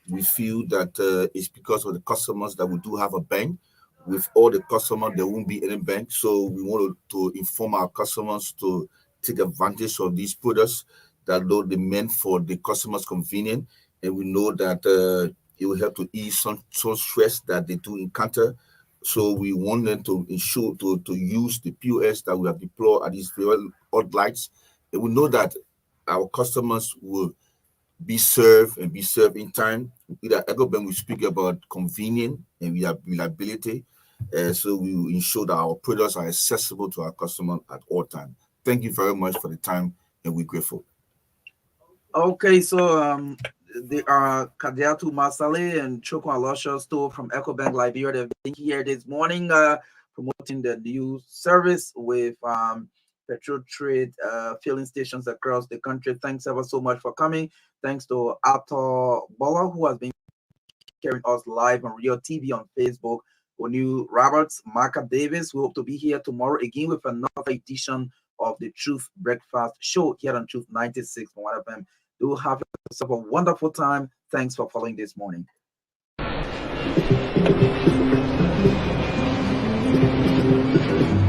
We feel that it's because of the customers that we do have a bank. With all the customers, there won't be any bank. So we want to inform our customers to take advantage of these products that though they meant for the customers' convenience. And we know that it will help to ease some stress that they do encounter. So we want them to ensure to use the POS that we have deployed at these very odd lights. And we know that our customers will be served in time. With EcoBank, we speak about convenience and we have reliability. So we will ensure that our products are accessible to our customers at all times. Thank you very much for the time, and we're grateful. Okay, so they are Kadiatu Masale and Choko Alosha Store from EcoBank Liberia. They've been here this morning promoting the new service with petrol trade filling stations across the country. Thanks ever so much for coming. Thanks to Ato Bola, who has been carrying us live on Rio TV on Facebook. Onu Roberts, Marka Davis. We hope to be here tomorrow again with another edition of the Truth Breakfast Show here on Truth 96.1 FM. Do have yourself a wonderful time. Thanks for following this morning. you.